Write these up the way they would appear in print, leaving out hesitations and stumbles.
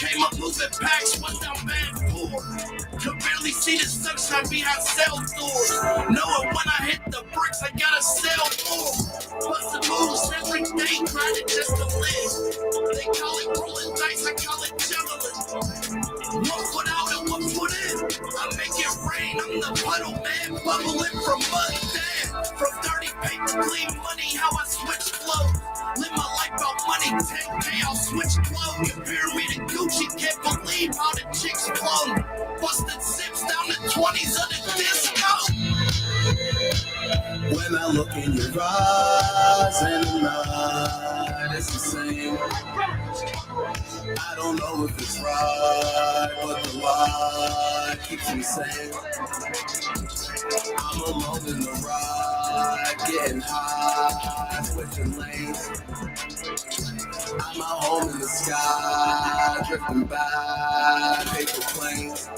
Came up moving packs, went down bad poor. Could barely see the sunshine behind cell doors. Knowing when I hit the bricks, I gotta sell more. Bustin' moves every day, grinding just to live. They call it rolling dice, I call it juggling. One foot out and one foot in. I make it rain, I'm the puddle man, bubbling from mud down. From dirty paper, clean money, how I switch flow. Live my life about money, 10K, I'll switch clothes. Compare me to Gucci, can't believe how the chicks flow. Busted zips down to 20s of the disco. When I look in your eyes and the night is the same. I don't know if it's right, but the light keeps me sane. I'm alone in the ride, getting high, switching lanes. I'm at home in the sky, drifting by paper planes.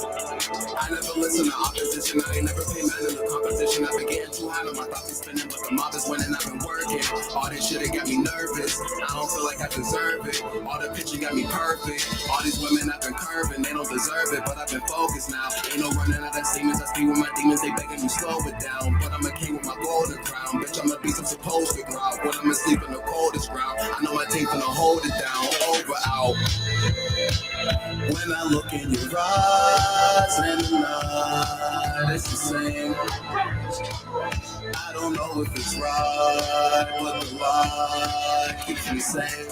I never listen to opposition, I ain't never paid man in the competition. I've been getting too high, my thoughts be spinning, but the mob is winning, I've been working. All this shit, it got me nervous, I don't feel like I deserve it. All the picture got me perfect, all these women I've been curving, they don't deserve it, but I've been focused now. Ain't no running out of demons, I speak with my demons, they begging me slow it down. But I'm a king with my golden crown, bitch, I'm a beast, I'm supposed to growl. When I'm asleep in the coldest ground, I know my team finna hold it down, over, out. When I look in your eyes and the night, it's the same. I don't know if it's right, but the light keeps me sane.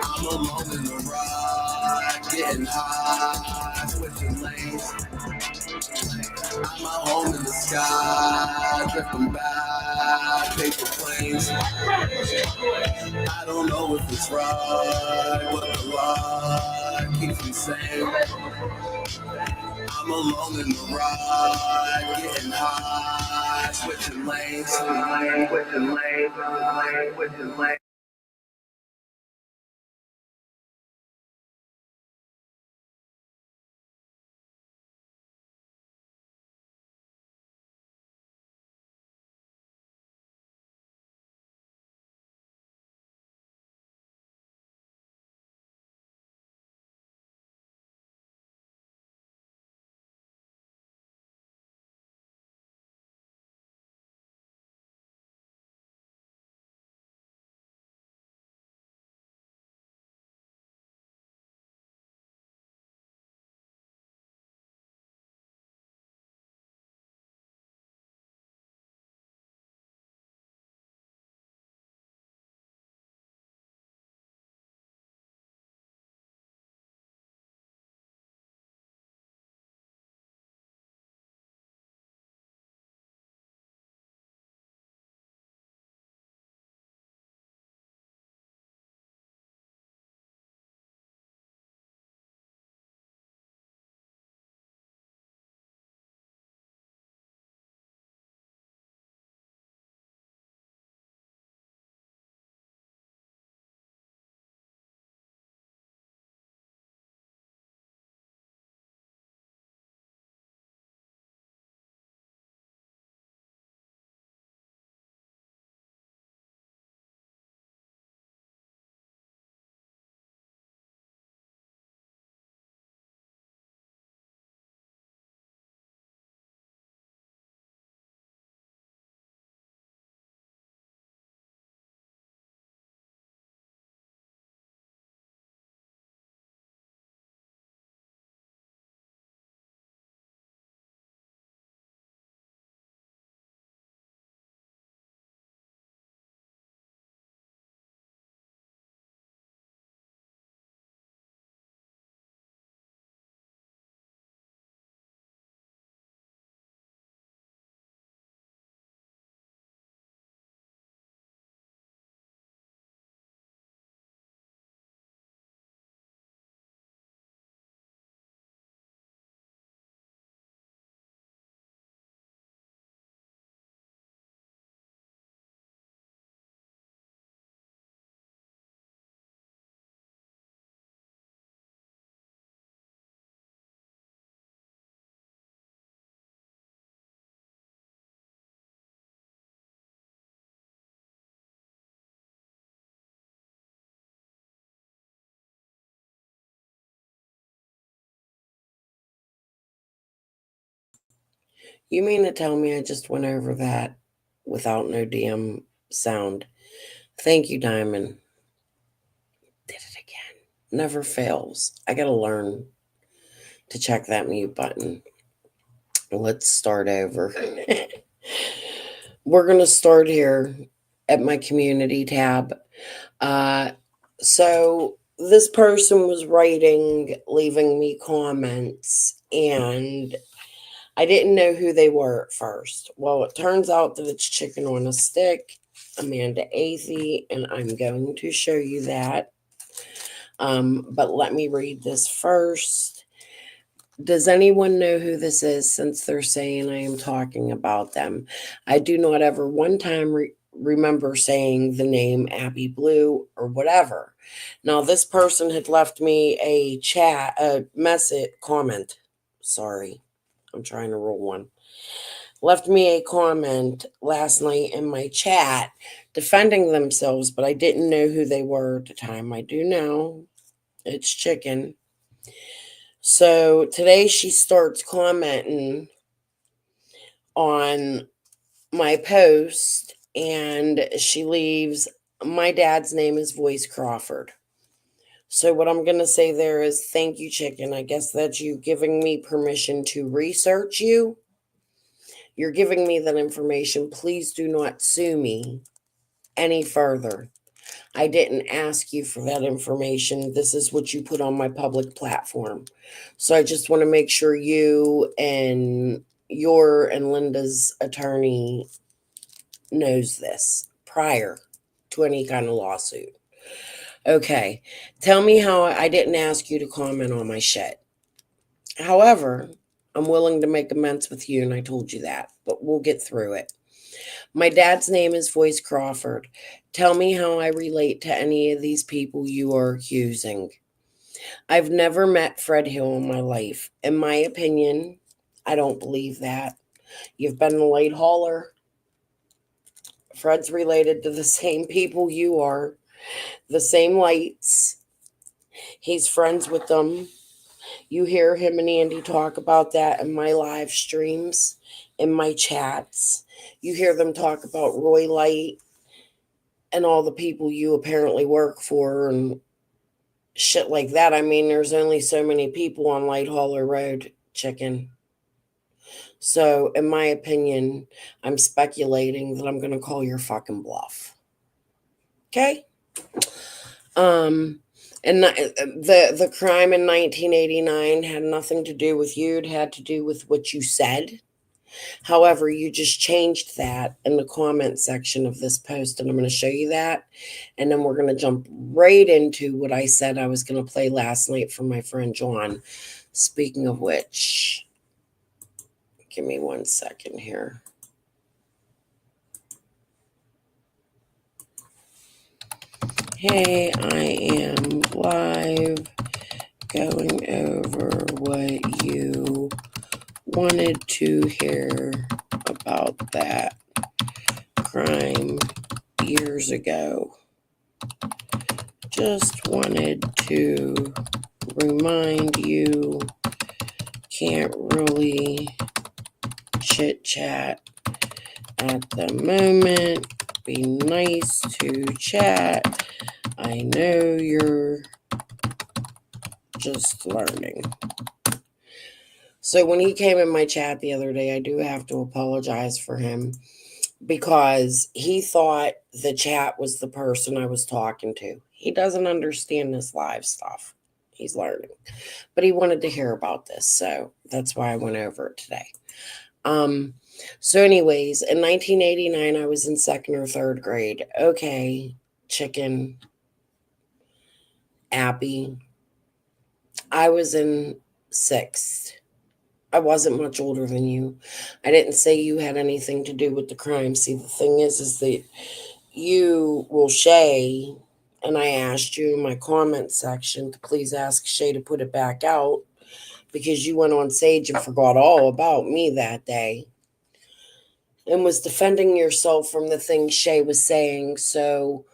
I'm alone in the ride, getting high, switching lanes. I'm at home in the sky, drifting by paper planes. I don't know if it's right, but the light keeps me sane. I'm alone in the ride, getting high, switching lanes, switching lanes. You mean to tell me I just went over that without no damn sound? Thank you, Diamond. Did it again. Never fails. I gotta learn to check that mute button. Let's start over. We're gonna start here at my community tab. Uh, so this person was writing, leaving me comments, and I didn't know who they were at first. Well, it turns out that it's Chicken on a Stick, Amanda Athey, and I'm going to show you that. But let me read this first. Does anyone know who this is since they're saying I am talking about them? I do not ever one time remember saying the name Abby Blue or whatever. Now, this person had left me a message, comment. Sorry, I'm trying to roll one. Left me a comment last night in my chat defending themselves, but I didn't know who they were at the time. I do now. It's Chicken. So today she starts commenting on my post and she leaves, my dad's name is Voice Crawford. So what I'm going to say there is thank you, Chicken. I guess that's you giving me permission to research you. You're giving me that information. Please do not sue me any further. I didn't ask you for that information. This is what you put on my public platform. So I just want to make sure you and your and Linda's attorney knows this prior to any kind of lawsuit. Okay, tell me how I didn't ask you to comment on my shit. However, I'm willing to make amends with you, and I told you that, but we'll get through it. My dad's name is Voice Crawford. Tell me how I relate to any of these people you are accusing. I've never met Fred Hill in my life. In my opinion, I don't believe that. You've been a late hauler. Fred's related to the same people you are, the same lights. He's friends with them. You hear him and Andy talk about that in my live streams, in my chats. You hear them talk about Roy Light and all the people you apparently work for and shit like that. I mean, there's only so many people on Light Hauler Road, Chicken. So, in my opinion, I'm speculating that I'm going to call your fucking bluff. Okay? Um, and the crime in 1989 had nothing to do with you. It had to do with what you said. However, you just changed that in the comment section of this post, and I'm going to show you that. And then we're going to jump right into what I said I was going to play last night from my friend John. Speaking of which, give me 1 second here. Hey, I am live going over what you wanted to hear about that crime years ago. Just wanted to remind you, can't really chit chat at the moment. Be nice to chat. I know you're just learning. So when he came in my chat the other day, I do have to apologize for him because he thought the chat was the person I was talking to. He doesn't understand this live stuff. He's learning. But he wanted to hear about this, so that's why I went over it today. So anyways, in 1989, I was in 2nd or 3rd grade. Okay, Chicken, Abby. I was in 6th. I wasn't much older than you. I didn't say you had anything to do with the crime. See, the thing is that you will Shay, and I asked you in my comment section to please ask Shay to put it back out because you went on stage and forgot all about me that day and was defending yourself from the things Shay was saying. So,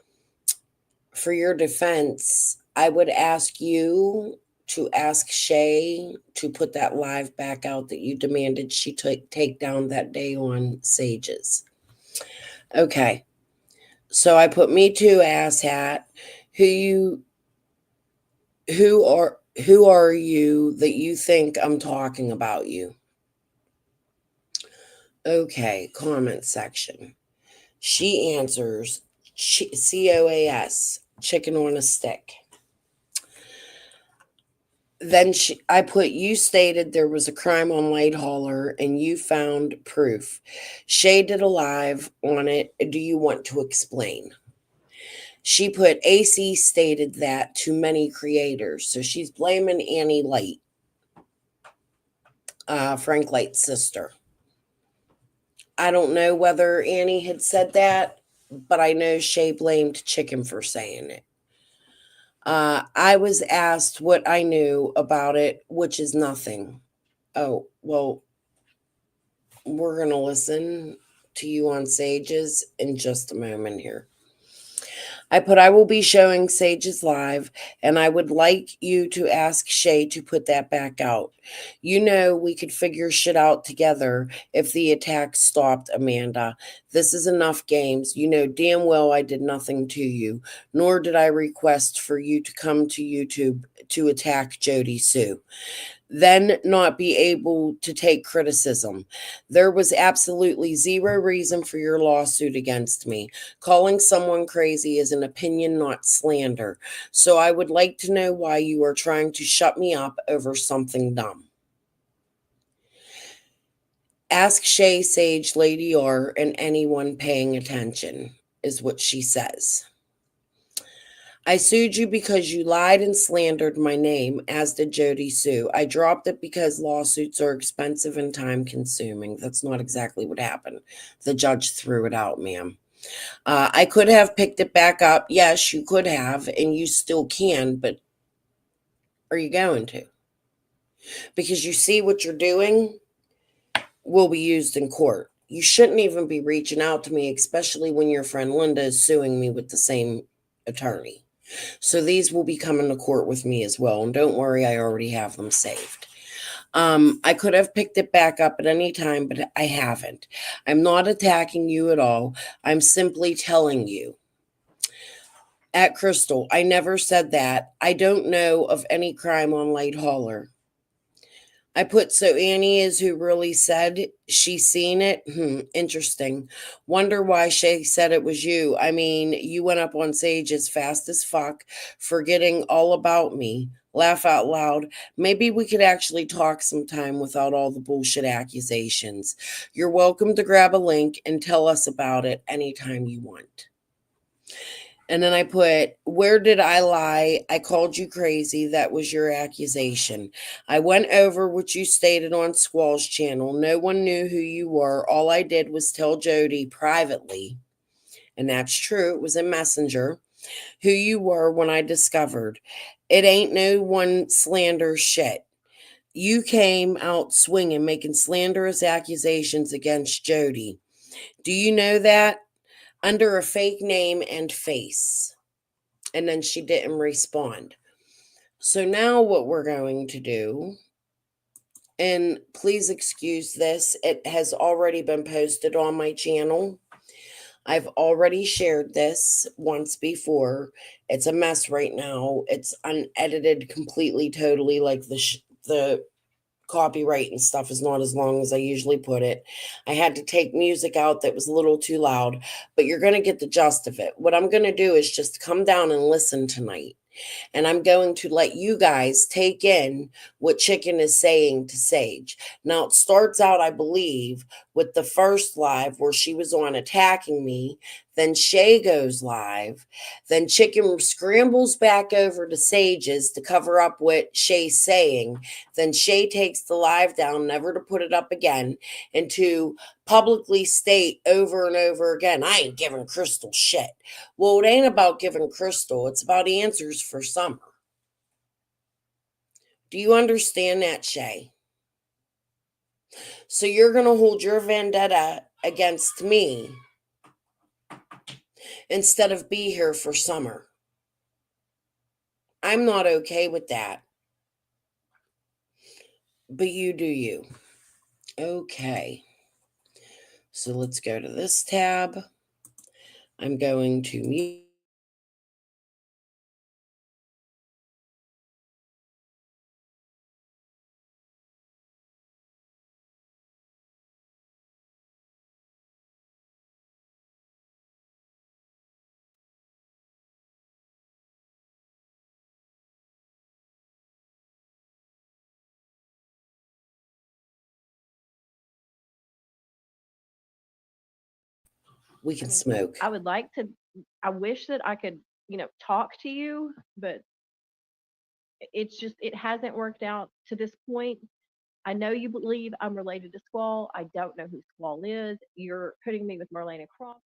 for your defense, I would ask you to ask Shay to put that live back out that you demanded she take down that day on Sages. Okay. So I put me too, asshat. Who you who are you that you think I'm talking about you? Okay, comment section. She answers COAS, chicken on a stick. Then I put, you stated there was a crime on Light Hauler and you found proof. Shay did a live on it. Do you want to explain? She put, AC stated that to many creators. So she's blaming Annie Light, Frank Light's sister. I don't know whether Annie had said that, but I know Shay blamed Chicken for saying it. I was asked what I knew about it, which is nothing. Oh, well, we're going to listen to you on Sages in just a moment here. I put, I will be showing Sages live, and I would like you to ask Shay to put that back out. You know, we could figure shit out together if the attack stopped, Amanda. This is enough games. You know damn well I did nothing to you, nor did I request for you to come to YouTube to attack Jody Sue, then not be able to take criticism. There was absolutely zero reason for your lawsuit against me. Calling someone crazy is an opinion, not slander. So I would like to know why you are trying to shut me up over something dumb. Ask Shay, Sage, Lady R, and anyone paying attention, is what she says. I sued you because you lied and slandered my name, as did Jody Sue. I dropped it because lawsuits are expensive and time consuming. That's not exactly what happened. The judge threw it out, ma'am. I could have picked it back up. Yes, you could have, and you still can, but are you going to? Because you see what you're doing will be used in court. You shouldn't even be reaching out to me, especially when your friend Linda is suing me with the same attorney. So these will be coming to court with me as well. And don't worry, I already have them saved. I could have picked it back up at any time, but I haven't. I'm not attacking you at all. I'm simply telling you. At Crystal, I never said that. I don't know of any crime on Light Hauler. I put, so Annie is who really said she's seen it? Interesting. Wonder why Shay said it was you. I mean, you went up on stage as fast as fuck, forgetting all about me. Laugh out loud. Maybe we could actually talk sometime without all the bullshit accusations. You're welcome to grab a link and tell us about it anytime you want. And then I put, where did I lie? I called you crazy. That was your accusation. I went over what you stated on Squall's channel. No one knew who you were. All I did was tell Jody privately, and that's true, it was in Messenger, who you were when I discovered. It ain't no one slander shit. You came out swinging, making slanderous accusations against Jody. Do you know that? Under a fake name and face. And then she didn't respond. So now what we're going to do, and please excuse this, it has already been posted on my channel. I've already shared this once before. It's a mess right now. It's unedited completely, totally, like the copyright and stuff is not as long as I usually put it. I had to take music out that was a little too loud, but you're going to get the gist of it. What I'm going to do is just come down and listen tonight. And I'm going to let you guys take in what Chicken is saying to Sage. Now, it starts out, I believe, with the first live where she was on attacking me. Then Shay goes live. Then Chicken scrambles back over to Sage's to cover up what Shay's saying. Then Shay takes the live down, never to put it up again, and to publicly state over and over again, I ain't giving Crystal shit. Well, it ain't about giving Crystal. It's about answers for Summer. Do you understand that, Shay? So you're going to hold your vendetta against me instead of be here for Summer. I'm not okay with that. but you do you. Okay. So let's go to this tab. I'm going to mute. We I can mean, smoke. I would like to, I wish that I could, talk to you, but it's just, it hasn't worked out to this point. I know you believe I'm related to Squall. I don't know who Squall is. You're putting me with Marlena Croft.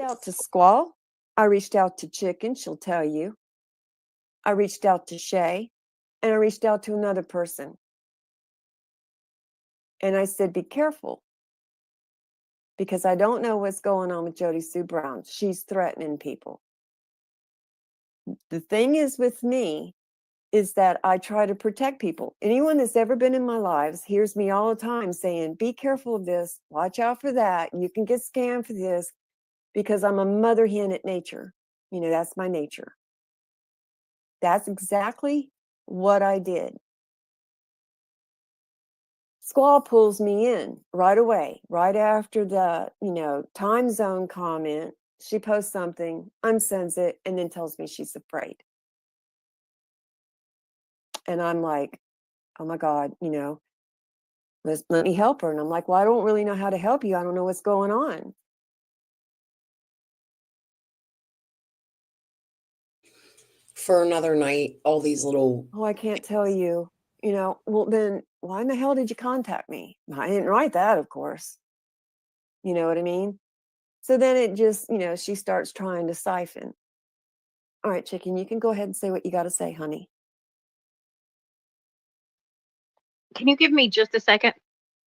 Out to Squall. I reached out to Chicken, she'll tell you. I reached out to Shay, and I reached out to another person. And I said, be careful, because I don't know what's going on with Jody Sue Brown. She's threatening people. The thing is with me is that I try to protect people. Anyone that's ever been in my lives hears me all the time saying, be careful of this, watch out for that. You can get scammed for this, because I'm a mother hen at nature. That's my nature. That's exactly what I did. Squall pulls me in right away, right after the, time zone comment. She posts something, unsends it, and then tells me she's afraid. And I'm like, oh my God, let me help her. And I'm like, well, I don't really know how to help you. I don't know what's going on. For another night, all these little. Oh, I can't tell you. Well, then why in the hell did you contact me? I didn't write that, of course. You know what I mean? So then it just, she starts trying to siphon. All right, Chicken, you can go ahead and say what you got to say, honey. Can you give me just a second?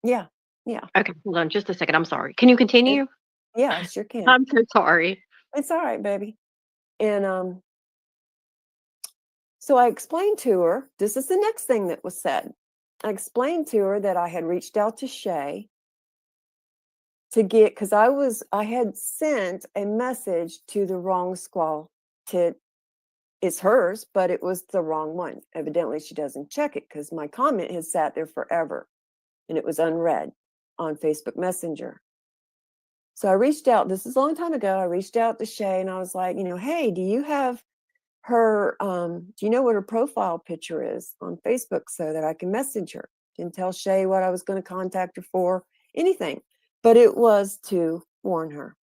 Yeah. Okay, hold on just a second. I'm sorry. Can you continue? Yeah, I sure can. I'm so sorry. It's all right, baby. And so I explained to her, this is the next thing that was said. I explained to her that I had reached out to Shay to get, because I had sent a message to the wrong Squall. It's hers, but it was the wrong one. Evidently, she doesn't check it, because my comment had sat there forever and it was unread on Facebook Messenger. So I reached out, this is a long time ago. I reached out to Shay and I was like, hey, do you have her, do you know what her profile picture is on Facebook so that I can message her? Didn't tell Shay what I was going to contact her for, anything, but it was to warn her.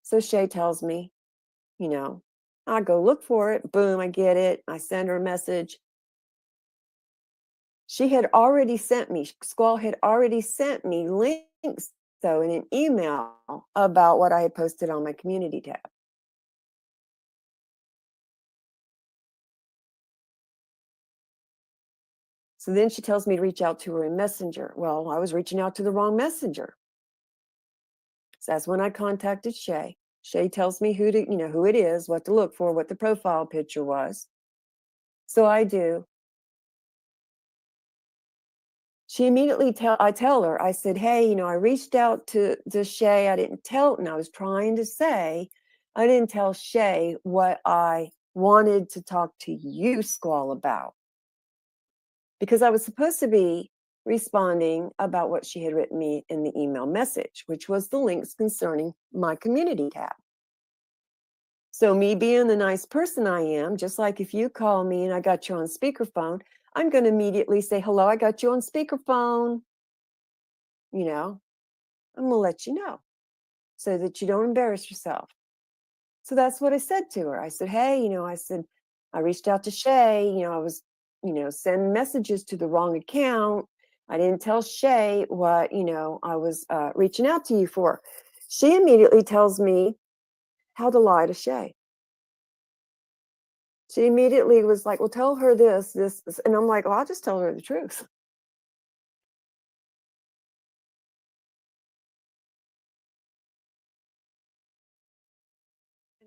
So Shay tells me, I go look for it. Boom, I get it. I send her a message. She had already sent me, Squall had already sent me links, though, in an email about what I had posted on my community tab. So then she tells me to reach out to her in Messenger. Well, I was reaching out to the wrong messenger. So that's when I contacted Shay. Shay tells me who it is, what to look for, what the profile picture was. So I do. She immediately I tell her, I said, hey, I reached out to Shay. I didn't tell, and I was trying to say, I didn't tell Shay what I wanted to talk to you, Squall, about. Because I was supposed to be responding about what she had written me in the email message, which was the links concerning my community tab. So me being the nice person I am, just like if you call me and I got you on speakerphone, I'm going to immediately say, hello, I got you on speakerphone. I'm going to let you know so that you don't embarrass yourself. So that's what I said to her. I said, hey, I reached out to Shay, I was, sending messages to the wrong account. I didn't tell Shay what, I was reaching out to you for. She immediately tells me how to lie to Shay. She immediately was like, well, tell her this. And I'm like, well, I'll just tell her the truth.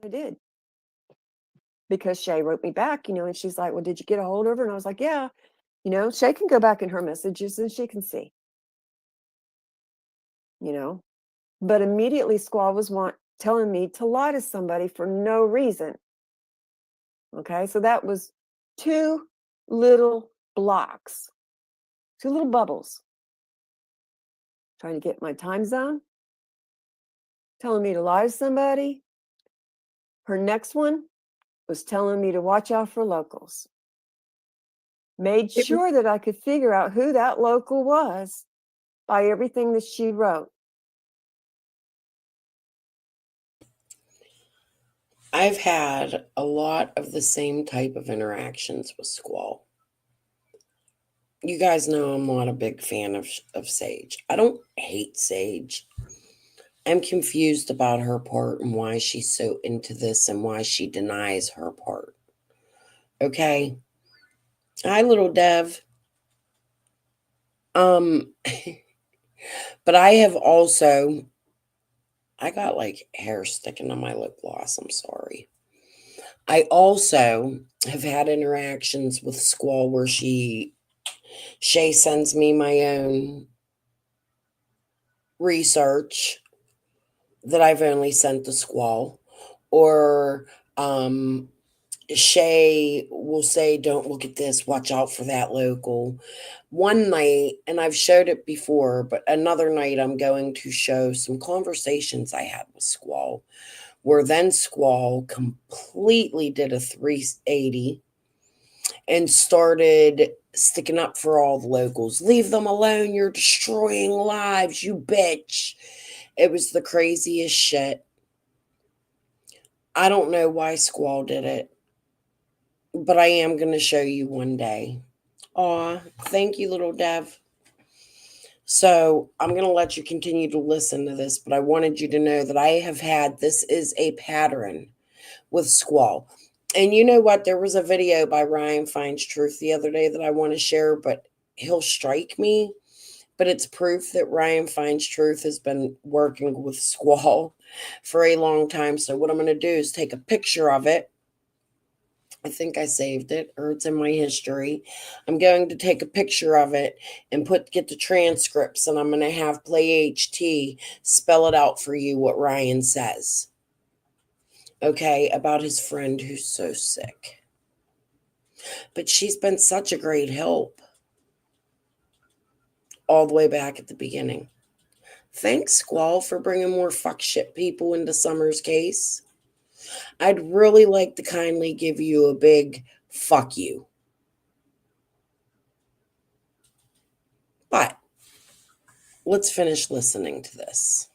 I did. Because Shay wrote me back, and she's like, well, did you get a hold of her? And I was like, yeah. Shay can go back in her messages and she can see, But immediately Squall was telling me to lie to somebody for no reason. Okay, so that was 2 little blocks, 2 little bubbles. Trying to get my time zone, telling me to lie to somebody. Her next one was telling me to watch out for locals. Made sure that I could figure out who that local was by everything that she wrote. I've had a lot of the same type of interactions with Squall. You guys know I'm not a big fan of Sage. I don't hate Sage. I'm confused about her part and why she's so into this and why she denies her part. Okay? Hi, little Dev. But I have also, I got like hair sticking to my lip gloss. I'm sorry. I also have had interactions with Squall where Shay sends me my own research that I've only sent to Squall, or Shay will say, don't look at this, watch out for that local. One night, and I've showed it before, but another night I'm going to show some conversations I had with Squall, where then Squall completely did a 380 and started sticking up for all the locals. Leave them alone, you're destroying lives, you bitch. It was the craziest shit. I don't know why Squall did it, but I am going to show you one day. Aw, thank you, little Dev. So I'm going to let you continue to listen to this, but I wanted you to know that I have had, this is a pattern with Squall. And you know what? There was a video by Ryan Finds Truth the other day that I want to share, but he'll strike me. But it's proof that Ryan Finds Truth has been working with Squall for a long time. So what I'm going to do is take a picture of it. I think I saved it, or it's in my history. I'm going to take a picture of it and get the transcripts, and I'm going to have Play HT spell it out for you what Ryan says. Okay, about his friend who's so sick. But she's been such a great help all the way back at the beginning. Thanks, Squall, for bringing more fuck shit people into Summer's case. I'd really like to kindly give you a big fuck you. But let's finish listening to this.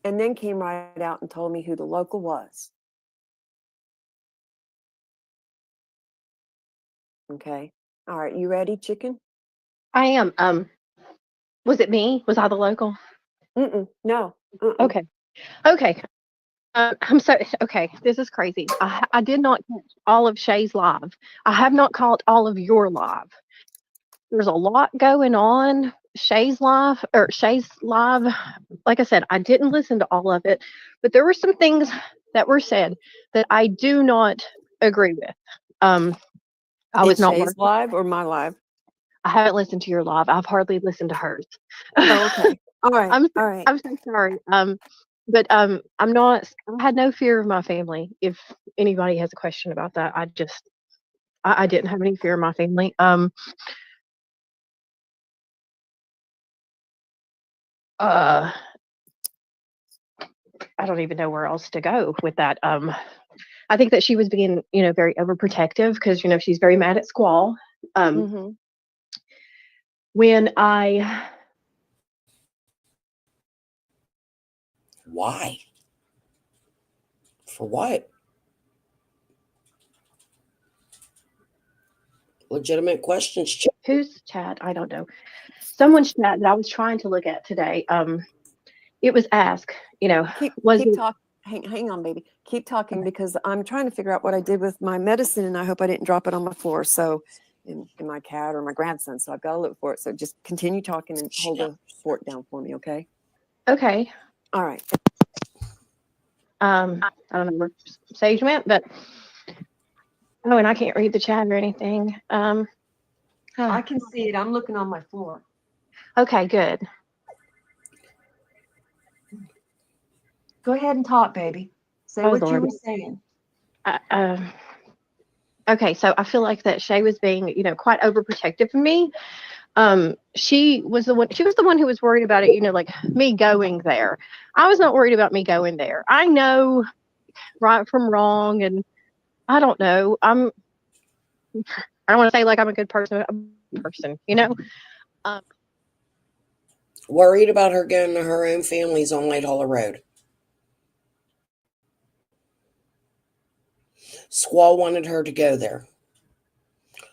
And then came right out and told me who the local was. Okay. All right. You ready, chicken? I am. Was it me? Was I the local? No. Okay. Okay. I'm so okay. This is crazy. I did not catch all of Shay's live. I have not caught all of your live. There's a lot going on. Shay's live, like I said, I didn't listen to all of it, but there were some things that were said that I do not agree with. I was not Shay's working. live or my live? I haven't listened to your live. I've hardly listened to hers. Oh, okay. All right. I'm All right. I'm so sorry. But I'm not. I had no fear of my family. If anybody has a question about that, I didn't have any fear of my family. I don't even know where else to go with that. I think that she was being, very overprotective because, she's very mad at Squall. When I Why? For what? Legitimate questions. whose chat? I don't know. Someone's chat that I was trying to look at today. It was asked, Keep it talking. Hang on, baby. Keep talking because I'm trying to figure out what I did with my medicine, and I hope I didn't drop it on my floor. So, in my cat or my grandson. So I've got to look for it. So just continue talking and hold the fort down for me, okay? okay. All right. I don't know where Sage went, but oh, and I can't read the chat or anything. I can see it. I'm looking on my floor. Okay, good. Go ahead and talk, baby. Say Oh, what you Lord. were saying. Okay, so I feel like that Shay was being, quite overprotective of me. She was the one who was worried about it, like me going there. I was not worried about me going there. I know right from wrong, and I don't know. I don't want to say like I'm a good person. I'm a person, Worried about her going to her own family's on Light Hollow Road. Squall wanted her to go there.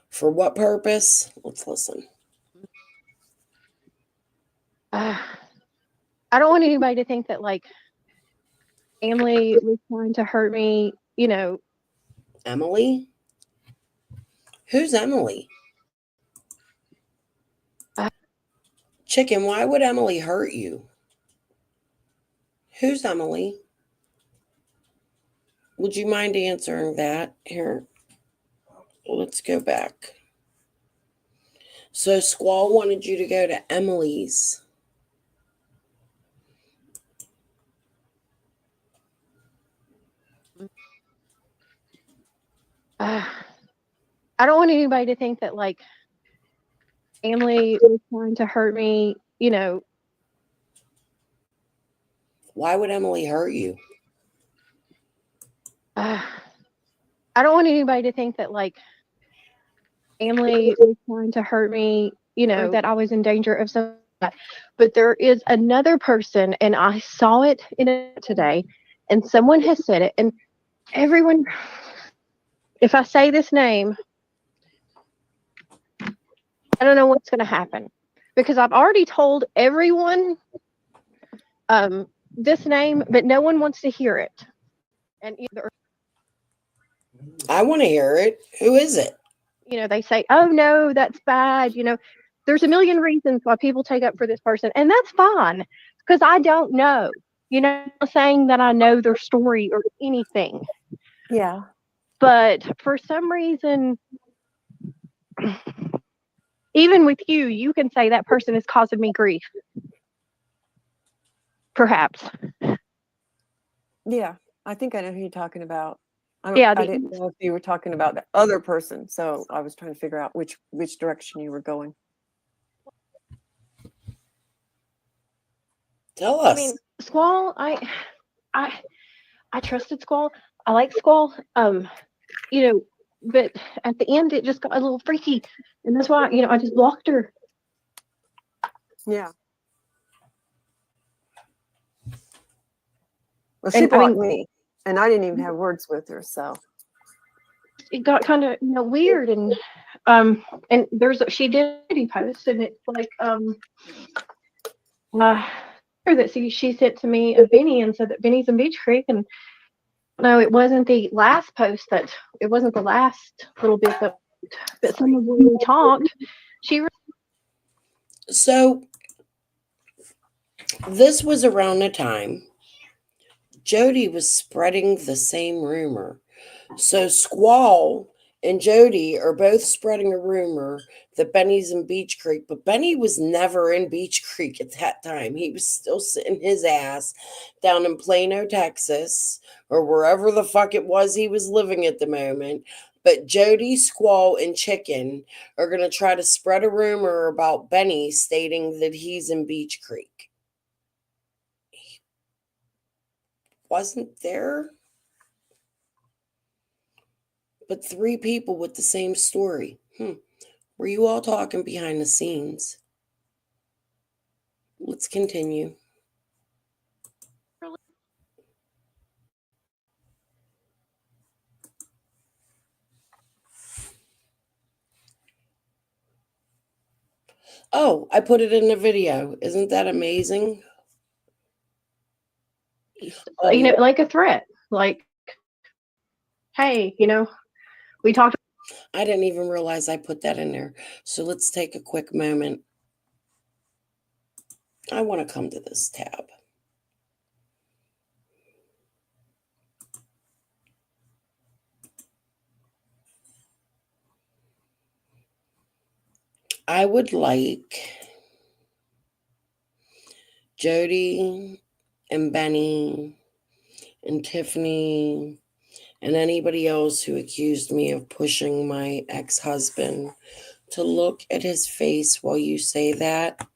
For what purpose? Let's listen. I don't want anybody to think that like family was trying to hurt me, Emily? Who's Emily? Chicken, why would Emily hurt you? Who's Emily? Would you mind answering that? Here, let's go back. So Squall wanted you to go to Emily's. I don't want anybody to think that like family was trying to hurt me, Why would Emily hurt you? I don't want anybody to think that like family was trying to hurt me, or that I was in danger of something. But there is another person, and I saw it in it today, and someone has said it, and everyone, if I say this name, I don't know what's going to happen because I've already told everyone this name, but no one wants to hear it. And either, I want to hear it. Who is it? they say, "Oh no, that's bad." There's a million reasons why people take up for this person, and that's fine because I don't know. Saying that I know their story or anything. Yeah. But for some reason, even with you can say that person is causing me grief. Perhaps. Yeah. I think I know who you're talking about. I didn't know if you were talking about the other person, so I was trying to figure out which direction you were going. Tell us. I mean, Squall, I trusted Squall. I like Squall. But at the end it just got a little freaky. And that's why, I just blocked her. Yeah. Well, she blocked me, and I didn't even have words with her, so it got kind of weird. And she did a post, and it's like that she sent to me of Benny and said that Benny's in Beach Creek. And no, it wasn't the last post it wasn't the last little bit that some of when we talked. So this was around the time Jody was spreading the same rumor. So Squall and Jody are both spreading a rumor that Benny's in Beach Creek, but Benny was never in Beach Creek at that time. He was still sitting his ass down in Plano, Texas, or wherever the fuck it was he was living at the moment. But Jody, Squall, and Chicken are going to try to spread a rumor about Benny stating that he's in Beach Creek. He wasn't there. But 3 people with the same story. Were you all talking behind the scenes? Let's continue. Oh, I put it in the video. Isn't that amazing? Like a threat. Like, hey, we talked. I didn't even realize I put that in there. So let's take a quick moment. I want to come to this tab. I would like Jody and Benny and Tiffany and anybody else who accused me of pushing my ex-husband to look at his face while you say that.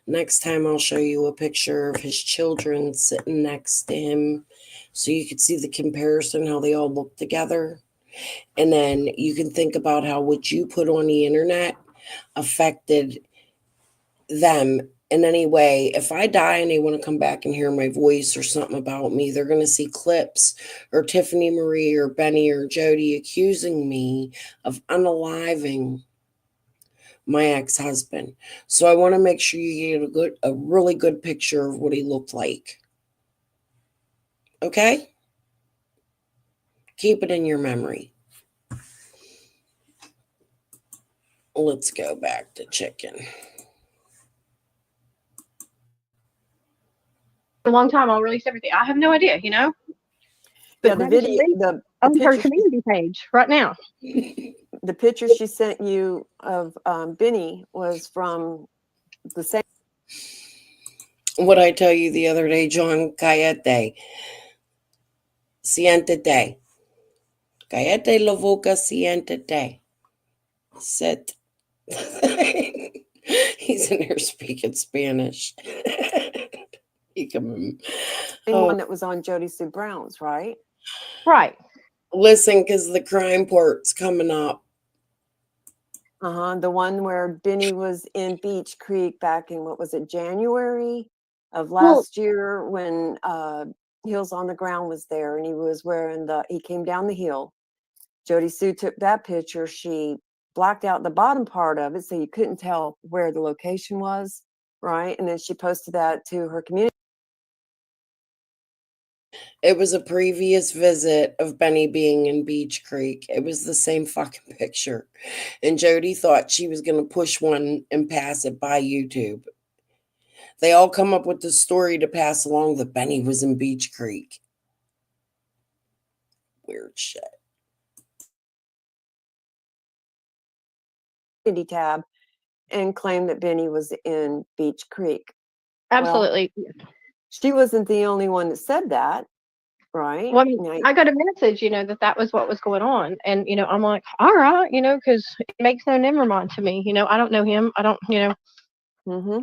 Next time I'll show you a picture of his children sitting next to him so you could see the comparison, how they all look together. And then you can think about how what you put on the internet affected them in any way. If I die and they want to come back and hear my voice or something about me, they're going to see clips or Tiffany Marie or Benny or Jody accusing me of unaliving my ex-husband. So I want to make sure you get a really good picture of what he looked like. Okay? Keep it in your memory. Let's go back to chicken. A long time, I'll release everything. I have no idea, you know. Yeah, But the maybe she video, reads the on her picture, community page right now. the picture she sent you of Benny was from the same. What I tell you the other day, John, cállate. Siéntate. Cállate la boca, siéntate. Sit. He's in here speaking Spanish. He come. Oh, one that was on Jody Sue Brown's, right? Right. listen, because the crime port's coming up. The one where Benny was in Beach Creek back in, what was it, January of Well, last year, when Heels on the Ground was there, and he was wearing he came down the hill. Jody Sue took that picture. She blacked out the bottom part of it so you couldn't tell where the location was, right? And then she posted that to her community. It was a previous visit of Benny being in Beach Creek. It was the same fucking picture. And Jody thought she was going to push one and pass it by YouTube. They all come up with the story to pass along that Benny was in Beach Creek. Weird shit. Tab and claimed that Benny was in Beach Creek. absolutely. Well, she wasn't the only one that said that, right? Well, I mean, I got a message, you know, that was what was going on. And, you know, I'm like, all right, you know, because it makes no never mind to me. You know, I don't know him. I don't, you know,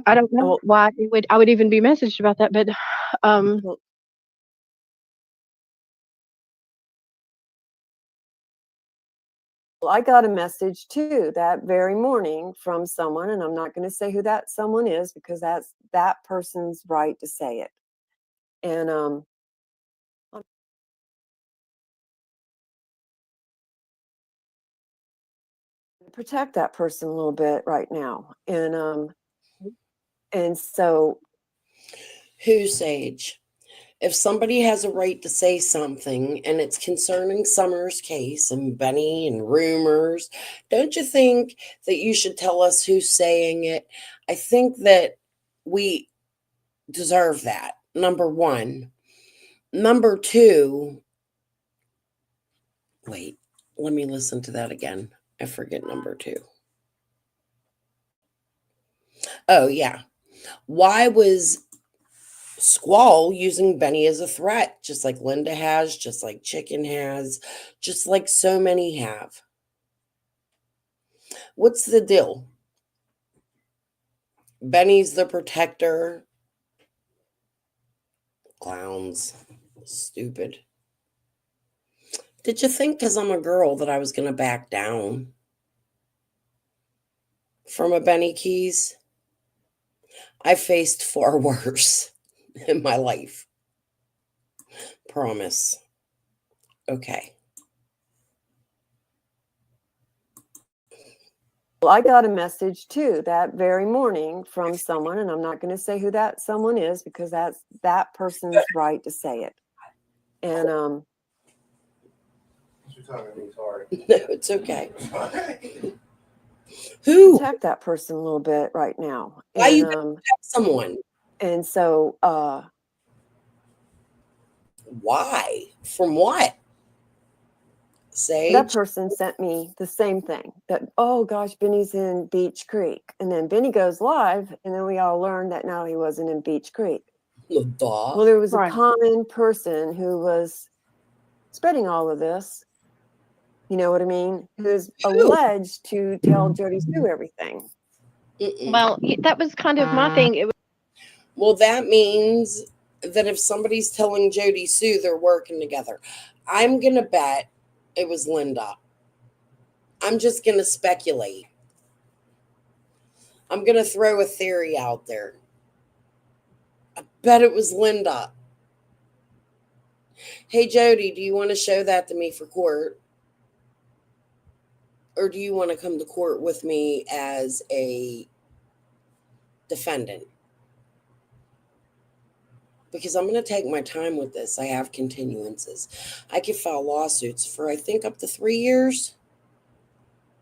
I don't know why I would even be messaged about that. But well, I got a message too that very morning from someone, and I'm not going to say who that someone is because that's that person's right to say it. And protect that person a little bit right now. And so Who, Sage? If somebody has a right to say something and it's concerning Summer's case and Benny and rumors, don't you think that you should tell us who's saying it? I think that we deserve that. Number one. Number two, wait, let me listen to that again. I forget number two. Oh, yeah. Why was Squall using Benny as a threat, just like Linda has, just like Chicken has, just like so many have? What's the deal? Benny's the protector. Clowns. Stupid. Did you think because I'm a girl that I was going to back down from a Benny Keys? I faced far worse in my life. Promise. Okay. I got a message too that very morning from someone, and I'm not going to say who that someone is because that's that person's right to say it. And No, it's okay. Who? protect that person a little bit right now. Why you And gotta protect someone? and so Why? From what? Sage? That person sent me the same thing, that, oh gosh, Benny's in Beach Creek. And then Benny goes live, and then we all learned that now he wasn't in Beach Creek. Duh. Well, there was a Right. common person who was spreading all of this, you know what I mean, who's alleged to tell Jody Sue everything. Mm-mm. Well, that was kind of my thing. It was Well, that means that if somebody's telling Jody Sue they're working together, I'm going to bet it was Linda. I'm just going to speculate. I'm going to throw a theory out there. I bet it was Linda. Hey, Jody, do you want to show that to me for court? Or do you want to come to court with me as a defendant? Because I'm going to take my time with this. I have continuances. I could file lawsuits for, I think, up to 3 years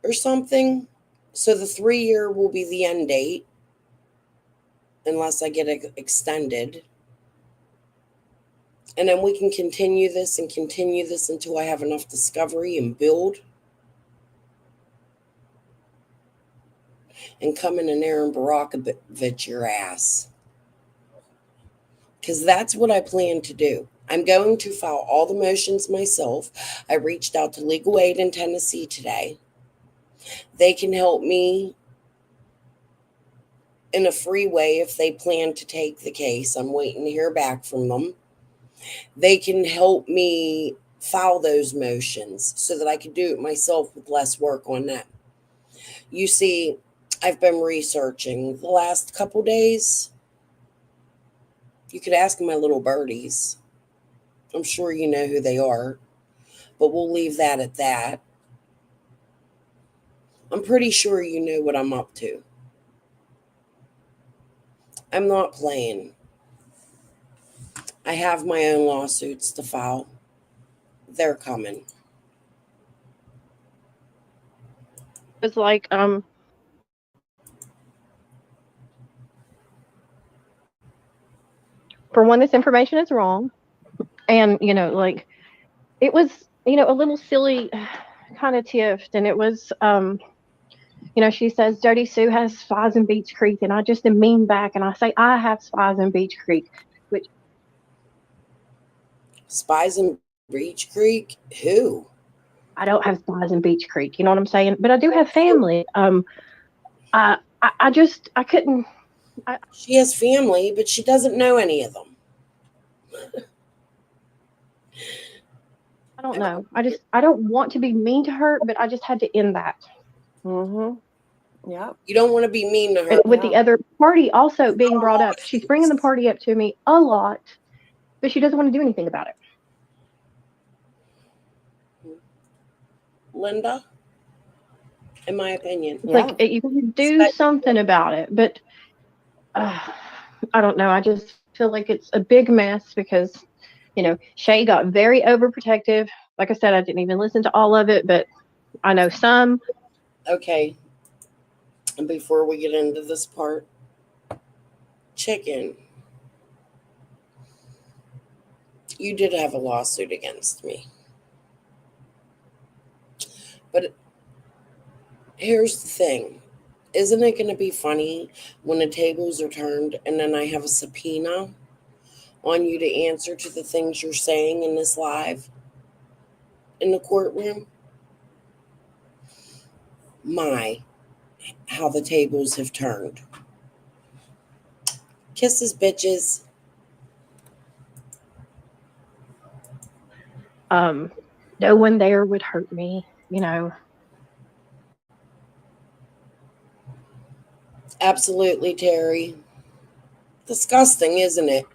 or something. So the 3-year will be the end date unless I get it extended. And then we can continue this until I have enough discovery and build. And come in and Aaron Barakovich your ass. Because that's what I plan to do. I'm going to file all the motions myself. I reached out to Legal Aid in Tennessee today. They can help me in a free way if they plan to take the case. I'm waiting to hear back from them. They can help me file those motions so that I can do it myself with less work on that. You see, I've been researching the last couple days. You could ask my little birdies. I'm sure you know who they are, but we'll leave that at that. I'm pretty sure you know what I'm up to. I'm not playing. I have my own lawsuits to file. They're coming. like, for one, this information is wrong. And, like, it was, a little silly kind of tiffed. And it was, she says, Jody Sue has spies in Beach Creek. And I just am mean back. And I say, I have spies in Beach Creek, which. Spies in Beach Creek? Who? I don't have spies in Beach Creek. You know what I'm saying? But I do have family. I couldn't. She has family, but she doesn't know any of them. I don't know. I don't want to be mean to her, but I just had to end that. Mm-hmm. Yeah. You don't want to be mean to her. With the other party also being brought up, she's bringing the party up to me a lot, but she doesn't want to do anything about it. Linda, in my opinion. It's like, you can do something about it, but I don't know. I just feel like it's a big mess because, Shay got very overprotective. Like I said, I didn't even listen to all of it, but I know some. Okay. And before we get into this part, Chicken, you did have a lawsuit against me. But here's the thing. Isn't it going to be funny when the tables are turned and then I have a subpoena on you to answer to the things you're saying in this live in the courtroom? My, how the tables have turned. Kisses, bitches. No one there would hurt me, Absolutely, Terry. Disgusting, isn't it?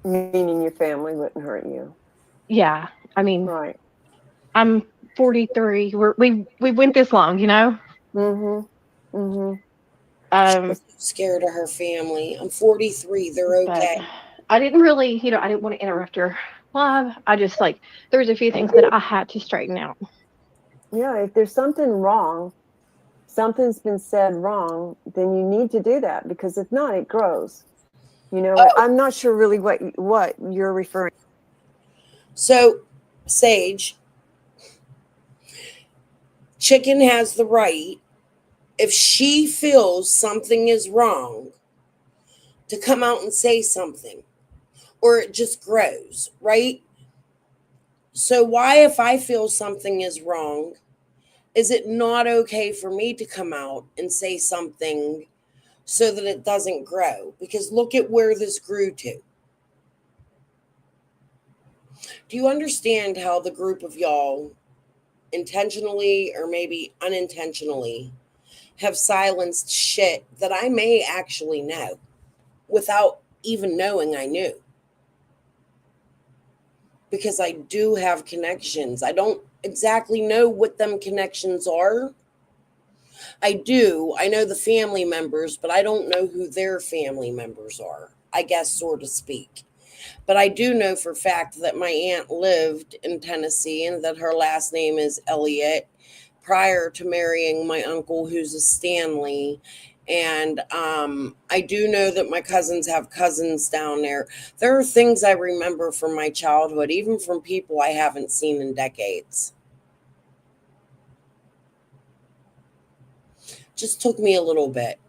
Meaning your family wouldn't hurt you. Yeah. I mean, right. I'm 43. We went this long, Mm-hmm. Mm-hmm. I'm so scared of her family. I'm 43. They're okay. I didn't really, I didn't want to interrupt her live. I just there's a few things that I had to straighten out. Yeah, if there's something wrong, something's been said wrong, then you need to do that, because if not, it grows. I'm not sure really what you're referring. So, Sage, Chicken has the right, if she feels something is wrong, to come out and say something, or it just grows, right? So, why, if I feel something is wrong, is it not okay for me to come out and say something so that it doesn't grow? Because look at where this grew to. Do you understand how the group of y'all, intentionally or maybe unintentionally, have silenced shit that I may actually know without even knowing I knew? Because I do have connections. I don't exactly know what them connections are. I do. I know the family members, but I don't know who their family members are, I guess, so to speak. But I do know for a fact that my aunt lived in Tennessee and that her last name is Elliott prior to marrying my uncle, who's a Stanley. And I do know that my cousins have cousins down there. There are things I remember from my childhood, even from people I haven't seen in decades. Just took me a little bit.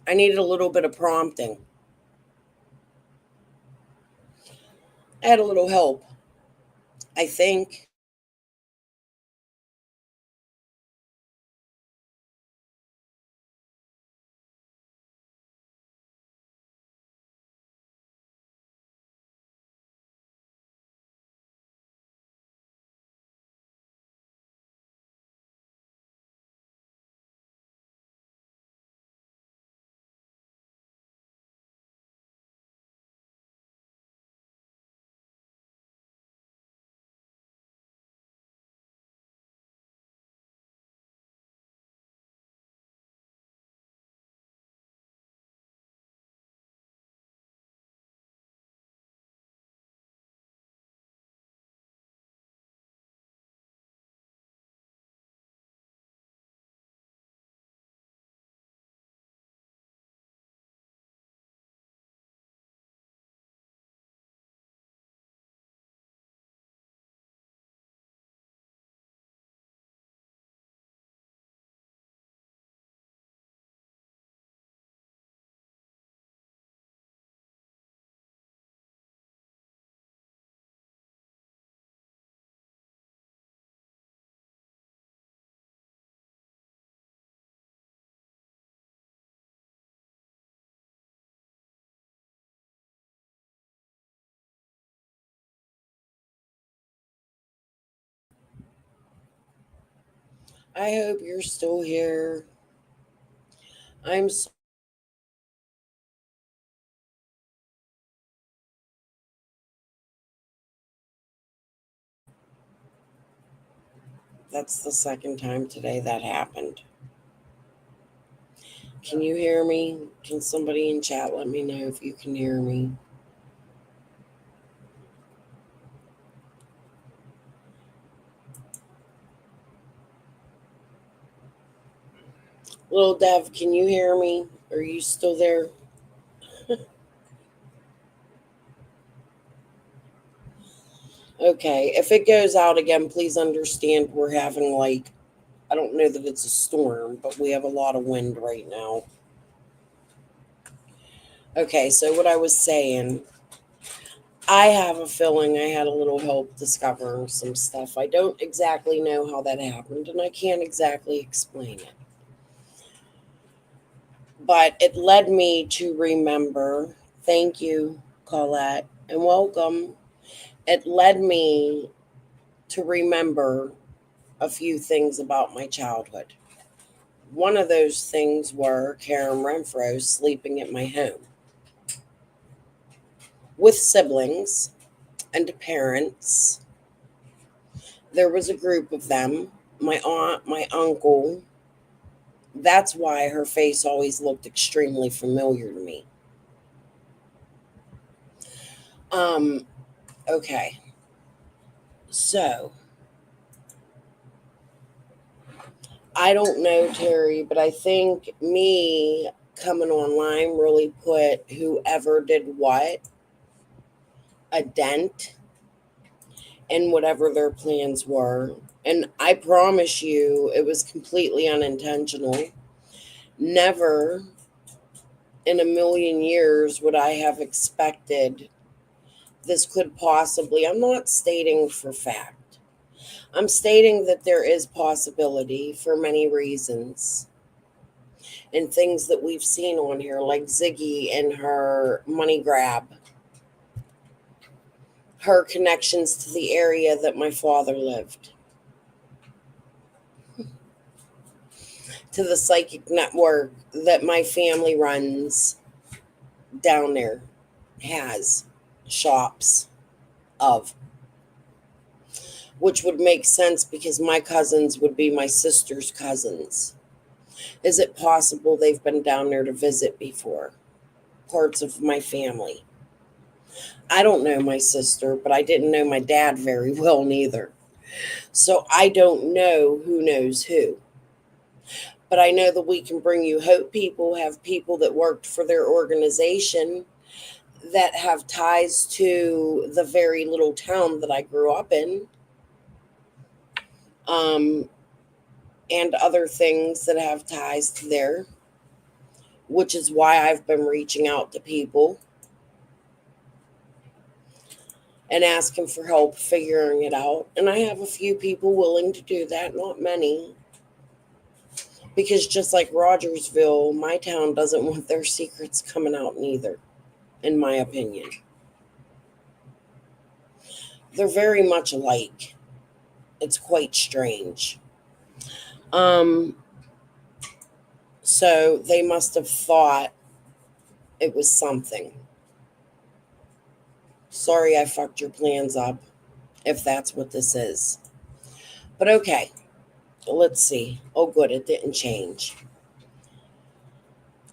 I needed a little bit of prompting. I had a little help, I think. I hope you're still here. I'm so That's the second time today that happened. Can you hear me? Can somebody in chat let me know if you can hear me? Little Dev, can you hear me? Are you still there? Okay, if it goes out again, please understand we're having, like, I don't know that it's a storm, but we have a lot of wind right now. Okay, so what I was saying, I have a feeling I had a little help discovering some stuff. I don't exactly know how that happened, and I can't exactly explain it. But it led me to remember. Thank you, Colette, and welcome. It led me to remember a few things about my childhood. One of those things were Karen Renfro sleeping at my home with siblings and parents. There was a group of them, my aunt, my uncle. That's why her face always looked extremely familiar to me. Um, okay. So, I don't know, Terry, but I think me coming online really put whoever did what a dent in whatever their plans were. And I promise you, it was completely unintentional. Never in a million years would I have expected this could possibly. I'm not stating for fact. I'm stating that there is possibility for many reasons and things that we've seen on here, like Ziggy and her money grab, her connections to the area that my father lived, to the psychic network that my family runs down there, has shops of, which would make sense because my cousins would be my sister's cousins. Is it possible they've been down there to visit before? Parts of my family. I don't know my sister, but I didn't know my dad very well neither. So I don't know who knows who. But I know that we can bring you hope. People have people that worked for their organization that have ties to the very little town that I grew up in. And other things that have ties to there, which is why I've been reaching out to people and asking for help figuring it out. And I have a few people willing to do that, not many. Because just like Rogersville, my town doesn't want their secrets coming out neither, in my opinion. They're very much alike. It's quite strange. So they must have thought it was something. Sorry I fucked your plans up, if that's what this is. But okay, let's see. Oh, good, it didn't change.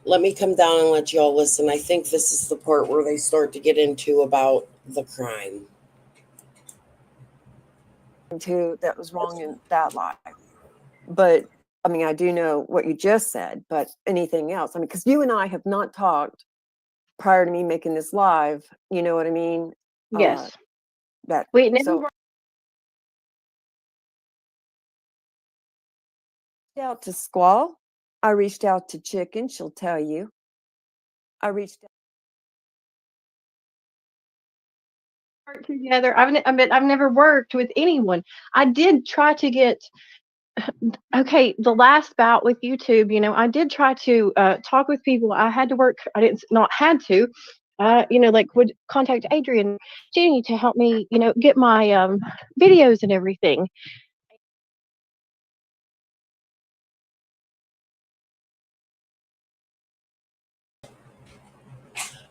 Let me come down and let y'all listen. I think this is the part where they start to get into about the crime. Too, that was wrong in that life. But I mean, I do know what you just said, but anything else? I mean, because you and I have not talked prior to me making this live. You know what I mean? Yes. That We never so were- reached out to Squall. I reached out to Chicken. She'll tell you. I reached out. worked together. I've never worked with anyone. I did try to get okay, the last bout with YouTube, I did try to talk with people. I had to work. I didn't not had to. Like would contact Adrian, Jenny to help me, get my videos and everything.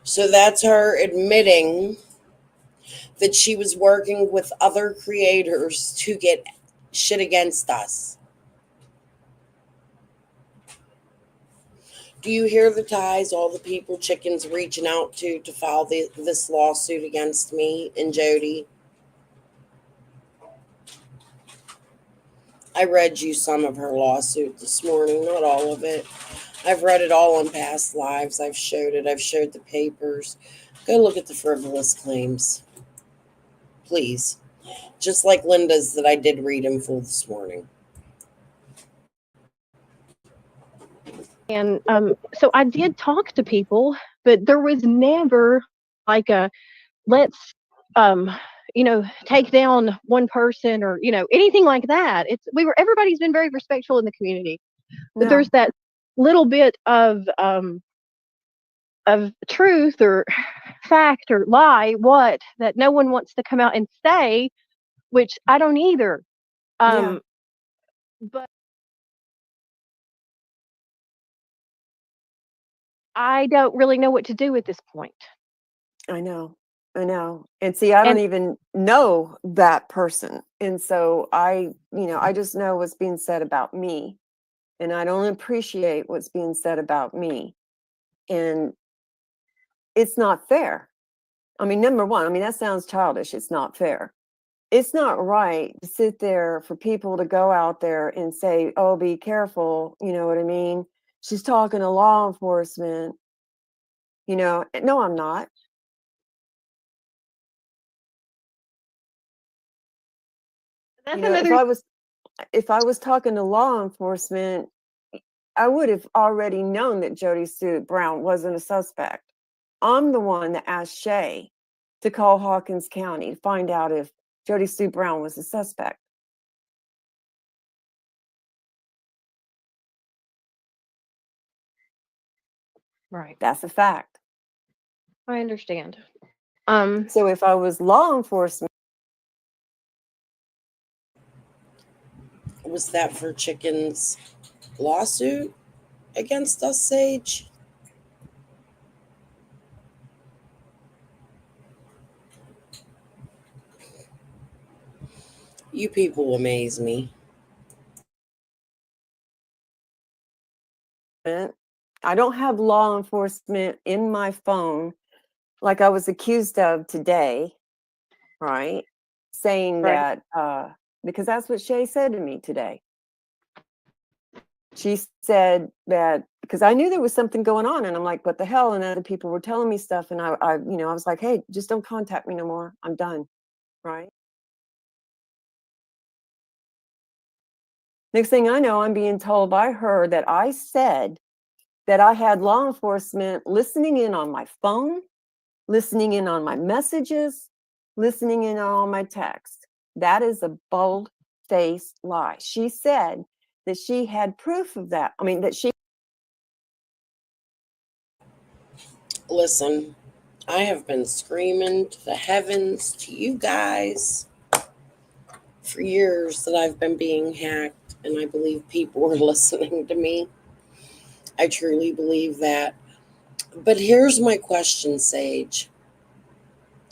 So that's her admitting that she was working with other creators to get shit against us. Do you hear the ties? All the people Chicken's reaching out to file this lawsuit against me and Jody. I read you some of her lawsuit this morning, not all of it. I've read it all on past lives. I've showed it. I've showed the papers. Go look at the frivolous claims, please. Just like Linda's that I did read in full this morning. And so I did talk to people, but there was never like a let's take down one person or anything like that. Everybody's been very respectful in the community, but No, there's that little bit of truth or fact or lie that no one wants to come out and say, which I don't either. yeah, But I don't really know what to do at this point. I know. And see, I don't And even know that person, and so I just know what's being said about me, and I don't appreciate what's being said about me, and it's not fair. I mean, number one, I mean, that sounds childish. It's not fair. It's not right to sit there for people to go out there and say, oh, be careful. You know what I mean? She's talking to law enforcement. No, I'm not. that's If another I was, if I was talking to law enforcement, I would have already known that Jody Sue Brown wasn't a suspect. I'm the one that asked Shay to call Hawkins County to find out if Jody Sue Brown was a suspect. Right. That's a fact. I understand. So if I was law enforcement, Was that for Chicken's lawsuit against us, Sage? You people amaze me. I don't have law enforcement in my phone like I was accused of today, right? Saying Right. that, because that's what Shay said to me today. She said that because I knew there was something going on, and I'm like, what the hell? And other people were telling me stuff, and I was like, hey, just don't contact me no more. I'm done, right? Next thing I know, I'm being told by her that I said that I had law enforcement listening in on my phone, listening in on my messages, listening in on all my texts. That is a bold-faced lie. She said that she had proof of that. I mean, that she. Listen, I have been screaming to the heavens, to you guys, for years that I've been being hacked, and I believe people are listening to me. I truly believe that. But here's my question, Sage.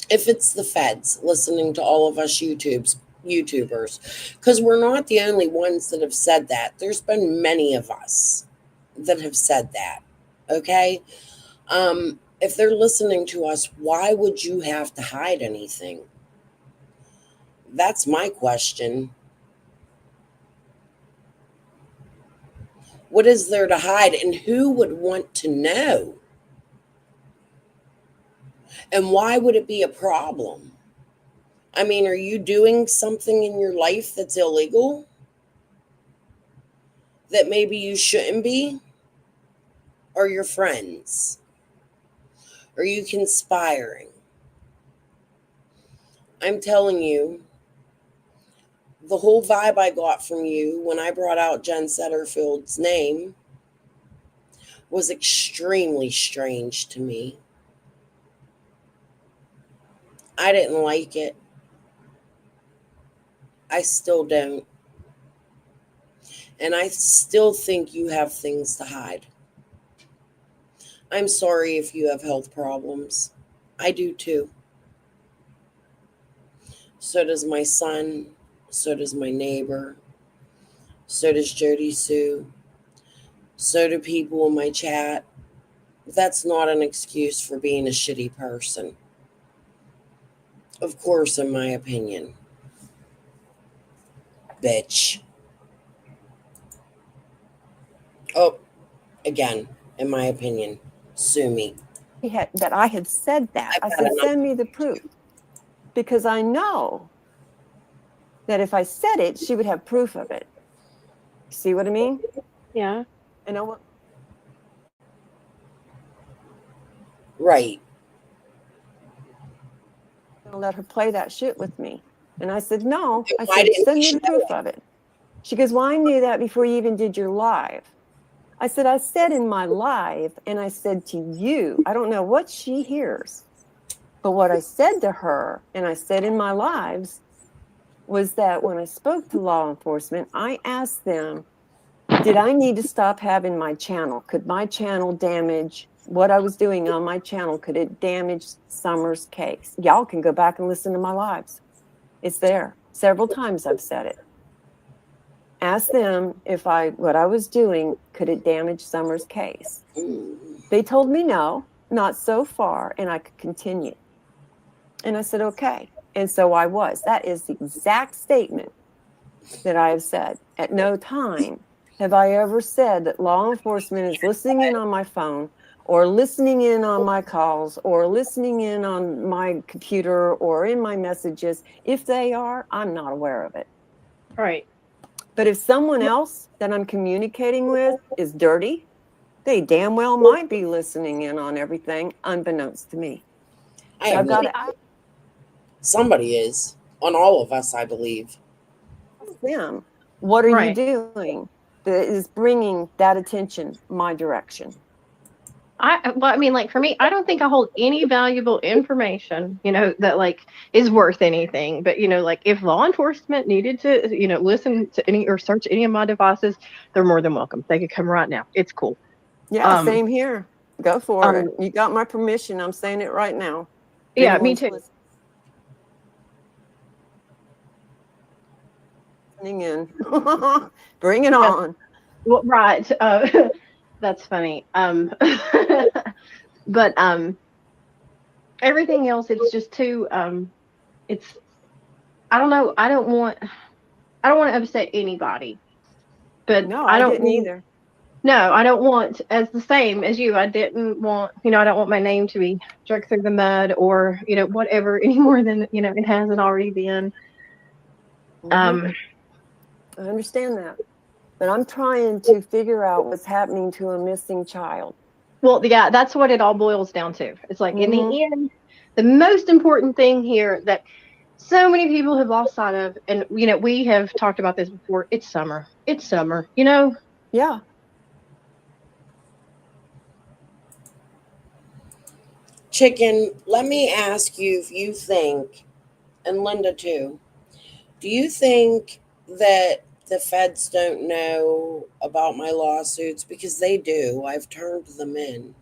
If it's the feds listening to all of us YouTubers, because we're not the only ones that have said that. There's been many of us that have said that. Okay? If they're listening to us, why would you have to hide anything? That's my question. What is there to hide, and who would want to know? And why would it be a problem? I mean, are you doing something in your life that's illegal that maybe you shouldn't be? Or your friends? Are you conspiring? I'm telling you, the whole vibe I got from you when I brought out Jen Setterfield's name was extremely strange to me. I didn't like it. I still don't. And I still think you have things to hide. I'm sorry if you have health problems. I do too. So does my son. So does my neighbor. So does Jody Sue. So do people in my chat. That's not an excuse for being a shitty person. Of course, in my opinion. Bitch. Oh, again, in my opinion. Sue me. That I had said that. I said, send me the proof. Because I know that if I said it, she would have proof of it. See what I mean? Yeah. I know what. Right. I'm gonna let her play that shit with me. And I said, no. I Why said, didn't send me you the proof of it. She goes, well, I knew that before you even did your live. I said, I said in my live, and I said to you, I don't know what she hears, but what I said to her, and I said in my lives, was that when I spoke to law enforcement, I asked them, did I need to stop having my channel? Could my channel damage what I was doing on my channel? Could it damage Summer's case? Y'all can go back and listen to my lives. It's there. Several times I've said it. Ask them if what I was doing, could it damage Summer's case? They told me no, not so far, and I could continue. And I said, okay. And so I was. That is the exact statement that I have said. At no time have I ever said that law enforcement is listening in on my phone or listening in on my calls or listening in on my computer or in my messages. If they are, I'm not aware of it. Right. But if someone else that I'm communicating with is dirty, they damn well might be listening in on everything unbeknownst to me. I So I've got agree. to Somebody is on all of us, I believe. ask them, what are you Right. doing that is bringing that attention my direction? Well, I mean, like for me, I don't think I hold any valuable information, that like is worth anything. But like if law enforcement needed to, listen to any or search any of my devices, they're more than welcome. They could come right now. It's cool. Yeah, Um, same here. Go for it. um, You got my permission. I'm saying it right now. If yeah, me anyone's too. listening in, bring it That's on. well, right. That's funny. But everything else, it's just too. It's I don't know. I don't want to upset anybody, but No, I I don't didn't want. either. No, I don't want, as the same as you. I didn't want, I don't want my name to be dragged through the mud or whatever any more than it hasn't already been. Mhm. Um, I understand that. But I'm trying to figure out what's happening to a missing child. well, yeah, that's what it all boils down to. It's like in Hmm. the end, the most important thing here that so many people have lost sight of, and we have talked about this before. It's summer. It's summer. Yeah. Chicken, let me ask you if you think, and Linda too, do you think that the feds don't know about my lawsuits? Because they do. I've turned them in.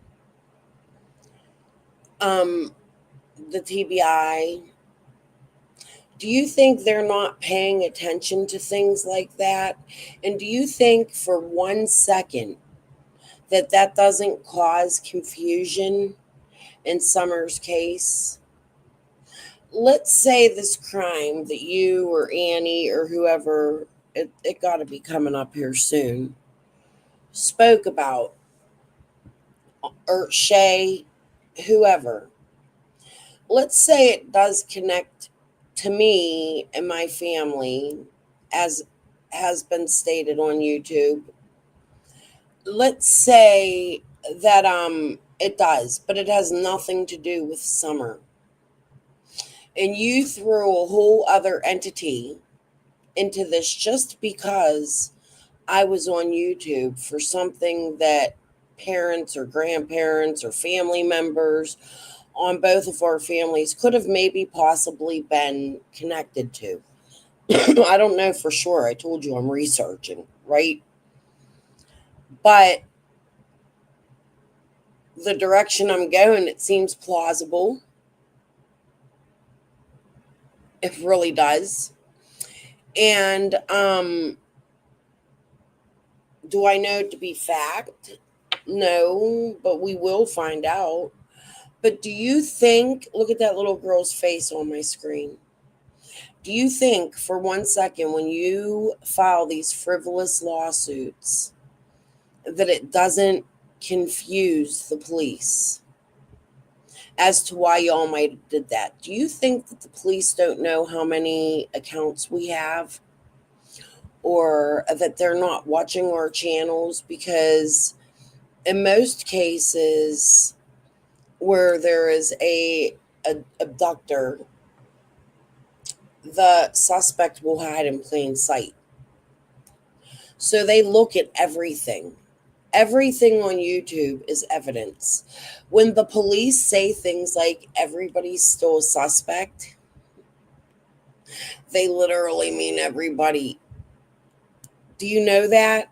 Um, the TBI, do you think they're not paying attention to things like that? And do you think for 1 second that that doesn't cause confusion in Summer's case? Let's say this crime that you or Annie or whoever, it got to be coming up here soon, spoke about, or Shay, whoever. Let's say it does connect to me and my family, as has been stated on YouTube. Let's say that it does, but it has nothing to do with Summer. And you threw a whole other entity into this just because I was on YouTube for something that parents or grandparents or family members on both of our families could have maybe possibly been connected to. I don't know for sure. I told you I'm researching, right? But the direction I'm going, it seems plausible. It really does. And do I know it to be fact? No, but we will find out. But do you think, look at that little girl's face on my screen. Do you think for 1 second when you file these frivolous lawsuits that it doesn't confuse the police as to why y'all might have did that? Do you think that the police don't know how many accounts we have, or that they're not watching our channels? Because in most cases where there is a abductor, the suspect will hide in plain sight. So they look at everything. Everything on YouTube is evidence. When the police say things like everybody's still a suspect, they literally mean everybody. Do you know that?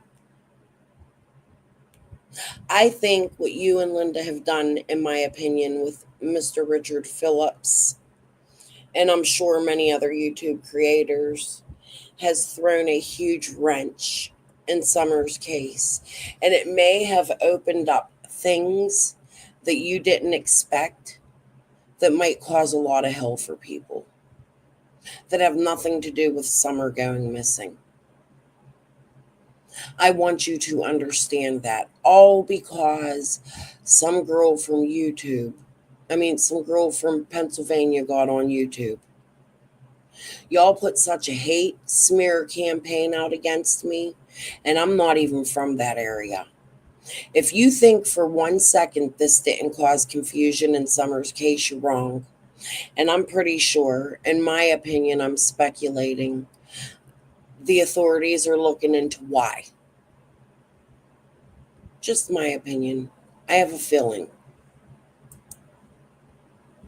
I think what you and Linda have done, in my opinion, with Mr. Richard Phillips, and I'm sure many other YouTube creators, has thrown a huge wrench in Summer's case. And it may have opened up things that you didn't expect that might cause a lot of hell for people that have nothing to do with Summer going missing. I want you to understand that. All because some girl from YouTube, some girl from Pennsylvania got on YouTube Y'all put such a hate smear campaign out against me, and I'm not even from that area. If you think for 1 second this didn't cause confusion in Summer's case, you're wrong. And I'm pretty sure, in my opinion, I'm speculating, the authorities are looking into why. Just my opinion. I have a feeling.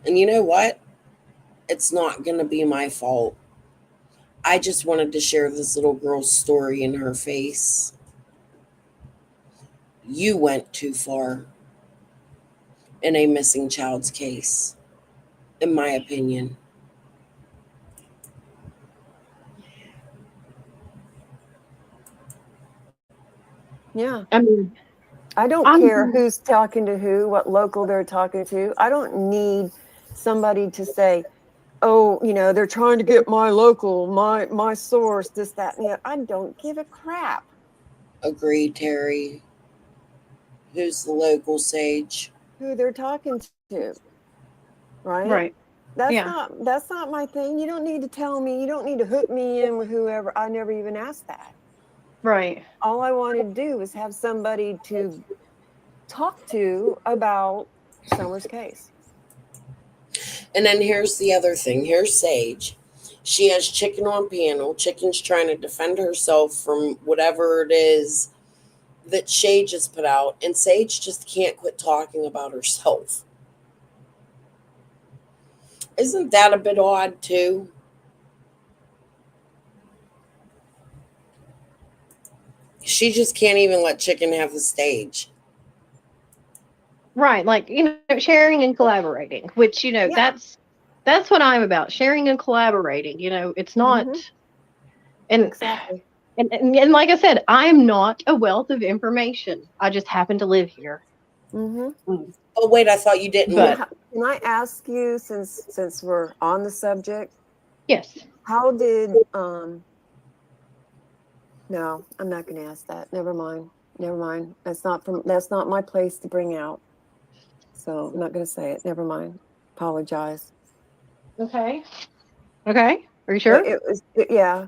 And you know what? It's not going to be my fault. I just wanted to share this little girl's story in her face. You went too far in a missing child's case, in my opinion. Yeah. I mean, I don't I'm care who's talking to who, what local they're talking to. I don't need somebody to say, oh, they're trying to get my local, my source, this, that, and the other. I don't give a crap Agreed, Terry. Who's the local sage? who they're talking to, right? right. That's Yeah. not my thing. You don't need to tell me. You don't need to hook me in with whoever. I never even asked that. Right. All I wanted to do was have somebody to talk to about Summer's case. And then here's the other thing. Here's Sage. She has Chicken on panel. Chicken's trying to defend herself from whatever it is that Shay just put out. And Sage just can't quit talking about herself. Isn't that a bit odd, too? She just can't even let Chicken have the stage. Right. Like, sharing and collaborating, which, Yeah. that's what I'm about. Sharing and collaborating. It's not and Exactly. and like I said, I'm not a wealth of information. I just happen to live here. Mm-hmm. Oh, wait, I thought you didn't. But Can I ask you, since we're on the subject, yes. how did no, I'm not going to ask that. Never mind. That's not my place to bring out. So I'm not going to say it. Never mind. Apologize. Okay. Okay. Are you sure? It was yeah,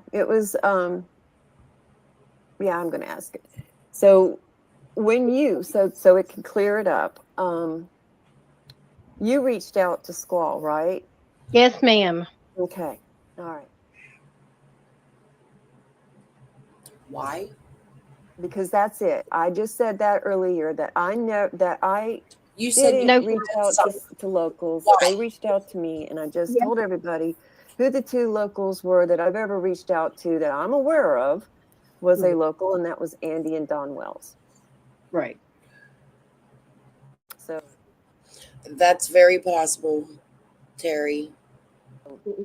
I'm going to ask it. So when so it can clear it up. You reached out to Squall, right? Yes, ma'am. Okay. All right. Why? Because that's it. I just said that earlier, that I know that I You said you didn't No. reach out to locals. Why? They reached out to me, and I just Yeah. told everybody who the two locals were that I've ever reached out to that I'm aware of was a local, and that was Andy and Don Wells. Right. So That's very possible, Terry.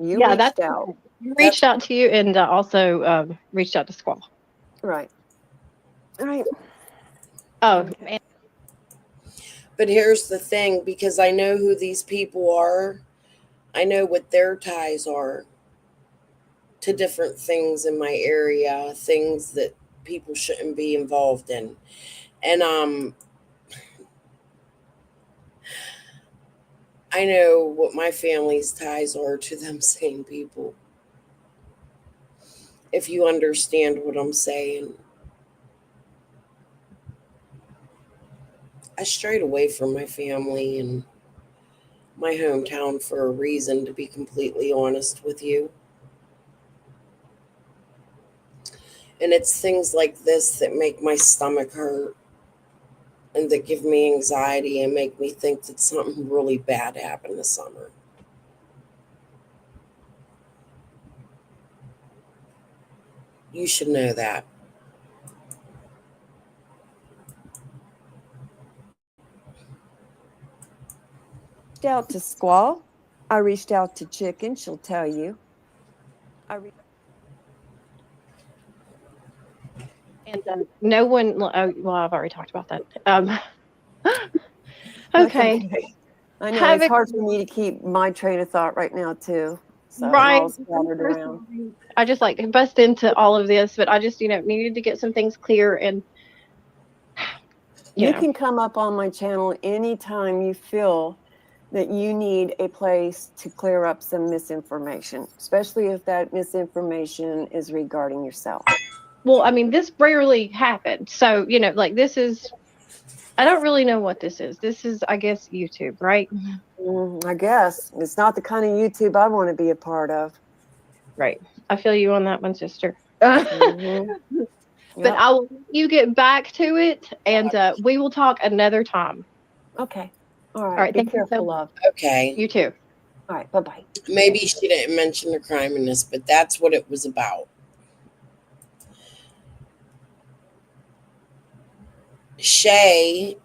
you Yeah, reached out. reached out to you and also reached out to Squall. Right. All right. Oh, Okay. and But here's the thing, because I know who these people are, I know what their ties are to different things in my area, things that people shouldn't be involved in. And I know what my family's ties are to them same people. If you understand what I'm saying. I strayed away from my family and my hometown for a reason, to be completely honest with you. And it's things like this that make my stomach hurt and that give me anxiety and make me think that something really bad happened this summer. You should know that. Reached out to Squall. I reached out to Chicken. She'll tell you. and no one. Oh, well, I've already talked about that. That's Okay. I know Have it's a hard for me to keep my train of thought right now too. So I'm right. all scattered around. I just bust into all of this, but I just needed to get some things clear and You can come up on my channel anytime you feel that you need a place to clear up some misinformation, especially if that misinformation is regarding yourself. Well, I mean, this rarely happened. So, like this is, I don't really know what this is. This is, I guess, YouTube, right? I guess it's not the kind of YouTube I want to be a part of. Right. I feel you on that one, sister. Mhm. But Yep. I will let you get back to it, and we will talk another time. Okay. All All right. right. Be Thank you so careful, much. love. Okay. You too. All right. Bye-bye. Maybe she didn't mention the crime in this, but that's what it was about. Shay,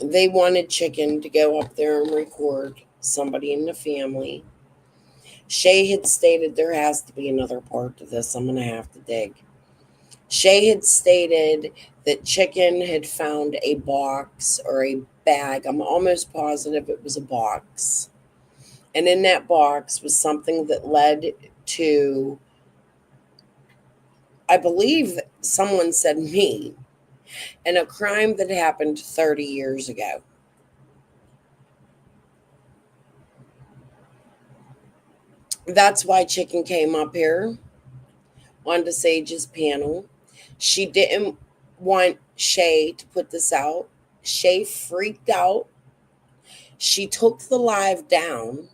they wanted Chicken to go up there and record somebody in the family. Shay had stated there has to be another part to this. I'm going to have to dig. Shay had stated that Chicken had found a box or a bag. I'm almost positive it was a box. And in that box was something that led to, I believe someone said me, and a crime that happened 30 years ago. That's why Chicken came up here onto Sage's panel. She didn't want Shay to put this out. Shay freaked out. She took the live down,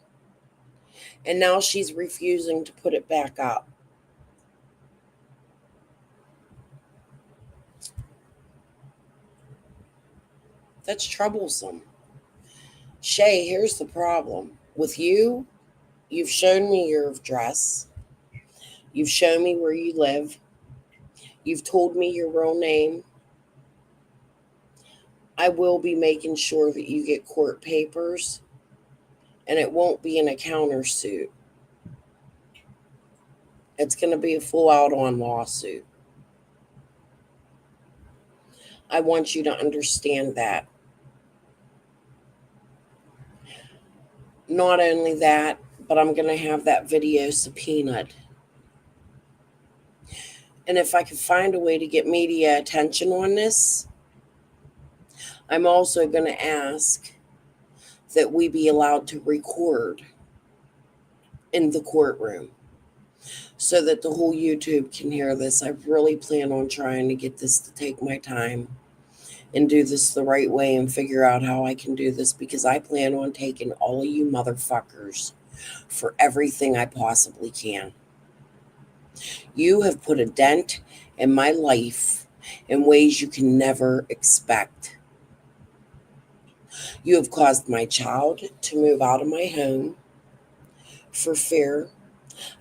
and now she's refusing to put it back up. That's troublesome. Shay, here's the problem. With you, you've shown me your address. You've shown me where you live. You've told me your real name. I will be making sure that you get court papers, and it won't be in a countersuit. It's going to be a full out on lawsuit. I want you to understand that. Not only that, but I'm going to have that video subpoenaed. And if I can find a way to get media attention on this, I'm also going to ask that we be allowed to record in the courtroom so that the whole YouTube can hear this. I really plan on trying to get this to take my time and do this the right way and figure out how I can do this, because I plan on taking all of you motherfuckers for everything I possibly can. You have put a dent in my life in ways you can never expect. You have caused my child to move out of my home for fear.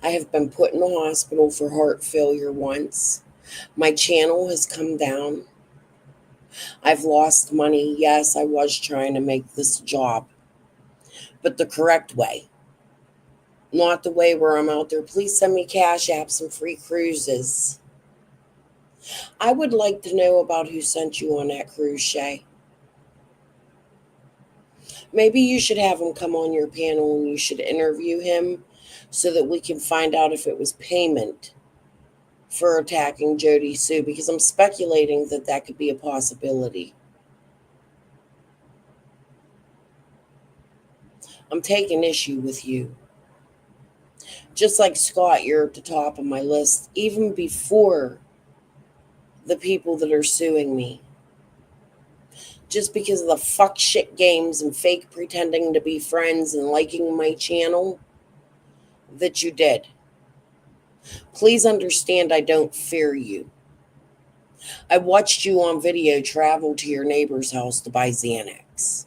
I have been put in the hospital for heart failure once. My channel has come down. I've lost money. Yes, I was trying to make this job, but the correct way. Not the way where I'm out there. Please send me cash apps and free cruises. I would like to know about who sent you on that cruise, Shay. Maybe you should have him come on your panel and you should interview him so that we can find out if it was payment for attacking Jody Sue, because I'm speculating that that could be a possibility. I'm taking issue with you. Just like Scott, you're at the top of my list, even before the people that are suing me. Just because of the fuck shit games and fake pretending to be friends and liking my channel that you did. Please understand I don't fear you. I watched you on video travel to your neighbor's house to buy Xanax.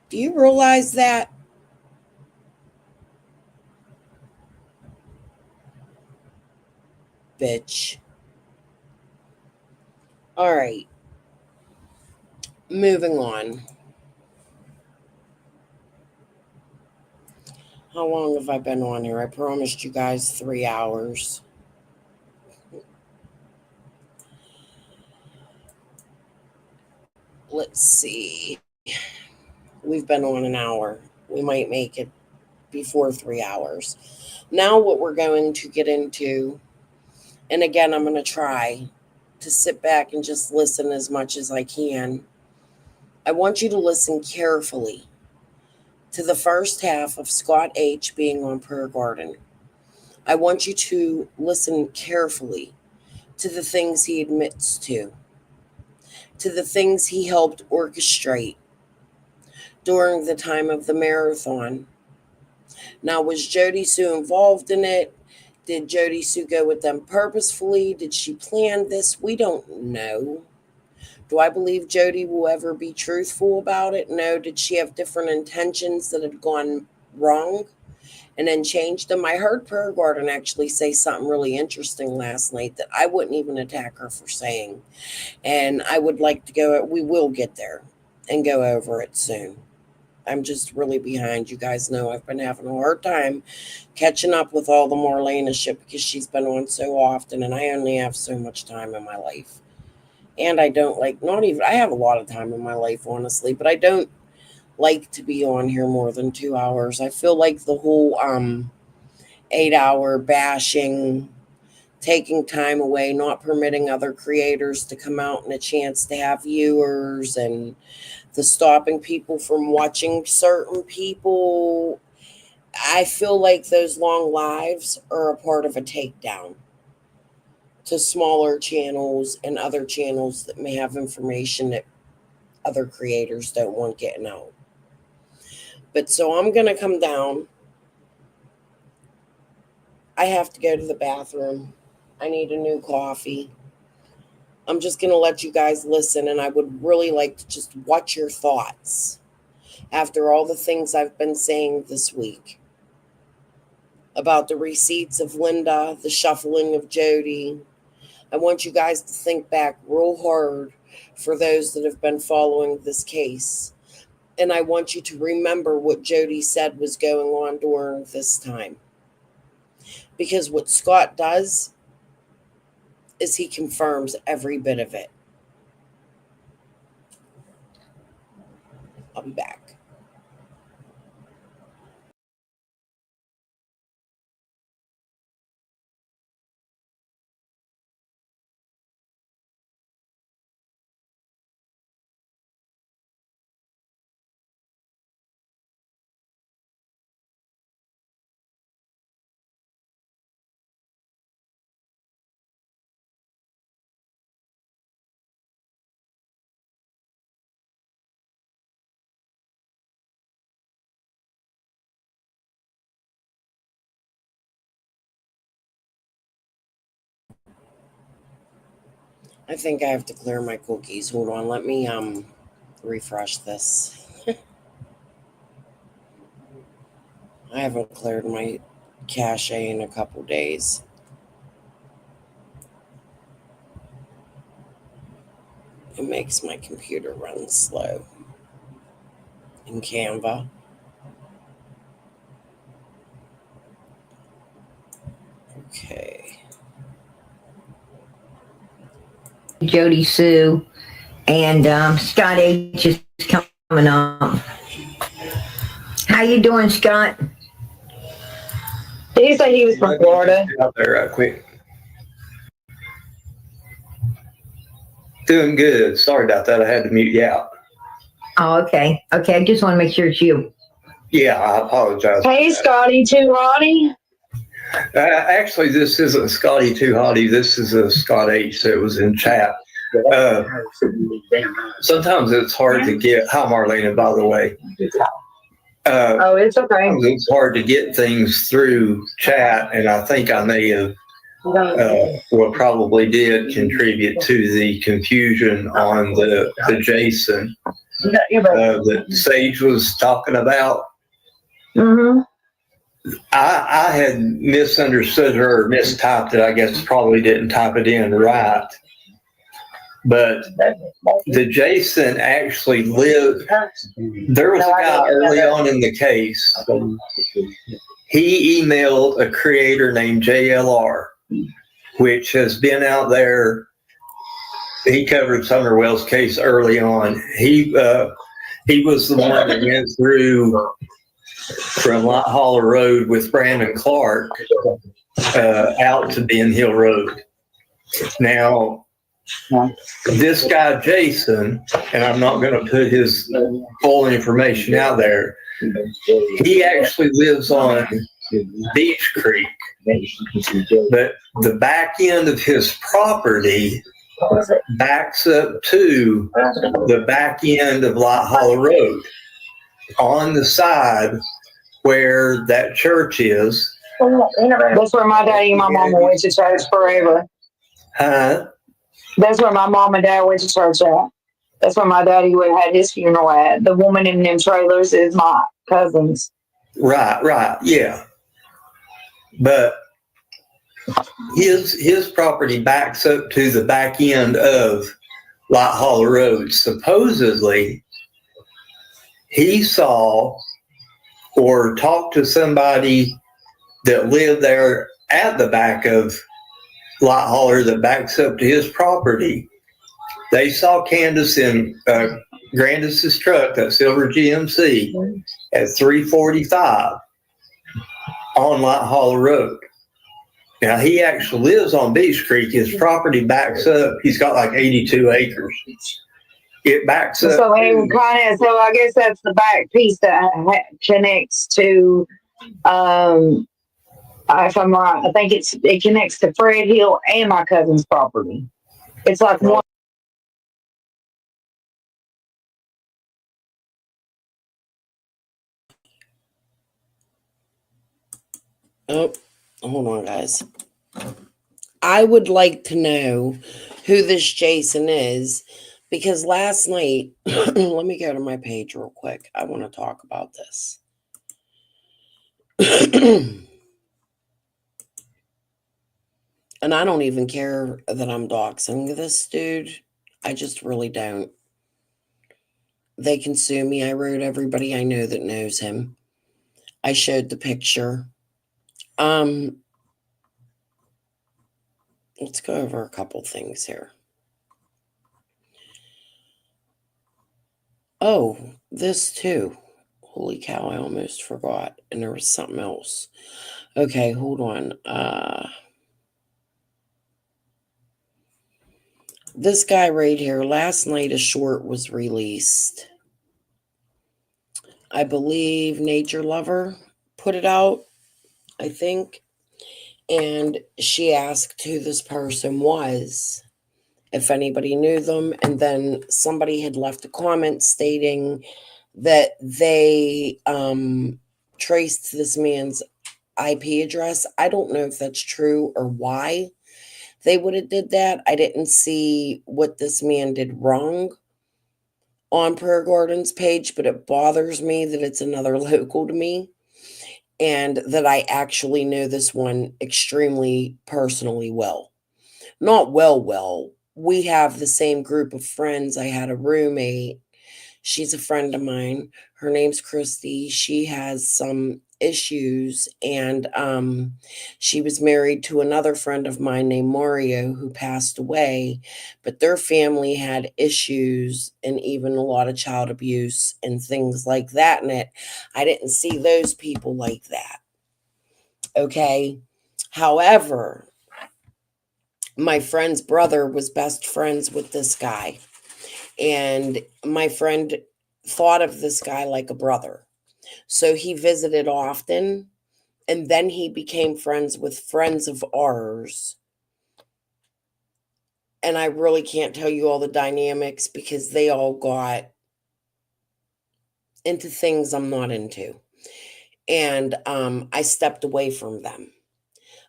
Do you realize that? Bitch. All right. Moving on. How long have I been on here? I promised you guys 3 hours. Let's see. We've been on an hour. We might make it before 3 hours. Now, what we're going to get into, and again, I'm going to try to sit back and just listen as much as I can. I want you to listen carefully to the first half of Scott H. being on Prayer Garden. I want you to listen carefully to the things he admits to the things he helped orchestrate during the time of the marathon. Now, was Jody Sue involved in it? Did Jody Sue go with them purposefully? Did she plan this? We don't know. Do I believe Jody will ever be truthful about it? No. Did she have different intentions that had gone wrong and then changed them? I heard Prayer Garden actually say something really interesting last night that I wouldn't even attack her for saying. And I would like to go, we will get there and go over it soon. I'm just really behind. You guys know I've been having a hard time catching up with all the Marlena shit because she's been on so often and I only have so much time in my life. And I don't I have a lot of time in my life, honestly, but I don't like to be on here more than 2 hours. I feel like the whole 8-hour bashing, taking time away, not permitting other creators to come out and a chance to have viewers, and the stopping people from watching certain people. I feel like those long lives are a part of a takedown to smaller channels and other channels that may have information that other creators don't want getting out. But so I'm going to come down. I have to go to the bathroom. I need a new coffee. I'm just going to let you guys listen, and I would really like to just watch your thoughts after all the things I've been saying this week about the receipts of Linda, the shuffling of Jody. I want you guys to think back real hard for those that have been following this case. And I want you to remember what Jody said was going on during this time. Because what Scott does is he confirms every bit of it. I'll be back. I think I have to clear my cookies. Hold on, let me refresh this. I haven't cleared my cache in a couple days. It makes my computer run slow. In Canva. Okay. Jody Sue and Scott H is coming up. How you doing, Scott? Did he say he was from Florida? Out there right quick. Doing good. Sorry about that. I had to mute you out. Oh, okay. Okay, I just want to make sure it's you. Yeah, I apologize. Hey, Scotty, too, Ronnie. Actually, this isn't Scotty Too Hottie. This is a Scott H that was in chat. Sometimes it's hard to get. Hi, Marlena, by the way. Oh, it's okay. It's hard to get things through chat, and I think I may have what probably did contribute to the confusion on the Jason that Sage was talking about. Mm-hmm. I had misunderstood her or mistyped it. I guess probably didn't type it in right. But the Jason actually lived. There was a guy early on in the case. He emailed a creator named JLR, which has been out there. He covered Summer Wells' case early on. He was the one that went through from Light Hollow Road with Brandon Clark out to Ben Hill Road. Now, This guy, Jason, and I'm not going to put his full information out there, he actually lives on Beach Creek, but the back end of his property backs up to the back end of Light Hollow Road on the side where that church is. That's where my daddy and my mama went to church forever. Huh? That's where my mom and dad went to church at. That's where my daddy would have had his funeral at. The woman in them trailers is my cousins. Right, yeah. But his property backs up to the back end of Light Hollow Road. Supposedly, he saw or talked to somebody that lived there at the back of Light Hollow that backs up to his property. They saw Candace in Grandis's truck, that silver GMC, at 3:45 on Light Hollow Road. Now, he actually lives on Beach Creek. His property backs up. He's got like 82 acres. It backs up. So I guess that's the back piece that connects to, if I'm right, I think it connects to Fred Hill and my cousin's property. It's like one. Oh, hold on, guys. I would like to know who this Jason is, because last night, let me go to my page real quick. I want to talk about this. And I don't even care that I'm doxing this dude. I just really don't. They can sue me. I wrote everybody I know that knows him. I showed the picture. Let's go over a couple things here. Oh, this too. Holy cow, I almost forgot. And there was something else. Okay, hold on. This guy right here, last night a short was released. I believe Nature Lover put it out, I think. And she asked who this person was, if anybody knew them. And then somebody had left a comment stating that they traced this man's IP address. I don't know if that's true or why they would have did that. I didn't see what this man did wrong on Prayer Garden's page, but it bothers me that it's another local to me and that I actually know this one extremely personally well. Not well. We have the same group of friends. I had a roommate. She's a friend of mine. Her name's Christy. She has some issues, and she was married to another friend of mine named Mario who passed away, but their family had issues and even a lot of child abuse and things like that in it. I didn't see those people like that. Okay. However, my friend's brother was best friends with this guy, and my friend thought of this guy like a brother. So he visited often, and then he became friends with friends of ours. And I really can't tell you all the dynamics because they all got into things I'm not into. And I stepped away from them.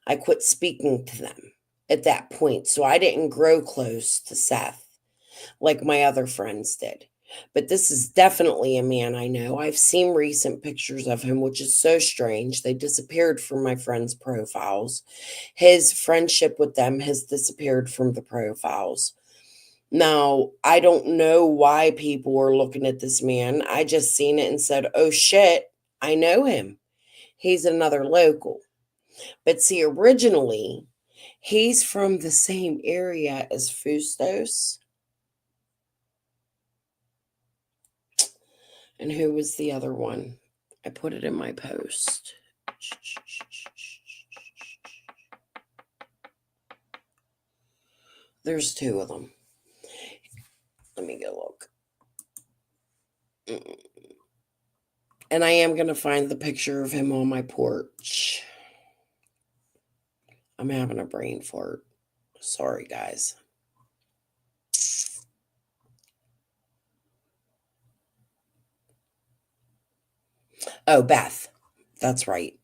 I quit speaking to them at that point. So I didn't grow close to Seth like my other friends did. But this is definitely a man I know. I've seen recent pictures of him, which is so strange. They disappeared from my friends' profiles. His friendship with them has disappeared from the profiles. Now, I don't know why people are looking at this man. I just seen it and said, oh shit, I know him. He's another local. But see, originally, he's from the same area as Fustos. And who was the other one? I put it in my post. There's 2 of them. Let me go look. And I am going to find the picture of him on my porch. I'm having a brain fart. Sorry, guys. Oh, Beth. That's right.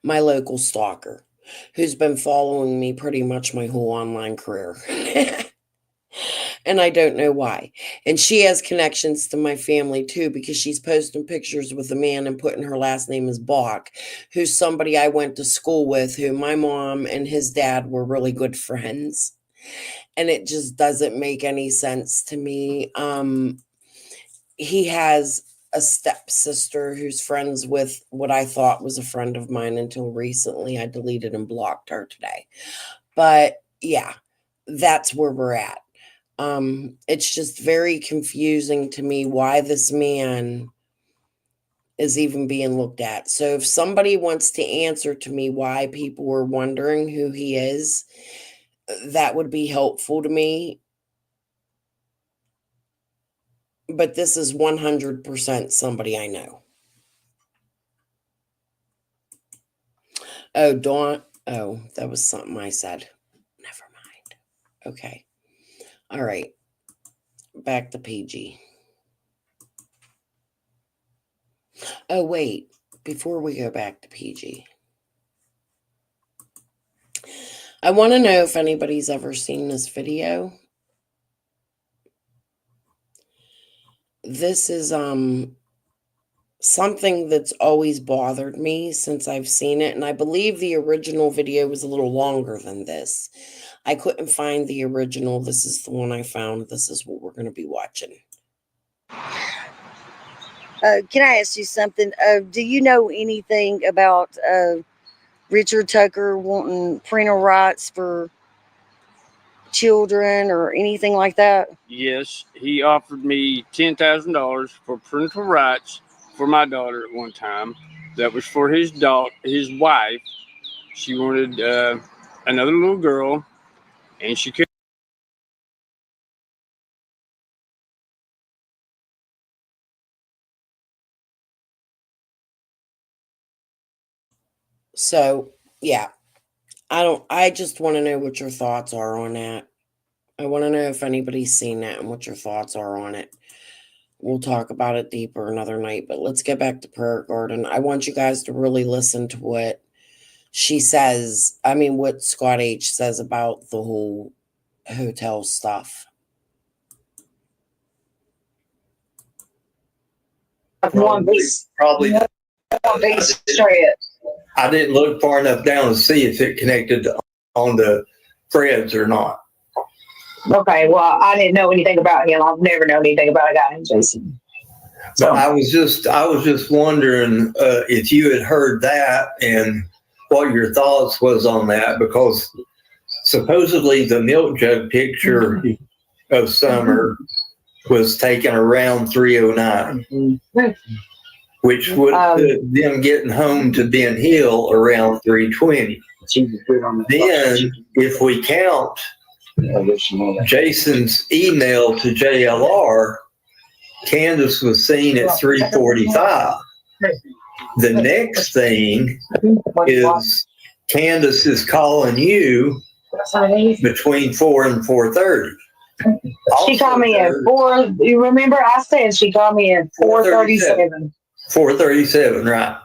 My local stalker, who's been following me pretty much my whole online career. And I don't know why. And she has connections to my family too, because she's posting pictures with a man and putting her last name as Bach, who's somebody I went to school with, who my mom and his dad were really good friends. And it just doesn't make any sense to me. He has a stepsister who's friends with what I thought was a friend of mine until recently. I deleted and blocked her today. But yeah, that's where we're at. It's just very confusing to me why this man is even being looked at. So if somebody wants to answer to me why people were wondering who he is, that would be helpful to me. But this is 100% somebody I know. Oh, Dawn. Oh, that was something I said. Never mind. Okay. All right. Back to PG. Oh, wait. Before we go back to PG, I want to know if anybody's ever seen this video. This is something that's always bothered me since I've seen it, and I believe the original video was a little longer than this. I couldn't find the original. This is the one I found. This is what we're going to be watching. Can I ask you something? Do you know anything about Richard Tucker wanting parental rights for children or anything like that? Yes, he offered me $10,000 for parental rights for my daughter at one time. That was for his wife. She wanted another little girl, and she could. So, yeah. I just want to know what your thoughts are on that. I want to know if anybody's seen that and what your thoughts are on it. We'll talk about it deeper another night, but let's get back to Prayer Garden. I want you guys to really listen to what she says. I mean, what Scott H says about the whole hotel stuff. Probably. I didn't look far enough down to see if it connected on the Fred's or not. Okay, well, I didn't know anything about him. I've never known anything about a guy named Jason. So I was just wondering if you had heard that and what your thoughts was on that, because supposedly the milk jug picture of Summer was taken around 3:09, which would put them getting home to Ben Hill around 3:20. Then, if we count Jason's email to JLR, Candace was seen at 3:45. The next thing is Candace is calling you between 4 and 4:30. She called me at 4. You remember I said she called me at 4:37. 4:37, right.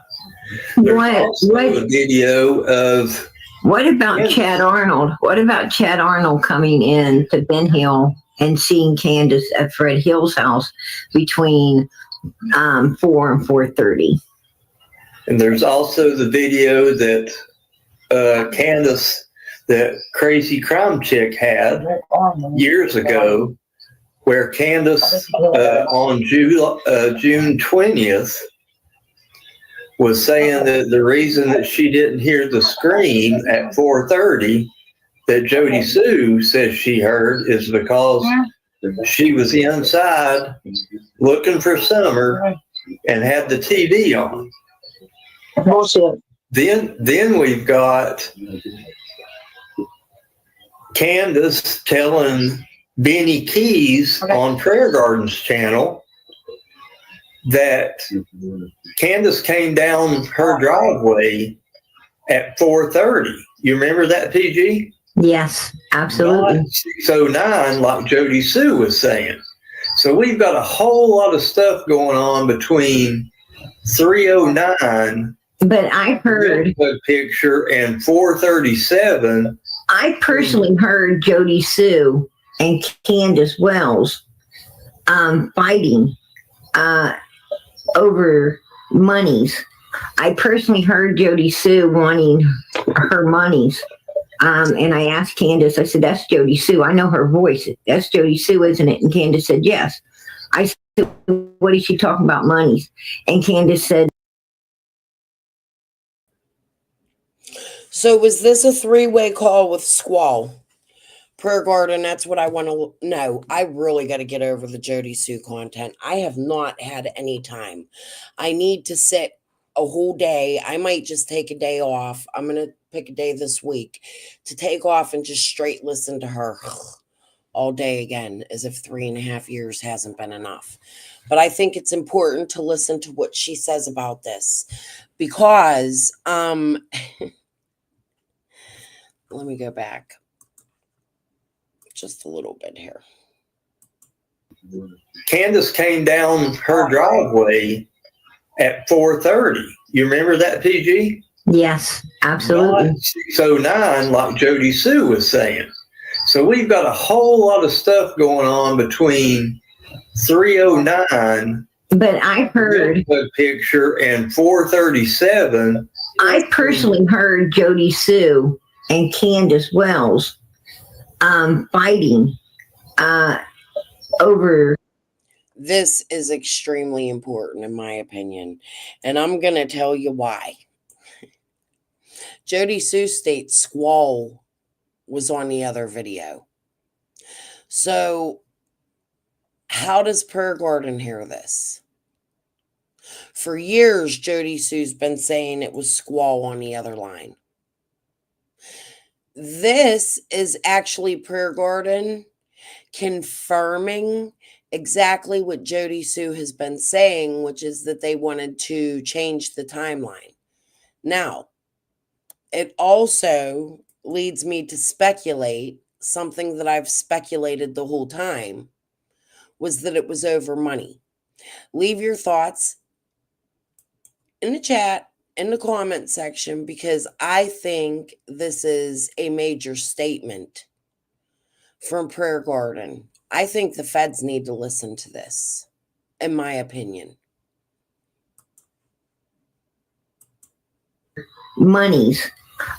There's also a video of. What about Chad Arnold? What about Chad Arnold coming in to Ben Hill and seeing Candace at Fred Hill's house between 4 and 4:30? And there's also the video that Candace, that crazy crime chick, had years ago, where Candace on June 20th was saying that the reason that she didn't hear the scream at 4:30 that Jody Sue says she heard is because she was inside looking for Summer and had the TV on. Bullshit. Then we've got Candace telling Benny Keys on Prayer Garden's channel that Candace came down her driveway at 4:30. You remember that, PG? Yes, absolutely. Not 6:09, like Jody Sue was saying. So we've got a whole lot of stuff going on between 3:09, But I heard the picture, and 4:37. I personally heard Jody Sue and Candace Wells fighting over monies. I personally heard Jody Sue wanting her monies. And I asked Candace, I said, that's Jody Sue. I know her voice. That's Jody Sue, isn't it? And Candace said, yes. I said, what is she talking about monies? And Candace said, So was this a three-way call with Squall? Prayer Garden, that's what I want to know. I really got to get over the Jody Sue content. I have not had any time. I need to sit a whole day. I might just take a day off. I'm going to pick a day this week to take off and just straight listen to her all day again, as if 3.5 years hasn't been enough. But I think it's important to listen to what she says about this because, let me go back just a little bit here. Candace came down her driveway at 4:30. You remember that, PG? yes, absolutely. Not 6:09, like Jody Sue was saying. So we've got a whole lot of stuff going on between 3:09, But I heard the picture, and 4:37. I personally heard Jody Sue and Candace Wells fighting over. This is extremely important, in my opinion, and I'm going to tell you why. Jody Sue states Squall was on the other video. So, how does Prayer Garden hear this? For years, Jody Sue's been saying it was Squall on the other line. This is actually Prayer Garden confirming exactly what Jody Sue has been saying, which is that they wanted to change the timeline. Now, it also leads me to speculate something that I've speculated the whole time, was that it was over money. Leave your thoughts in the chat, in the comment section, because I think this is a major statement from Prayer Garden. I think the feds need to listen to this, in my opinion. Monies.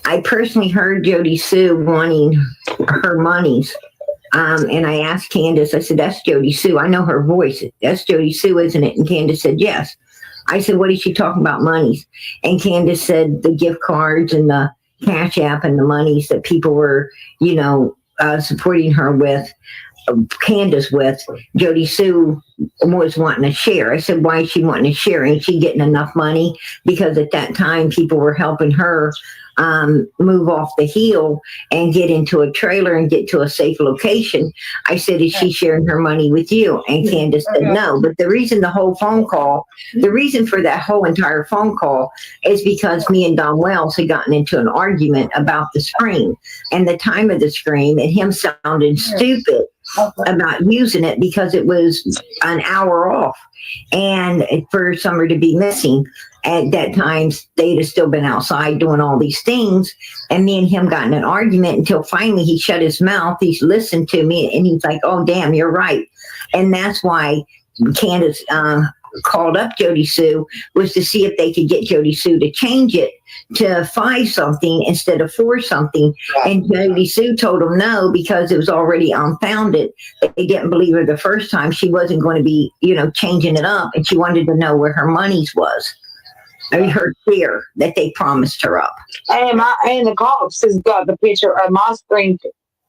I personally heard Jody Sue wanting her monies. And I asked Candace, I said, that's Jody Sue. I know her voice. That's Jody Sue, isn't it? And Candace said, yes. I said, what is she talking about monies? And Candace said the gift cards and the Cash App and the monies that people were, supporting her with. Candace with. Jody Sue was wanting to share. I said, why is she wanting to share? Ain't she getting enough money? Because at that time, people were helping her move off the hill and get into a trailer and get to a safe location. I said, is she sharing her money with you? And Candace said no. But the reason the reason for that whole entire phone call is because me and Don Wells had gotten into an argument about the screen and the time of the screen, and him sounding stupid about using it because it was an hour off and for Summer to be missing. At that time, they'd have still been outside doing all these things. And me and him got in an argument until finally he shut his mouth. He listened to me and he's like, oh, damn, you're right. And that's why Candace called up Jody Sue, was to see if they could get Jody Sue to change it to 5 something instead of 4 something. And Jody Sue told them no, because it was already unfounded. They didn't believe her the first time. She wasn't going to be, changing it up. And she wanted to know where her monies was. I mean, her fear that they promised her up. And the cops has got the picture of my screen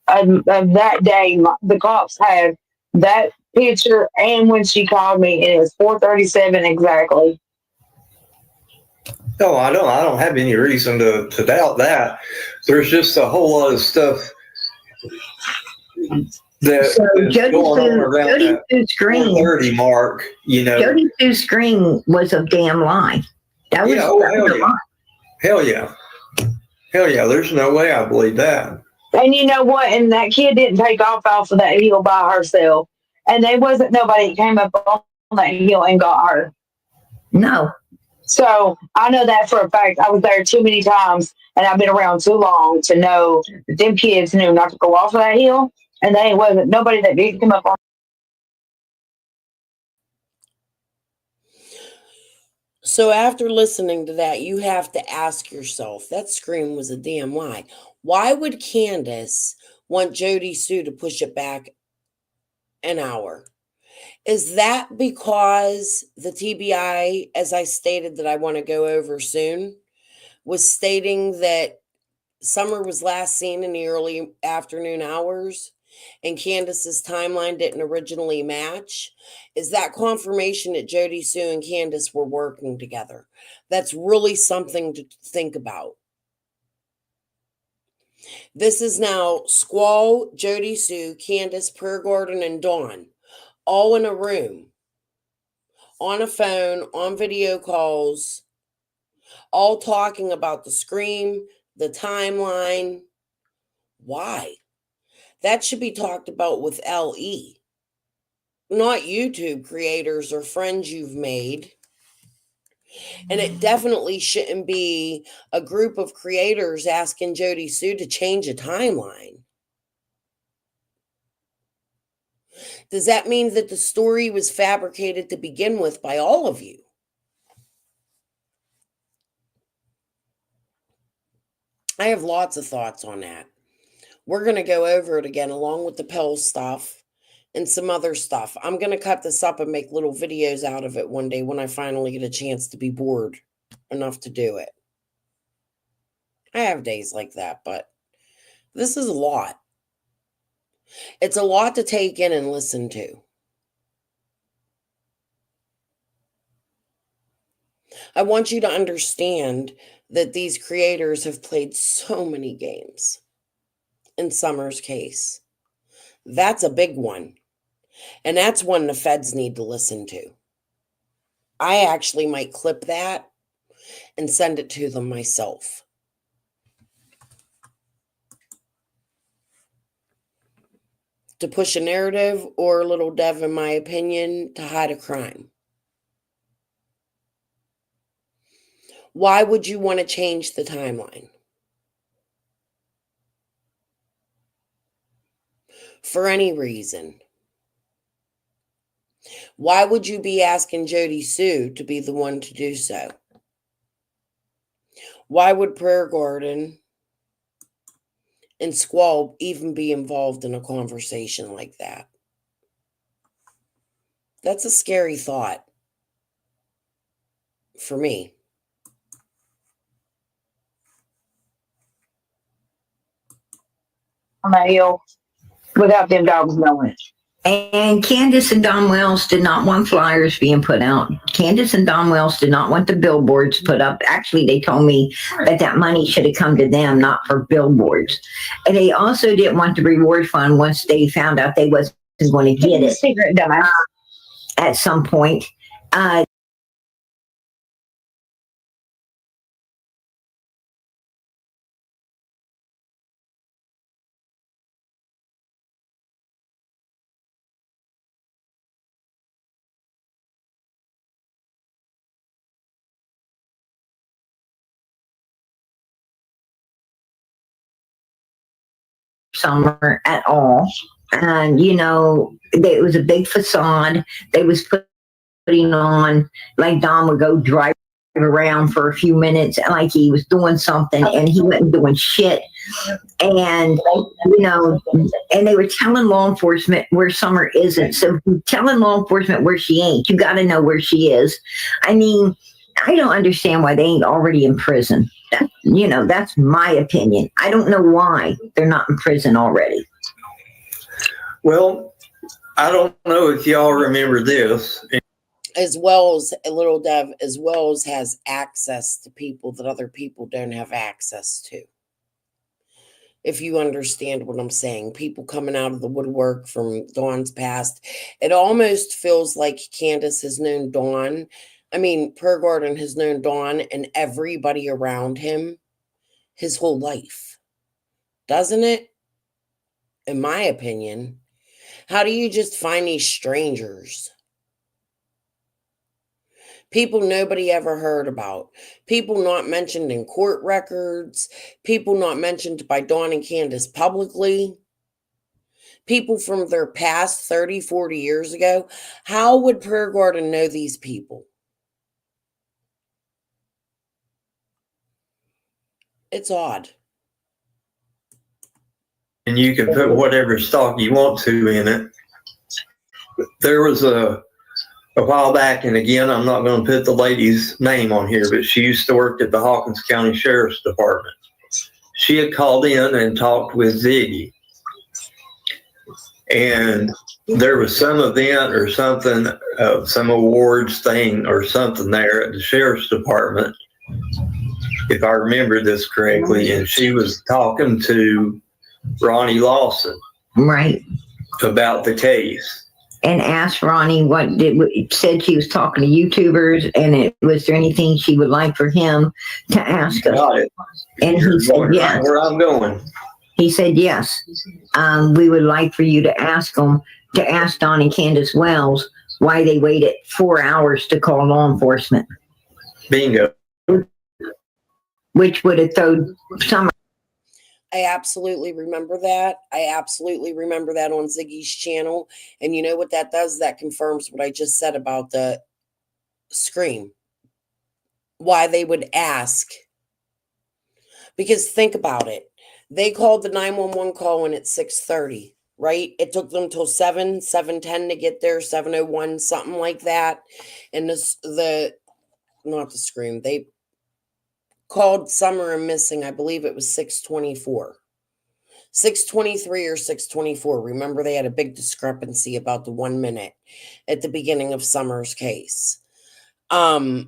of that day. The cops have that picture, and when she called me, it was 4:37 exactly. No, I don't have any reason to doubt that. There's just a whole lot of stuff that So is Jody going on Sue, around Jody that Sue's scream, 4:30 mark, you know. Jody Sue's scream was a damn lie. That was, Yeah, oh, that was hell a yeah. lie. Hell yeah. Hell yeah. There's no way I believe that. And you know what? And that kid didn't take off of that hill by herself. And there wasn't nobody that came up on that hill and got her. No. So I know that for a fact. I was there too many times and I've been around too long to know that them kids knew not to go off of that hill. And there wasn't nobody that did come up on. So after listening to that, you have to ask yourself, that scream was a damn lie. Why would Candace want Jody Sue to push it back an hour? Is that because the TBI, as I stated that I want to go over soon, was stating that Summer was last seen in the early afternoon hours and Candace's timeline didn't originally match? Is that confirmation that Jody Sue and Candace were working together? That's really something to think about. This is now Squall, Jody Sue, Candace, Prayer Garden, and Dawn all in a room, on a phone, on video calls, all talking about the scream, the timeline. Why? That should be talked about with LE, not YouTube creators or friends you've made. And it definitely shouldn't be a group of creators asking Jody Sue to change a timeline. Does that mean that the story was fabricated to begin with by all of you? I have lots of thoughts on that. We're going to go over it again along with the pill stuff and some other stuff. I'm going to cut this up and make little videos out of it one day when I finally get a chance to be bored enough to do it. I have days like that, but this is a lot. It's a lot to take in and listen to. I want you to understand that these creators have played so many games. In Summer's case, that's a big one. And that's one the feds need to listen to. I actually might clip that and send it to them myself. To push a narrative or a little dev, in my opinion, to hide a crime. Why would you want to change the timeline? For any reason. Why would you be asking Jody Sue to be the one to do so? Why would Prayer Garden and Squall even be involved in a conversation like that? That's a scary thought for me. On that hill without them dogs knowing it. And Candace and Don Wells did not want flyers being put out. Candace and Don Wells did not want the billboards put up. Actually, they told me that money should have come to them, not for billboards. And they also didn't want the reward fund once they found out they wasn't going to get it Secret dumbass. at some point. Summer at all. And, you know, it was a big facade. They was putting on, like Don would go drive around for a few minutes like he was doing something and he wasn't doing shit. And, you know, and they were telling law enforcement where Summer isn't. So telling law enforcement where she ain't, you got to know where she is. I mean, I don't understand why they ain't already in prison. That, you know, that's my opinion. I don't know why they're not in prison already. Well, I don't know if y'all remember this. As well as a little dev, as well as has access to people that other people don't have access to. if you understand what I'm saying. People coming out of the woodwork from Dawn's past. It almost feels like Candace has known Dawn. I mean, Per Gordon has known Dawn and everybody around him his whole life. Doesn't it? In my opinion. How do you just find these strangers? People nobody ever heard about. People not mentioned in court records. People not mentioned by Dawn and Candace publicly. People from their past 30, 40 years ago. How would Per Gordon know these people? It's odd. And you can put whatever stock you want to in it. There was a while back, and again, I'm not going to put the lady's name on here, but she used to work at the Hawkins County Sheriff's Department. She had called in and talked with Ziggy. And there was some event or something, some awards thing or something there at the Sheriff's Department, if I remember this correctly. And she was talking to Ronnie Lawson. Right. About the case. And asked Ronnie said she was talking to YouTubers, and was there anything she would like for him to ask us? Got it. And he said yes. Right where I'm going. He said yes. We would like for you to ask Don and Candace Wells why they waited 4 hours to call law enforcement. Bingo. Which would have thrown Summer. I absolutely remember that. I absolutely remember that on Ziggy's channel. And you know what that does? That confirms what I just said about the scream. Why they would ask. Because think about it. They called the 911 call in at 6:30, right? It took them till 7:10 to get there, 7:01, something like that. And not the scream. They called Summer and missing. I believe it was 6:24. 6:23 or 6:24. Remember, they had a big discrepancy about the 1 minute at the beginning of Summer's case. Go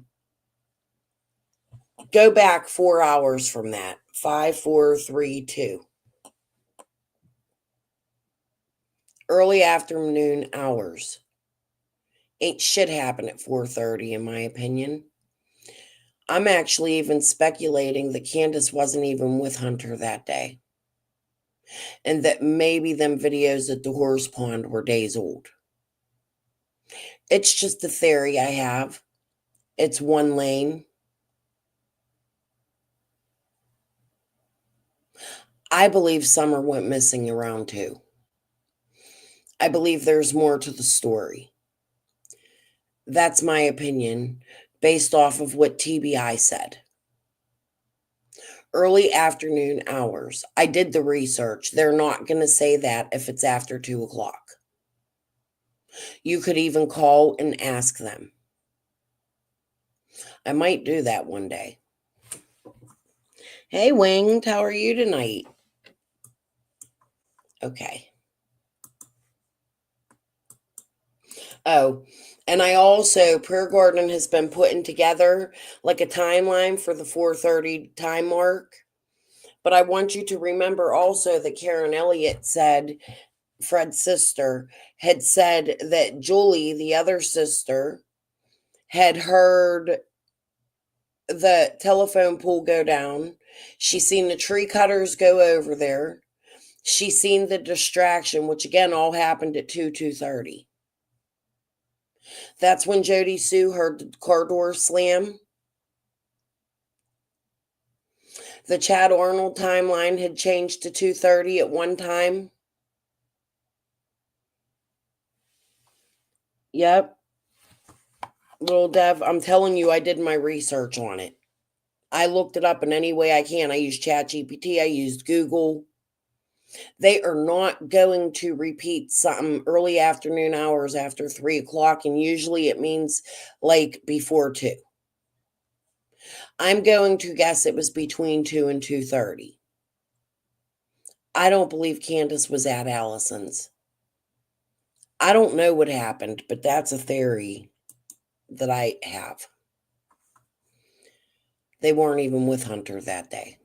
back 4 hours from that. 5, 4, 3, 2. Early afternoon hours. Ain't shit happen at 4:30, in my opinion. I'm actually even speculating that Candace wasn't even with Hunter that day. And that maybe them videos at the horse pond were days old. It's just a theory I have. It's one lane. I believe Summer went missing around 2. I believe there's more to the story. That's my opinion, based off of what TBI said. Early afternoon hours. I did the research. They're not going to say that if it's after 2 o'clock. You could even call and ask them. I might do that one day. Hey, Winged, how are you tonight? Okay. Oh, and I also, Per Gordon has been putting together like a timeline for the 4:30 time mark. But I want you to remember also that Karen Elliott said, Fred's sister, had said that Julie, the other sister, had heard the telephone pole go down. She seen the tree cutters go over there. She seen the distraction, which again all happened at 2:30. That's when Jody Sue heard the car door slam. The Chad Arnold timeline had changed to 2:30 at one time. Yep. Little Dev, I'm telling you, I did my research on it. I looked it up in any way I can. I used ChatGPT. I used Google. They are not going to repeat something early afternoon hours after 3 o'clock, and usually it means like before 2. I'm going to guess it was between 2 and 2:30. I don't believe Candace was at Allison's. I don't know what happened, but that's a theory that I have. They weren't even with Hunter that day.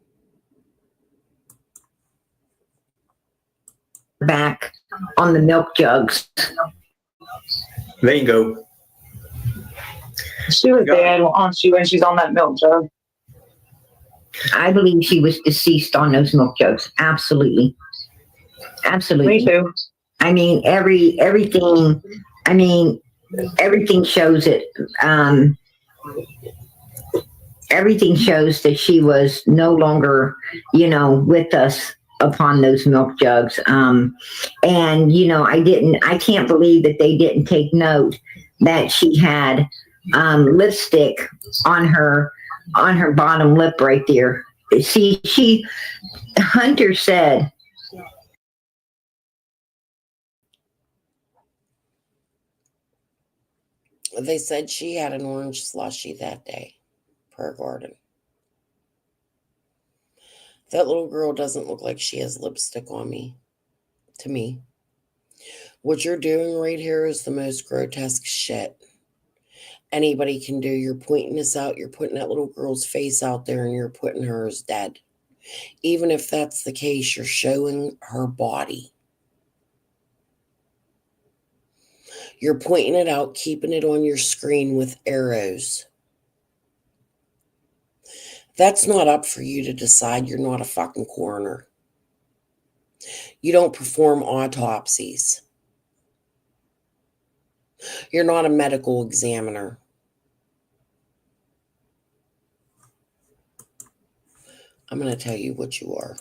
back on the milk jugs. Bingo. She was dead, wasn't she, when she's on that milk jug? I believe she was deceased on those milk jugs. Absolutely. Absolutely. Me too. I mean, everything shows it. Everything shows that she was no longer, with us upon those milk jugs. And, I can't believe that they didn't take note that she had lipstick on her bottom lip right there. See, Hunter said, They said she had an orange slushy that day, per garden. That little girl doesn't look like she has lipstick on me, to me. What you're doing right here is the most grotesque shit anybody can do. You're pointing this out. You're putting that little girl's face out there and you're putting her as dead. Even if that's the case, you're showing her body. You're pointing it out, keeping it on your screen with arrows. That's not up for you to decide. You're not a fucking coroner. You don't perform autopsies. You're not a medical examiner. I'm going to tell you what you are.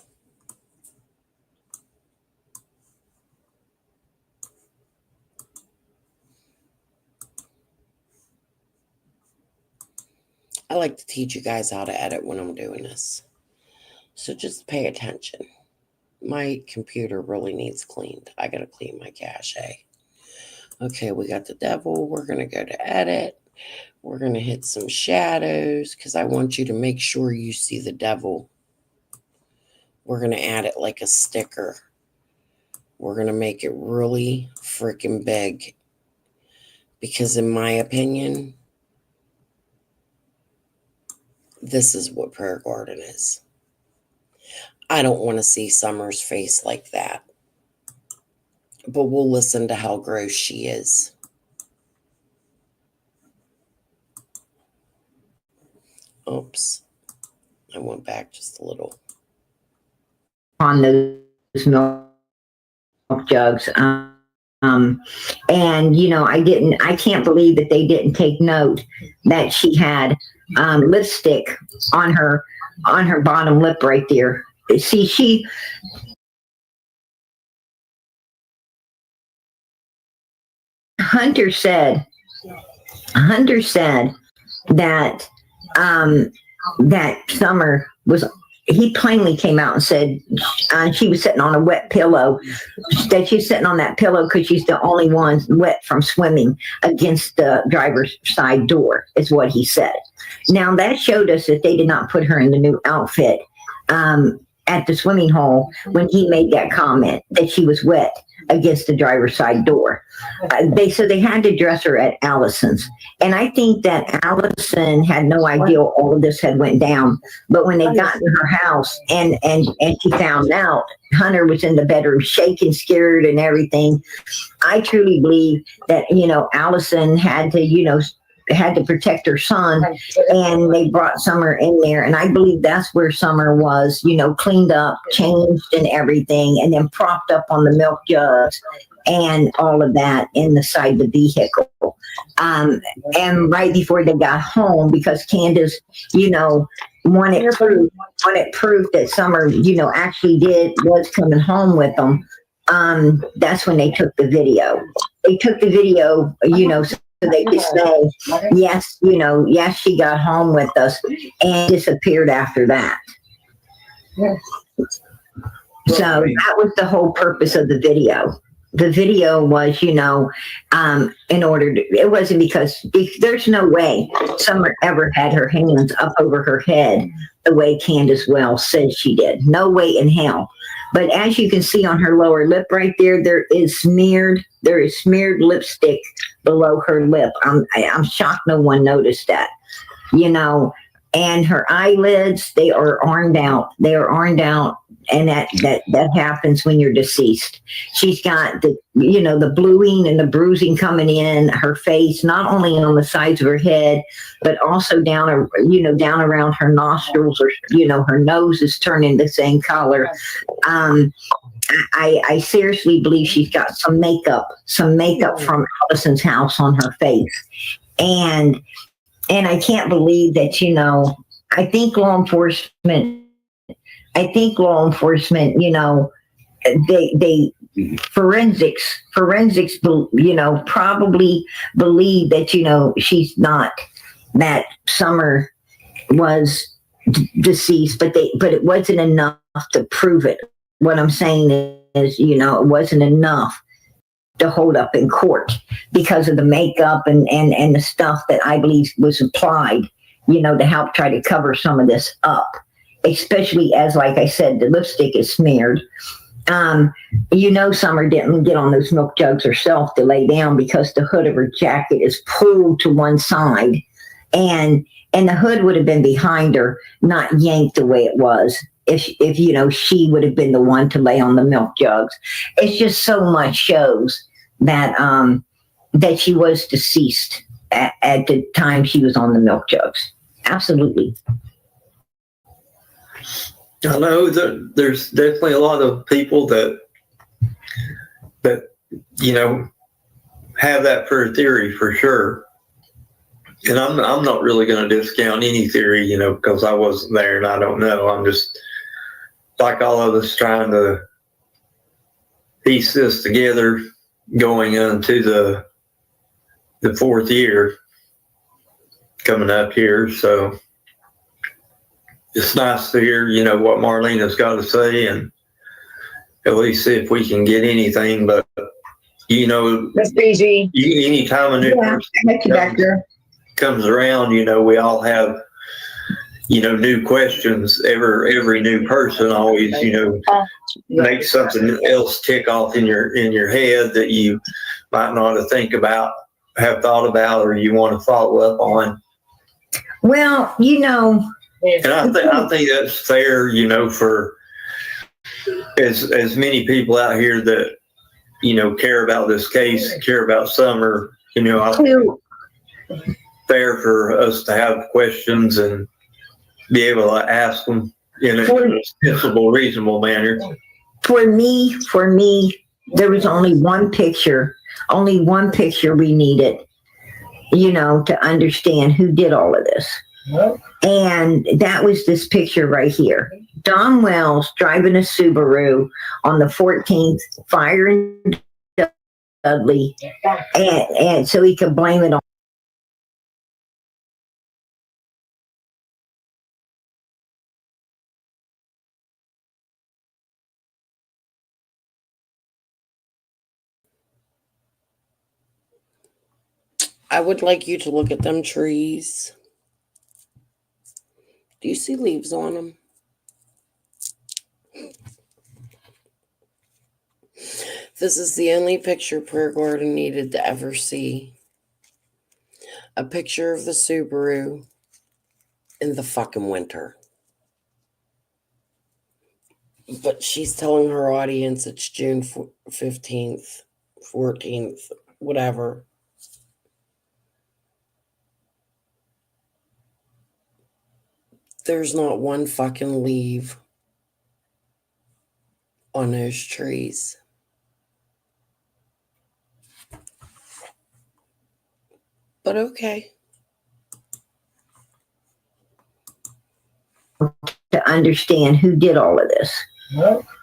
I like to teach you guys how to edit when I'm doing this. So just pay attention. My computer really needs cleaned. I got to clean my cache. Okay, we got the devil. We're going to go to edit. We're going to hit some shadows because I want you to make sure you see the devil. We're going to add it like a sticker. We're going to make it really freaking big. Because in my opinion, this is what Prayer Garden is. I don't want to see Summer's face like that. But we'll listen to how gross she is. Oops. I went back just a little. On those milk jugs. And, I can't believe that they didn't take note that she had lipstick on her bottom lip right there. See, Hunter said that that Summer was, he plainly came out and said she was sitting on a wet pillow, that she's sitting on that pillow because she's the only one wet from swimming against the driver's side door, is what he said. Now that showed us that they did not put her in the new outfit at the swimming hole when he made that comment that she was wet against the driver's side door. They had to dress her at Allison's. And I think that Allison had no idea all of this had went down. But when they got to her house and she found out Hunter was in the bedroom shaking, scared and everything, I truly believe that, Allison had to protect her son, and they brought Summer in there. And I believe that's where Summer was, cleaned up, changed and everything, and then propped up on the milk jugs and all of that in the side of the vehicle. And right before they got home, because Candace, wanted proof that Summer, actually was coming home with them. That's when they took the video. They took the video, so they could say, yes, yes, she got home with us, and disappeared after that. So that was the whole purpose of the video. The video was, in order to, it wasn't because there's no way Summer ever had her hands up over her head the way Candace Wells said she did. No way in hell. But as you can see on her lower lip right there, there is smeared lipstick below her lip. I'm shocked no one noticed that. and her eyelids, they are ironed out. They are ironed out, and that happens when you're deceased. She's got the, you know, the bluing and the bruising coming in her face, not only on the sides of her head, but also down, you know, down around her nostrils, or, you know, her nose is turning the same color. I seriously believe she's got some makeup from Allison's house on her face. And I can't believe that, you know, I think law enforcement, you know, they forensics, you know, probably believe that, you know, she's not, that Summer was deceased, but it wasn't enough to prove it. What I'm saying is, you know, it wasn't enough to hold up in court because of the makeup and the stuff that I believe was applied, you know, to help try to cover some of this up, especially as, like I said, the lipstick is smeared. You know, Summer didn't get on those milk jugs herself to lay down because the hood of her jacket is pulled to one side, and the hood would have been behind her, not yanked the way it was. If you know, she would have been the one to lay on the milk jugs. It's just so much shows that that she was deceased at the time she was on the milk jugs. Absolutely. I know that there's definitely a lot of people that you know have that for a theory for sure. And I'm not really going to discount any theory, you know, because I wasn't there and I don't know. I'm just, like all of us, trying to piece this together going into the fourth year coming up here. So it's nice to hear, you know, what Marlena's got to say, and at least see if we can get anything. But, you know, Miss BG. Anytime a new person comes around, you know, we all have, you know, new questions. Every new person always, you know, makes something else tick off in your head that you might not have thought about, or you want to follow up on. Well, you know, and I think that's fair, you know, for as many people out here that, you know, care about this case, care about Summer, you know, I think it's fair for us to have questions and be able to ask them in a sensible, reasonable manner. For me, there was only one picture we needed, you know, to understand who did all of this. And that was this picture right here. Don Wells driving a Subaru on the 14th, firing Dudley, and so he could blame it on. I would like you to look at them trees. Do you see leaves on them? This is the only picture Prayer Garden needed to ever see. A picture of the Subaru in the fucking winter. But she's telling her audience it's June 15th, 14th, whatever. There's not one fucking leaf on those trees. But okay. To understand who did all of this.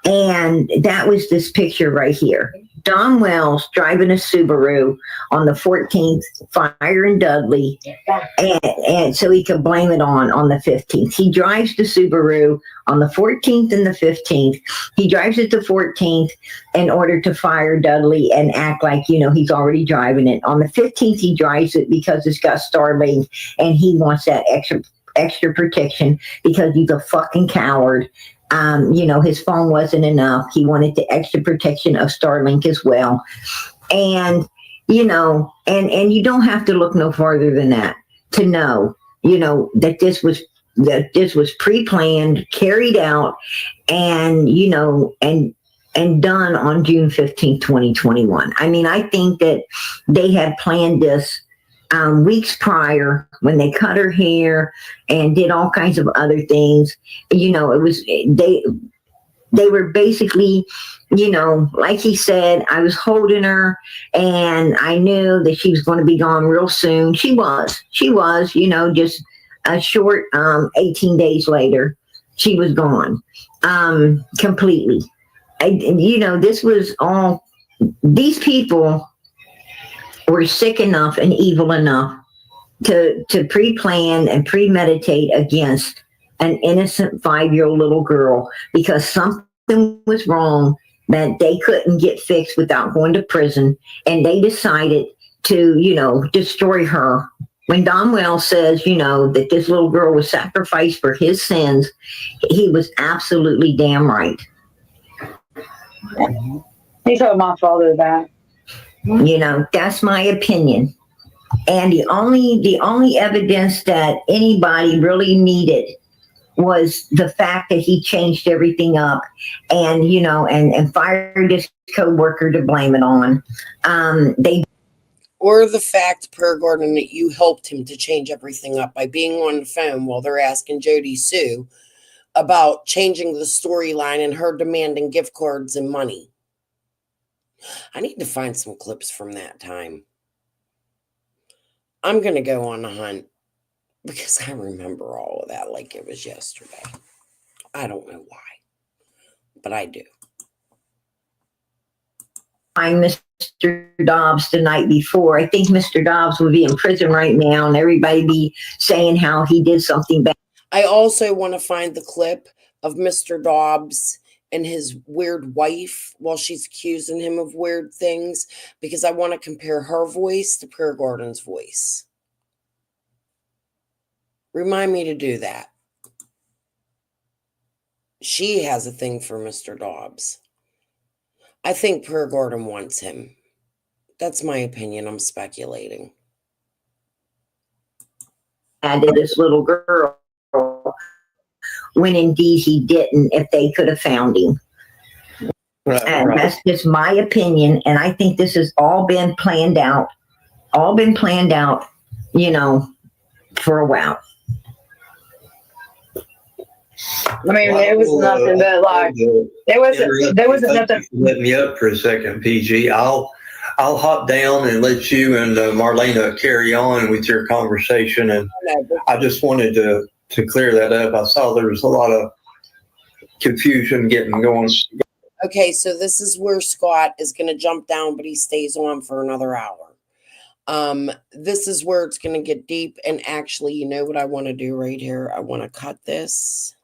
And that was this picture right here. Don Wells driving a Subaru on the 14th, firing Dudley, and so he could blame it on the 15th. He drives the Subaru on the 14th and the 15th. He drives it the 14th in order to fire Dudley and act like, you know, he's already driving it. On the 15th, he drives it because it's got Starlink and he wants that extra protection because he's a fucking coward. You know, his phone wasn't enough. He wanted the extra protection of Starlink as well. And, you know, and you don't have to look no farther than that to know, you know, that this was that this was pre-planned, carried out, and and done on June 15th, 2021. I mean, I think that they had planned this weeks prior when they cut her hair and did all kinds of other things. It was they were basically, like he said, I was holding her and I knew that she was going to be gone real soon. She was, just a short 18 days later, she was gone completely. This was all, these people were sick enough and evil enough to pre-plan and premeditate against an innocent 5-year-old little girl because something was wrong that they couldn't get fixed without going to prison. And they decided to, destroy her. When Don Wells says, that this little girl was sacrificed for his sins, he was absolutely damn right. He told my father that. That's my opinion. And the only evidence that anybody really needed was the fact that he changed everything up and, and fired his co-worker to blame it on. Or the fact, Per Gordon, that you helped him to change everything up by being on the phone while they're asking Jody Sue about changing the storyline and her demanding gift cards and money. I need to find some clips from that time. I'm going to go on a hunt because I remember all of that like it was yesterday. I don't know why, but I do. Mr. Dobbs the night before. I think Mr. Dobbs would be in prison right now and everybody be saying how he did something bad. I also want to find the clip of Mr. Dobbs and his weird wife while she's accusing him of weird things because I want to compare her voice to Per Gordon's voice. Remind me to do that. She has a thing for Mr. Dobbs. I think Per Gordon wants him. That's my opinion. I'm speculating. And this little girl, when indeed he didn't, if they could have found him. And that's just my opinion. And I think this has all been planned out, for a while. I mean, there was nothing but like there wasn't nothing. Let me up for a second, PG. I'll hop down and let you and Marlena carry on with your conversation. And I just wanted to clear that up. I saw there was a lot of confusion getting going. Okay, so this is where Scott is going to jump down, but he stays on for another hour. This is where it's going to get deep. And actually, you know what I want to do right here? I want to cut this.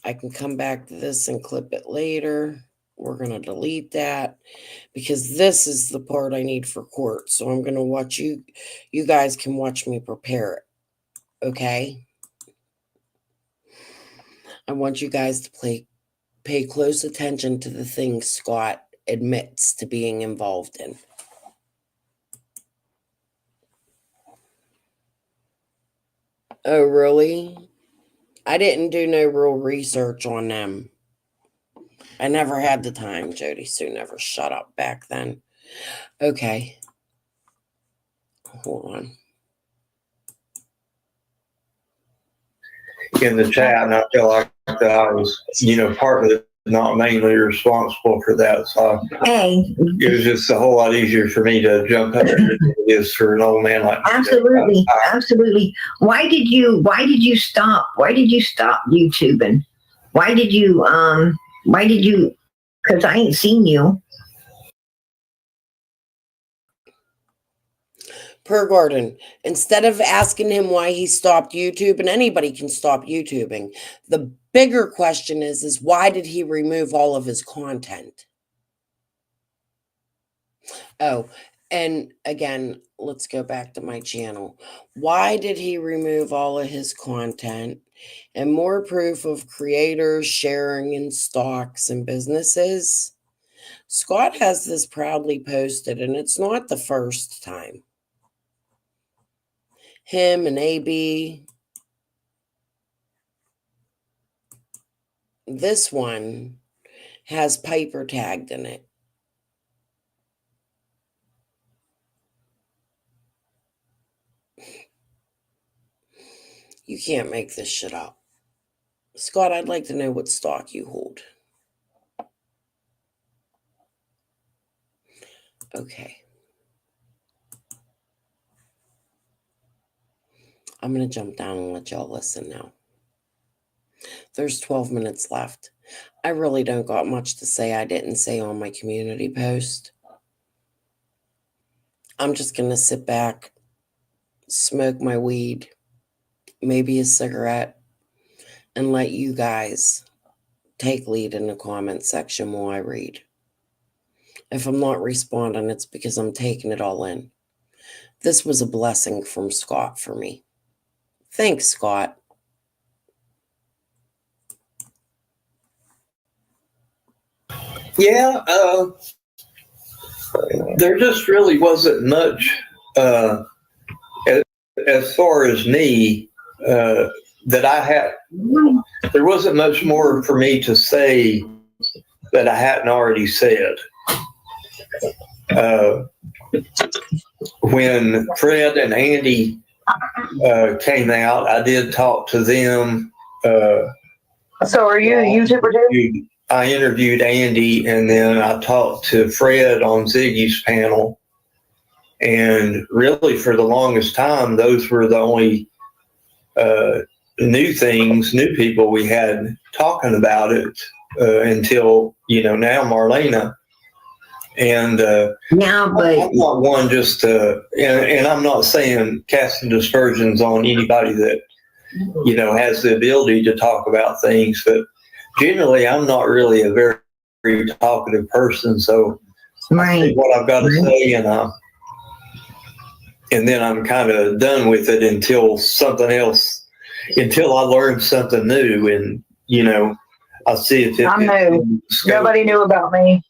I can come back to this and clip it later. We're going to delete that because this is the part I need for court. So I'm going to watch you. You guys can watch me prepare it. Okay. I want you guys to pay close attention to the things Scott admits to being involved in. Oh, really? I didn't do no real research on them. I never had the time. Jody Sue never shut up back then. Okay. Hold on. In the chat, and I feel like that I was, partly not mainly responsible for that. So it was just a whole lot easier for me to jump up than it is for an old man like me. Absolutely. Why did you stop? Why did you stop YouTubing? Why did you, because I ain't seen you. Per Gordon, instead of asking him why he stopped YouTube, and anybody can stop YouTubing, the bigger question is why did he remove all of his content? Oh, and again, let's go back to my channel. Why did he remove all of his content? And more proof of creators sharing in stocks and businesses. Scott has this proudly posted, and it's not the first time. him and AB. This one has Piper tagged in it. You can't make this shit up. Scott, I'd like to know what stock you hold. Okay. I'm going to jump down and let y'all listen now. There's 12 minutes left. I really don't got much to say I didn't say on my community post. I'm just going to sit back, smoke my weed, maybe a cigarette, and let you guys take lead in the comment section while I read. If I'm not responding, it's because I'm taking it all in. This was a blessing from Scott for me. Thanks, Scott. Yeah, there just really wasn't much as far as me that I had. There wasn't much more for me to say that I hadn't already said. When Fred and Andy came out, I did talk to them. So are you a YouTuber too? I interviewed Andy, and then I talked to Fred on Ziggy's panel. And really, for the longest time, those were the only new people we had talking about it until, now Marlena. And Now, but I'm not one just to, and I'm not saying casting dispersions on anybody that, has the ability to talk about things, but generally I'm not really a very, very talkative person. So I say what I've got to say, and then I'm kind of done with it until I learn something new, and I'll see if I'm new. Nobody knew about me.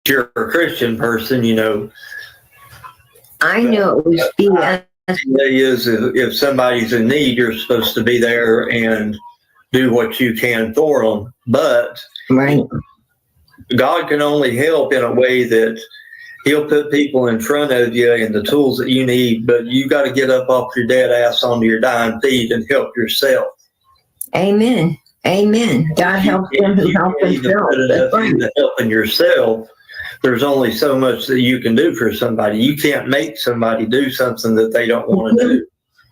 You're a Christian person, I know it was BS. is if somebody's in need, you're supposed to be there and do what you can for them. But Right. God can only help in a way that He'll put people in front of you and the tools that you need, but you got to get up off your dead ass onto your dying feet and help yourself. Amen. Amen. God helps them who help themselves. Helping yourself, there's only so much that you can do for somebody. You can't make somebody do something that they don't want to do.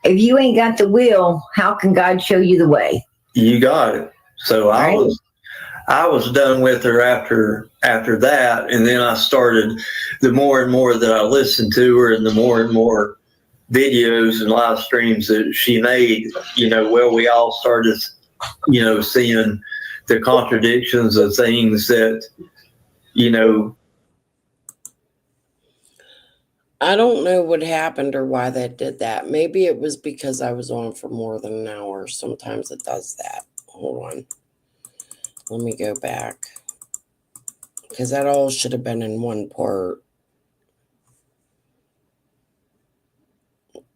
If you ain't got the will, how can God show you the way? You got it. So I was done with her after that, and then I started. The more and more that I listened to her, and the more and more videos and live streams that she made, we all started, seeing the contradictions of things that, I don't know what happened or why that did that. Maybe it was because I was on for more than an hour. Sometimes it does that. Hold on. Let me go back. Because that all should have been in one part.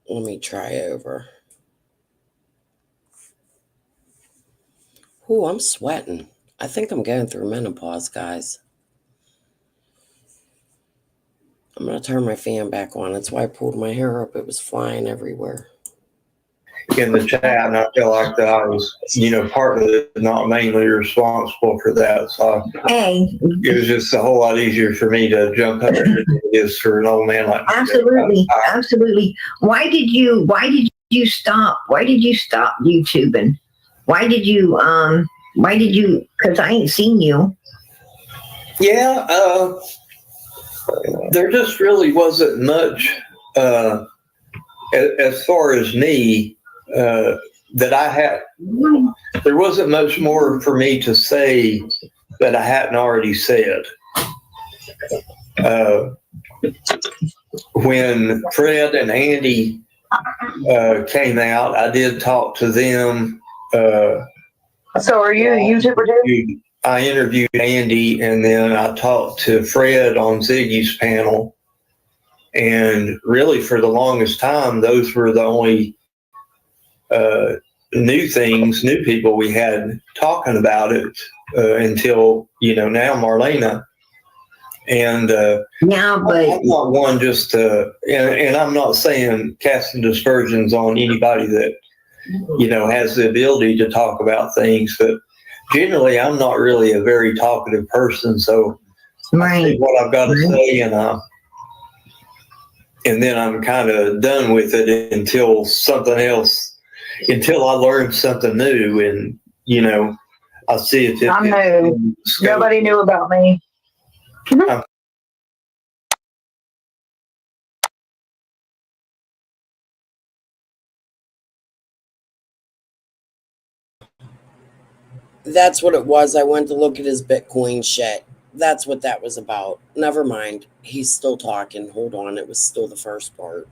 Let me try over. Ooh, I'm sweating. I think I'm going through menopause, guys. I'm going to turn my fan back on. That's why I pulled my hair up. It was flying everywhere. In the chat, and I feel like that I was, partly not mainly responsible for that. So Hey, it was just a whole lot easier for me to jump up than it is for an old man like me. absolutely. Why did you stop? Why did you stop YouTubing? Why did you, because I ain't seen you. Yeah, there just really wasn't much, as far as me, that I had. There wasn't much more for me to say that I hadn't already said. When Fred and Andy came out, I did talk to them. So are you a YouTuber too? I interviewed Andy, and then I talked to Fred on Ziggy's panel. And really, for the longest time, those were the only new people we had talking about it until, now Marlena. And Yeah, but I'm not one just to, and I'm not saying casting dispersions on anybody that, has the ability to talk about things, but generally I'm not really a very talkative person. So I say what I've got to say, and then I'm kind of done with it until I learn something new, and, I'll see if I'm new. Nobody knew about me. That's what it was. I went to look at his Bitcoin shit. That's what that was about. Never mind. He's still talking. Hold on. It was still the first part.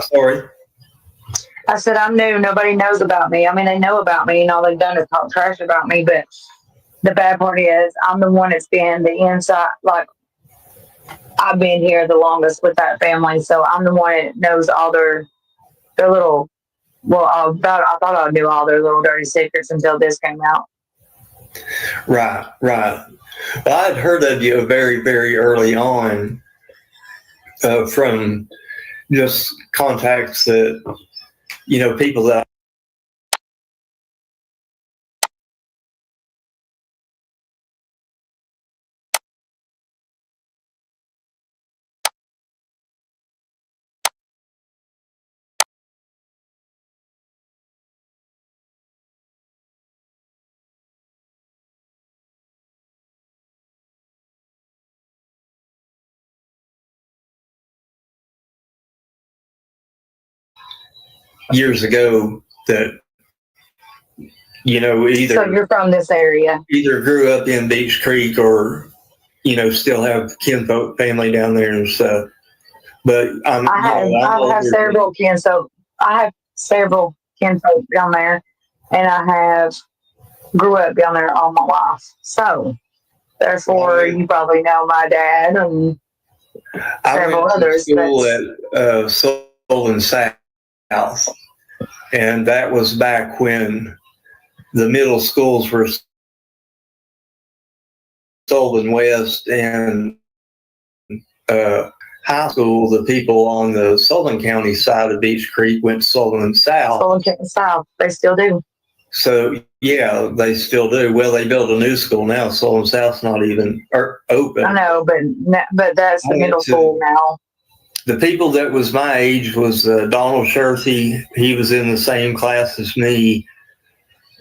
Sorry. I said, I'm new. Nobody knows about me. I mean, they know about me and all they've done is talk trash about me. But the bad part is I'm the one that's been the inside. Like, I've been here the longest with that family. So I'm the one that knows all their little, I thought I knew all their little dirty secrets until this came out. Right. Well, I'd heard of you very, very early on from just contacts that, people that years ago that, either. So you're from this area? Either grew up in Beach Creek or, still have kinfolk family down there and stuff. But I have several kinfolk. I have several kinfolk down there, and I have grew up down there all my life. So therefore, you probably know my dad and several others. School at Solon South, and that was back when the middle schools were Solon West, and high school, the people on the Solon County side of Beach Creek went Solon South. Solon County South, they still do. So yeah, they still do. Well, they built a new school now. Solon South's not even open. I know, but that's the middle school now. The people that was my age was Donald Scherthy. He was in the same class as me.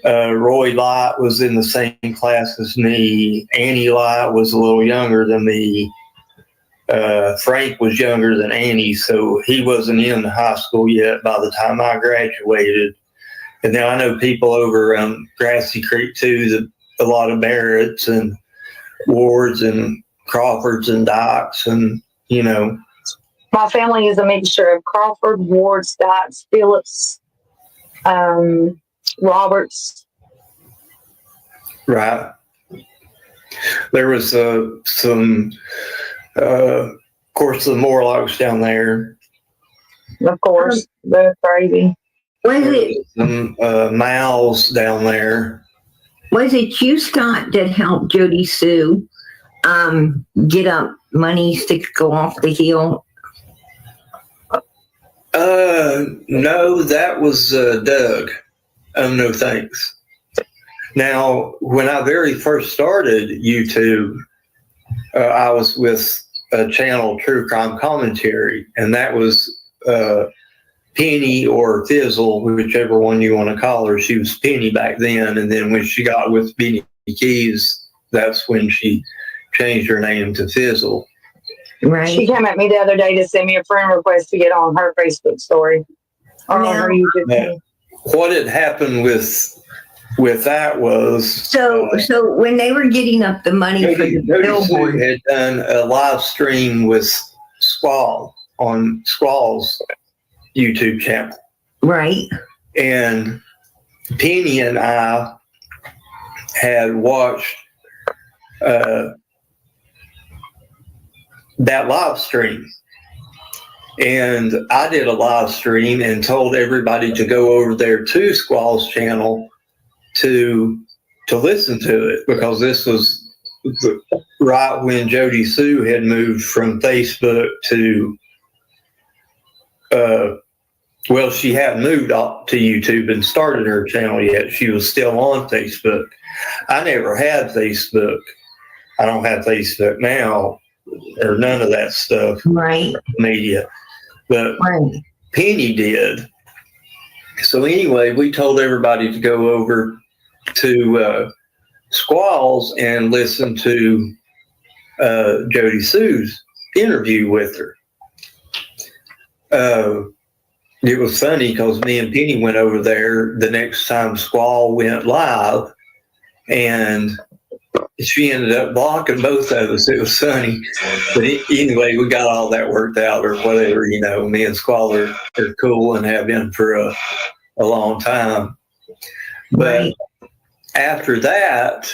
Roy Light was in the same class as me. Annie Light was a little younger than me. Frank was younger than Annie, so he wasn't in high school yet by the time I graduated. And then I know people over around Grassy Creek too, a lot of Barretts and Wards and Crawfords and Docks, and My family is a mixture of Crawford, Wards, Dykes, Phillips, Roberts. Right. There was some, of course, the Morlocks down there. Of course, they're crazy. Was it Some Mals down there. was it you, Scott, that helped Jody Sue get up monies to go off the hill? No, that was Doug. No thanks. Now, when I very first started YouTube, I was with a channel, True Crime Commentary, and that was Penny or Fizzle, whichever one you want to call her. She was Penny back then, and then when she got with Benny Keys, that's when she changed her name to Fizzle. Right. She came at me the other day to send me a friend request to get on her Facebook story or on her YouTube channel. What had happened with that was So when they were getting up the money for the Jody Sue billboard, had done a live stream with Squall on Squall's YouTube channel. right? And Penny and I had watched that live stream. And I did a live stream and told everybody to go over there to Squall's channel to listen to it, because this was right when Jody Sue had moved from Facebook to she hadn't moved up to YouTube and started her channel yet. She was still on Facebook. I never had Facebook. I don't have Facebook now, or none of that stuff, Right. media. But Right. Penny did. So anyway, we told everybody to go over to Squall's and listen to Jody Sue's interview with her. It was funny because me and Penny went over there the next time Squall went live, and she ended up blocking both of us. It was funny. But anyway, we got all that worked out or whatever. Me and Squall are cool and have been for a long time. But Right. after that,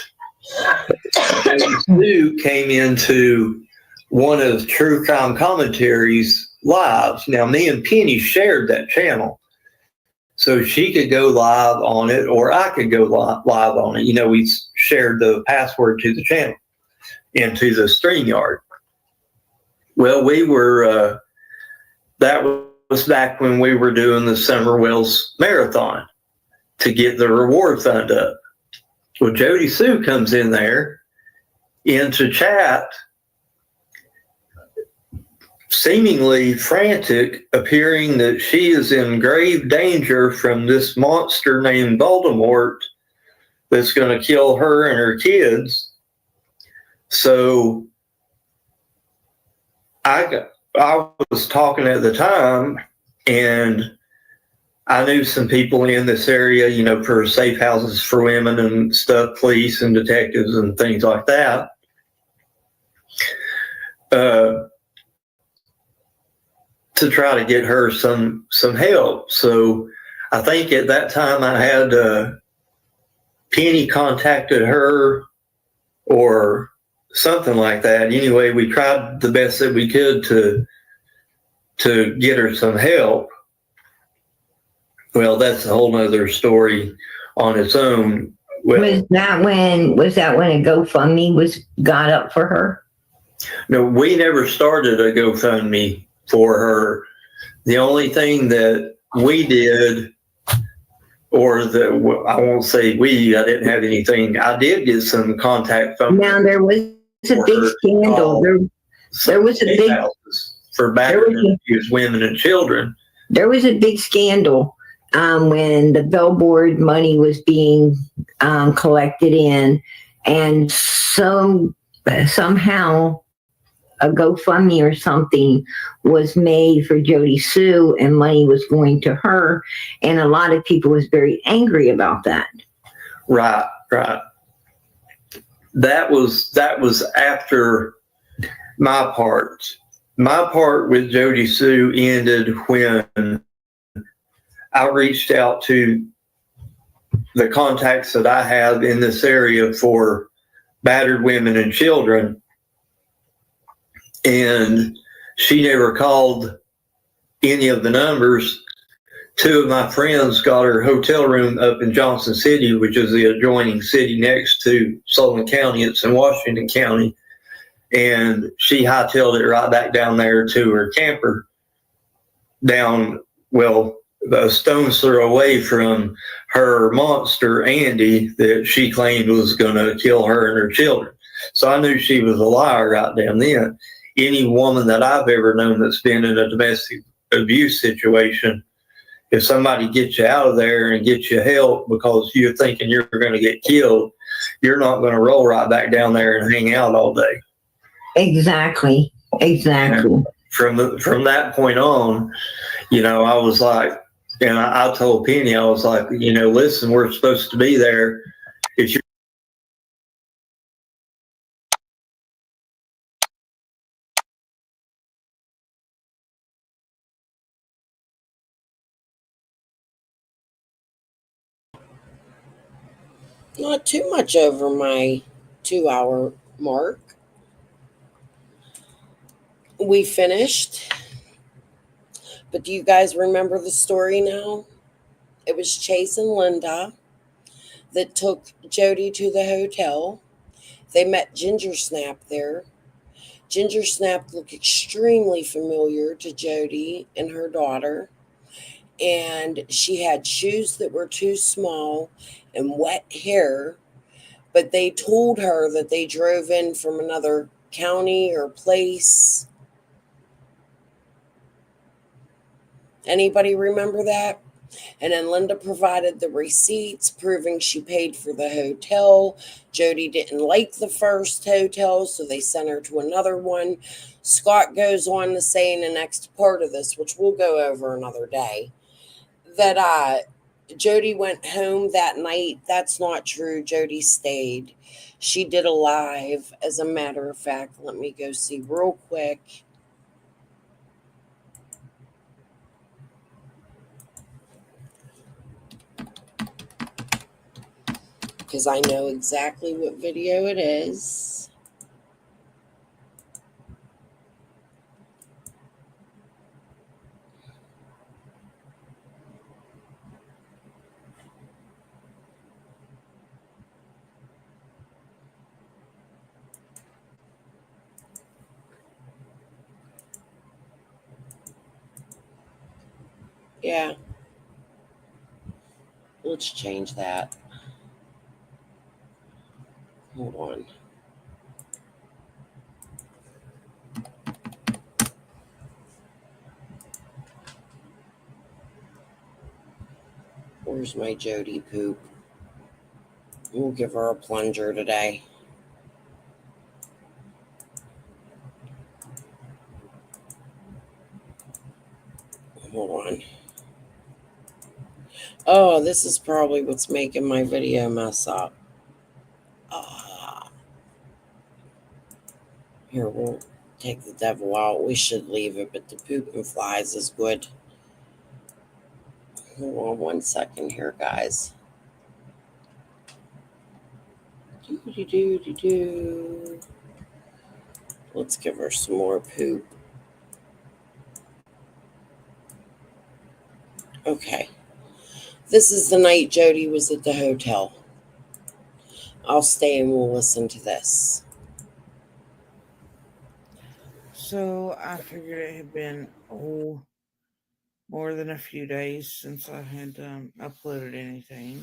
Jody Sue came into one of True Crime Commentary's lives. Now, me and Penny shared that channel, so she could go live on it, or I could go live on it. We shared the password to the channel into the StreamYard. Well, we were, that was back when we were doing the Summer Wells Marathon to get the reward fund up. Well, Jody Sue comes in there into chat, seemingly frantic, appearing that she is in grave danger from this monster named Voldemort that's going to kill her and her kids. So I was talking at the time, and I knew some people in this area, for safe houses for women and stuff, police and detectives and things like that. To try to get her some help. So I think at that time I had Penny contacted her or something like that. Anyway, we tried the best that we could to get her some help. Well, that's a whole nother story on its own. Well, Was that when a GoFundMe got up for her? no, we never started a GoFundMe for her. The only thing that we did, or I won't say we, I didn't have anything. I did get some contact phone. Now there was a big scandal. There was a big for battered women and children. There was a big scandal when the billboard money was being collected in, and somehow a GoFundMe or something was made for Jody Sue, and money was going to her, and a lot of people was very angry about that. Right. that was after my part. My part with Jody Sue ended when I reached out to the contacts that I have in this area for battered women and children, and she never called any of the numbers. Two of my friends got her hotel room up in Johnson City, which is the adjoining city next to Sullivan County. It's in Washington County. And she hightailed it right back down there to her camper down, well, a stone's throw away from her monster, Andy, that she claimed was going to kill her and her children. So I knew she was a liar right down then. Any woman that I've ever known that's been in a domestic abuse situation, if somebody gets you out of there and gets you help because you're thinking you're going to get killed, you're not going to roll right back down there and hang out all day. Exactly. From that point on, I was like, and I told Penny, I was like, listen, we're supposed to be there. If you're Not too much over my 2 hour mark. We finished. But do you guys remember the story now? It was Chase and Linda that took Jody to the hotel. They met Ginger Snap there. Ginger Snap looked extremely familiar to Jody and her daughter. And she had shoes that were too small and wet hair. But they told her that they drove in from another county or place. Anybody remember that? And then Linda provided the receipts proving she paid for the hotel. Jody didn't like the first hotel, so they sent her to another one. Scott goes on to say in the next part of this, which we'll go over another day, that Jody went home that night. That's not true. Jody stayed. She did a live, as a matter of fact. Let me go see real quick. Because I know exactly what video it is. Yeah. Let's change that. Hold on. Where's my Jody poop? We'll give her a plunger today. Hold on. Oh, this is probably what's making my video mess up. Here, we'll take the devil out. We should leave it, but the poop and flies is good. Hold on 1 second here, guys. Do. Let's give her some more poop. Okay. This is the night Jody was at the hotel. I'll stay and we'll listen to this. So I figured it had been more than a few days since I had uploaded anything.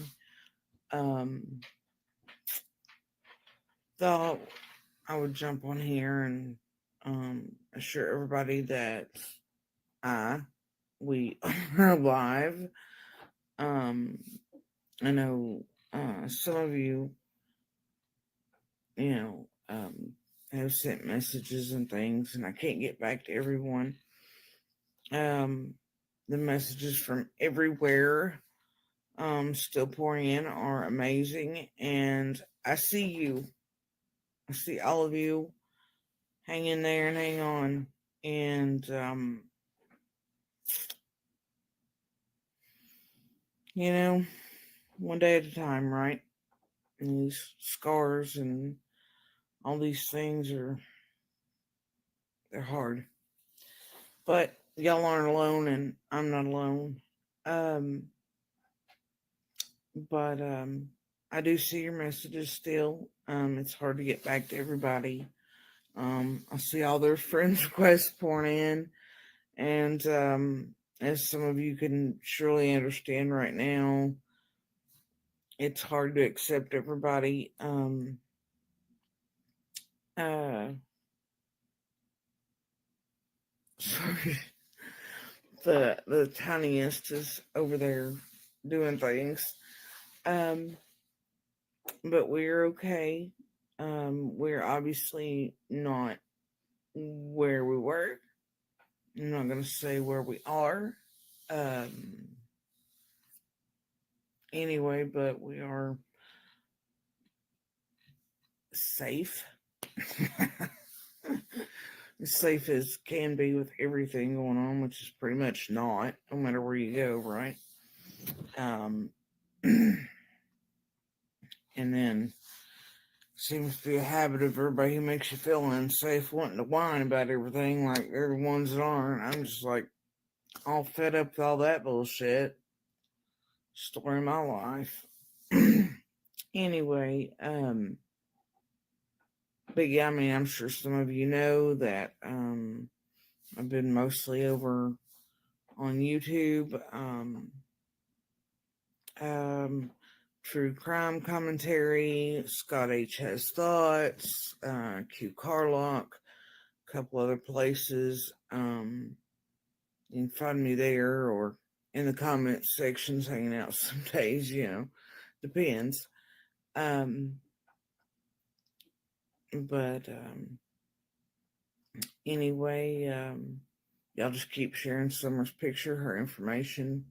Thought I would jump on here and assure everybody that we are live. I know some of you, have sent messages and things, and I can't get back to everyone. The messages from everywhere still pouring in are amazing, and I see you. I see all of you. Hang in there and hang on. And, you know, one day at a time, right? And these scars and all these things they're hard. But y'all aren't alone, and I'm not alone. Um, but I do see your messages still. It's hard to get back to everybody. I see all their friends' requests pouring in, and as some of you can surely understand right now, it's hard to accept everybody. Sorry, the tiniest is over there doing things. But we're okay. We're obviously not where we were. I'm not going to say where we are. Anyway, but we are safe. As safe as can be with everything going on, which is pretty much not, no matter where you go, right? And then seems to be a habit of everybody who makes you feel unsafe wanting to whine about everything, like they're the ones that aren't. I'm just like all fed up with all that bullshit. Story of my life. Anyway, but yeah, I mean, I'm sure some of you know that I've been mostly over on YouTube. True crime commentary, Scott H. Has Thoughts, Q Carlock, a couple other places. You can find me there or in the comment sections hanging out some days, depends. But anyway, y'all just keep sharing Summer's picture, her information.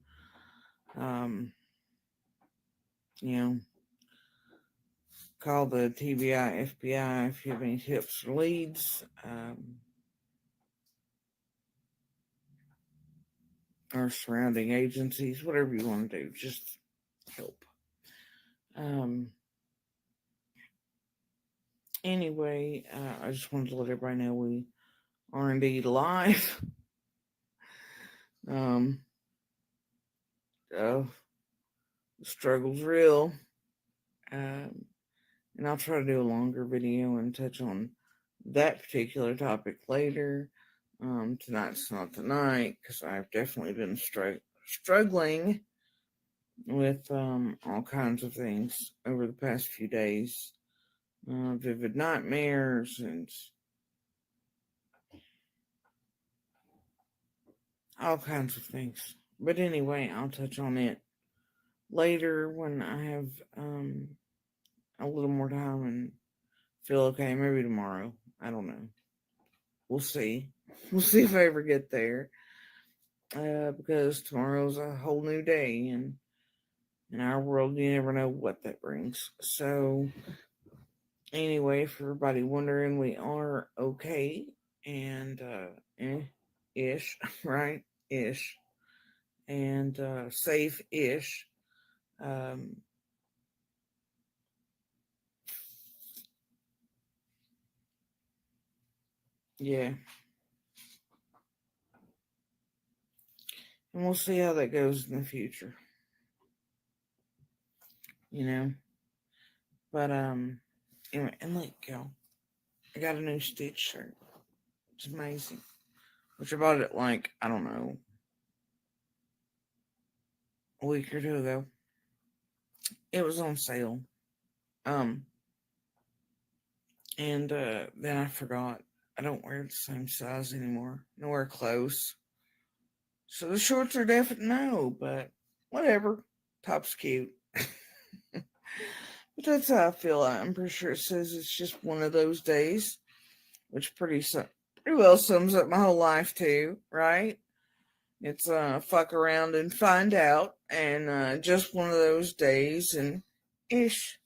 Call the TBI FBI if you have any tips or leads. Or surrounding agencies, whatever you want to do, just help. Anyway, I just wanted to let everybody know we are indeed live. The struggle's real. And I'll try to do a longer video and touch on that particular topic later. Tonight's not the night because I've definitely been struggling with all kinds of things over the past few days. Vivid nightmares and all kinds of things. But anyway, I'll touch on it later when I have a little more time and feel okay. Maybe tomorrow. I don't know. We'll see. We'll see if I ever get there. Because tomorrow's a whole new day, and in our world, you never know what that brings. So, anyway, for everybody wondering, we are okay and ish, right? Ish. And safe ish. Yeah. And we'll see how that goes in the future. But anyway, and look, y'all, I got a new Stitch shirt. It's amazing. Which I bought it like, I don't know, a week or two ago. It was on sale. And then I forgot. I don't wear the same size anymore. Nowhere close. So the shorts are definite no, but whatever. Top's cute. But that's how I feel. I'm pretty sure it says it's just one of those days, which pretty well sums up my whole life too, right? It's fuck around and find out, and just one of those days, and ish,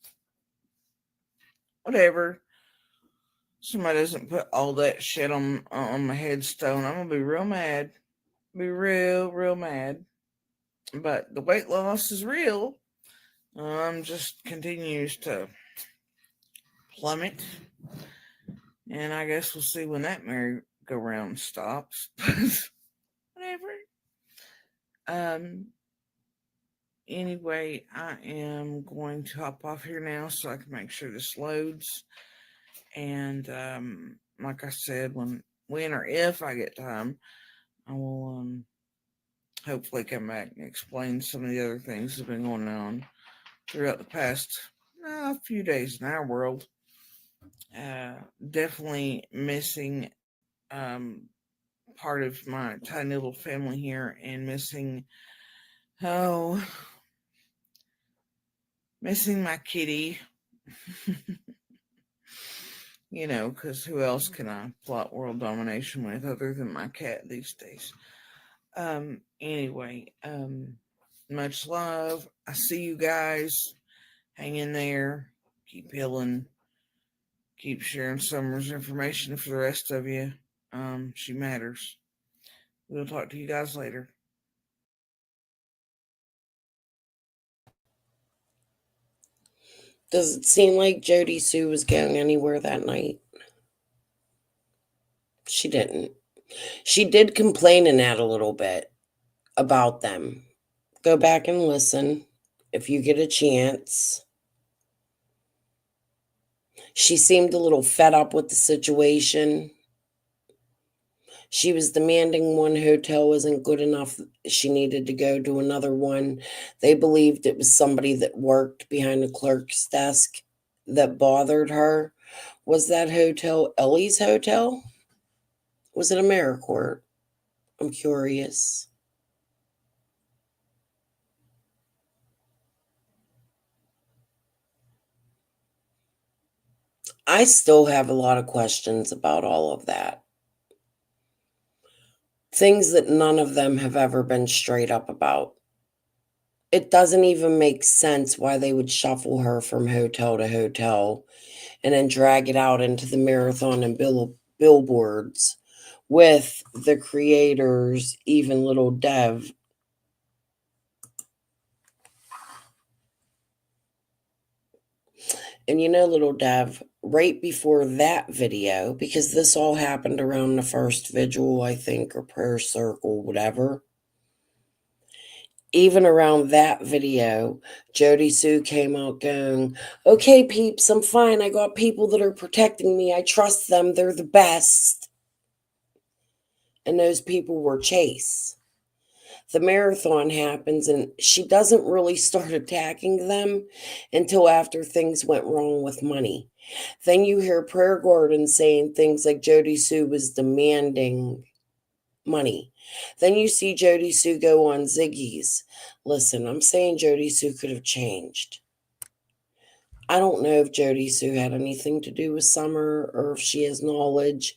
whatever. somebody doesn't put all that shit on my headstone, I'm gonna be real mad. Be real mad. But the weight loss is real. Just continues to plummet. And I guess we'll see when that merry-go-round stops. Whatever. Anyway, I am going to hop off here now so I can make sure this loads. And like I said, when or if I get time, I will hopefully come back and explain some of the other things that have been going on throughout the past few days in our world. Definitely missing part of my tiny little family here, and missing my kitty. Because who else can I plot world domination with other than my cat these days? Anyway, much love. I see you guys. Hang in there. Keep healing. Keep sharing Summer's information for the rest of you. She matters. We'll talk to you guys later. Does it seem like Jody Sue was going anywhere that night? She didn't. She did complain in that a little bit about them. Go back and listen if you get a chance. She seemed a little fed up with the situation. She was demanding one hotel wasn't good enough. She needed to go to another one. They believed it was somebody that worked behind the clerk's desk that bothered her. Was that hotel Ellie's hotel? Was it AmeriCorps? I'm curious. I still have a lot of questions about all of that. Things that none of them have ever been straight up about. It doesn't even make sense why they would shuffle her from hotel to hotel and then drag it out into the marathon and billboards with the creators, even little Dev. And little Dev, right before that video, because this all happened around the first vigil, I think, or prayer circle, whatever. Even around that video, Jody Sue came out going, okay, peeps, I'm fine. I got people that are protecting me. I trust them. They're the best. And those people were Chase. The marathon happens and she doesn't really start attacking them until after things went wrong with money. Then you hear Prayer Gordon saying things like Jody Sue was demanding money. Then you see Jody Sue go on Ziggy's. Listen, I'm saying Jody Sue could have changed. I don't know if Jody Sue had anything to do with Summer or if she has knowledge,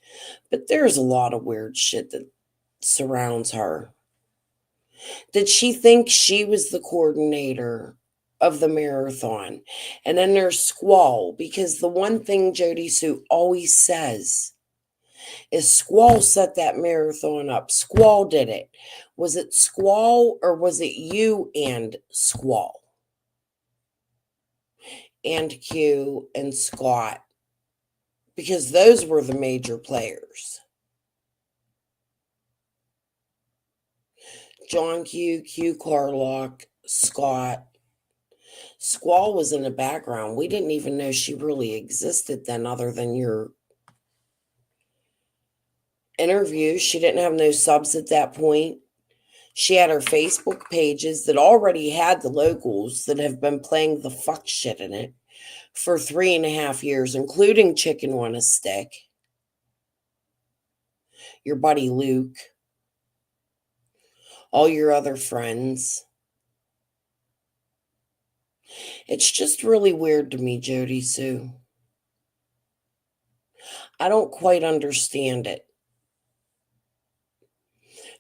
but there's a lot of weird shit that surrounds her. Did she think she was the coordinator of the marathon? And then there's Squall, because the one thing Jody Sue always says is Squall set that marathon up. Squall did it. Was it Squall or was it you and Squall? And Q and Scott? Because those were the major players. John Q, Q Carlock, Scott. Squall was in the background. We didn't even know she really existed then, other than your interview. She didn't have no subs at that point. She had her Facebook pages that already had the locals that have been playing the fuck shit in it for 3.5 years, including Chicken on a Stick, your buddy Luke, all your other friends. It's just really weird to me, Jody Sue. I don't quite understand it.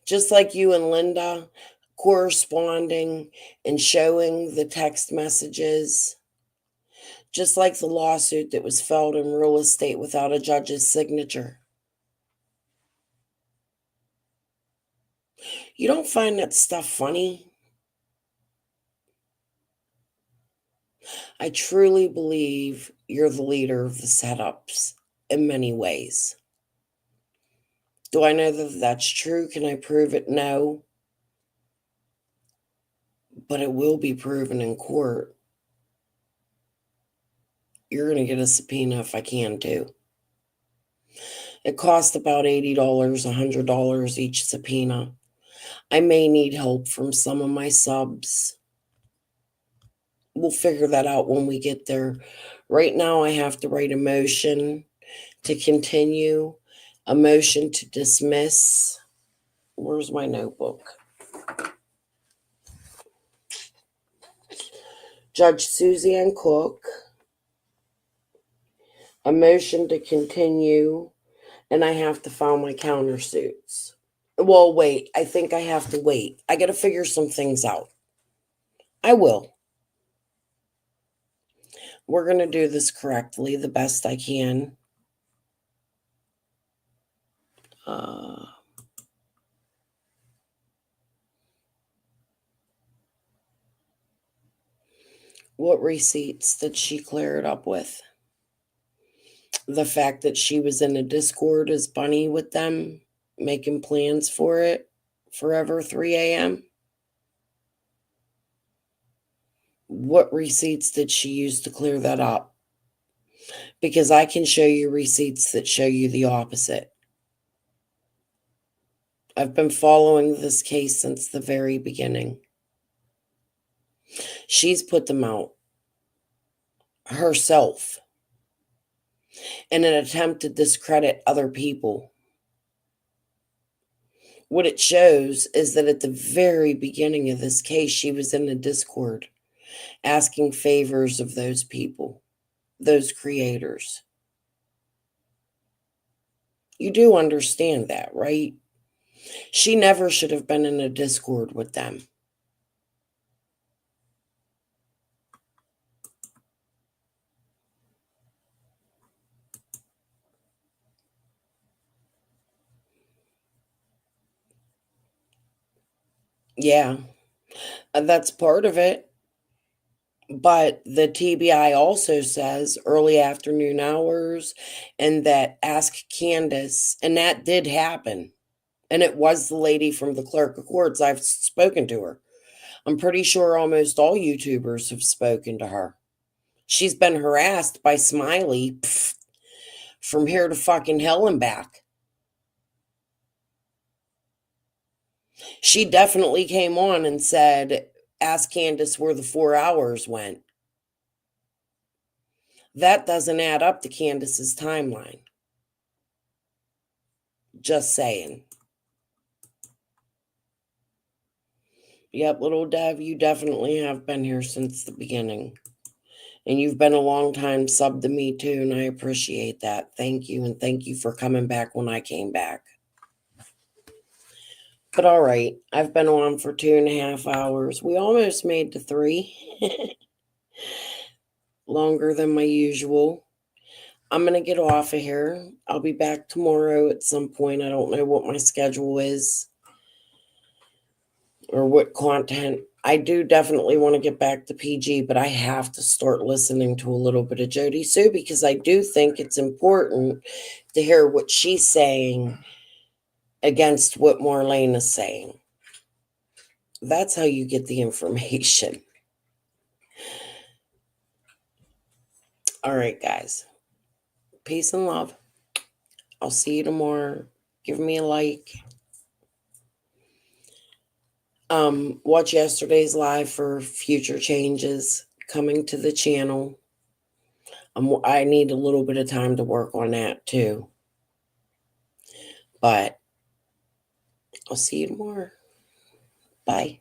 Just like you and Linda corresponding and showing the text messages. just like the lawsuit that was filed in real estate without a judge's signature. You don't find that stuff funny? I truly believe you're the leader of the setups in many ways. Do I know that that's true? Can I prove it? No. But it will be proven in court. You're going to get a subpoena if I can too. It costs about $80, $100 each subpoena. I may need help from some of my subs. We'll figure that out when we get there. Right now, I have to write a motion to continue, a motion to dismiss. Where's my notebook? Judge Suzanne Cook, a motion to continue, and I have to file my countersuits. Well, wait, I think I have to wait. I got to figure some things out. I will. We're going to do this correctly, the best I can. What receipts did she clear it up with? The fact that she was in a Discord as Bunny with them, making plans for it, forever 3 a.m.? What receipts did she use to clear that up? Because I can show you receipts that show you the opposite. I've been following this case since the very beginning. She's put them out herself in an attempt to discredit other people. What it shows is that at the very beginning of this case, she was in a Discord asking favors of those people, those creators. You do understand that, right? She never should have been in a Discord with them. Yeah, that's part of it. But the TBI also says early afternoon hours and that Ask Candace, and that did happen. And it was the lady from the Clerk of Courts. I've spoken to her. I'm pretty sure almost all YouTubers have spoken to her. She's been harassed by Smiley from here to fucking hell and back. She definitely came on and said, ask Candace where the 4 hours went. That doesn't add up to Candace's timeline. Just saying. Yep, little Dev, you definitely have been here since the beginning. And you've been a long time sub to me too, and I appreciate that. Thank you, and thank you for coming back when I came back. But all right, I've been on for 2.5 hours. We almost made to 3. Longer than my usual. I'm going to get off of here. I'll be back tomorrow at some point. I don't know what my schedule is or what content. I do definitely want to get back to PG, but I have to start listening to a little bit of Jody Sue because I do think it's important to hear what she's saying against what Marlene is saying. That's how you get the information. All right, guys. Peace and love. I'll see you tomorrow. Give me a like. Watch yesterday's live for future changes coming to the channel. I need a little bit of time to work on that too. But I'll see you tomorrow. Bye.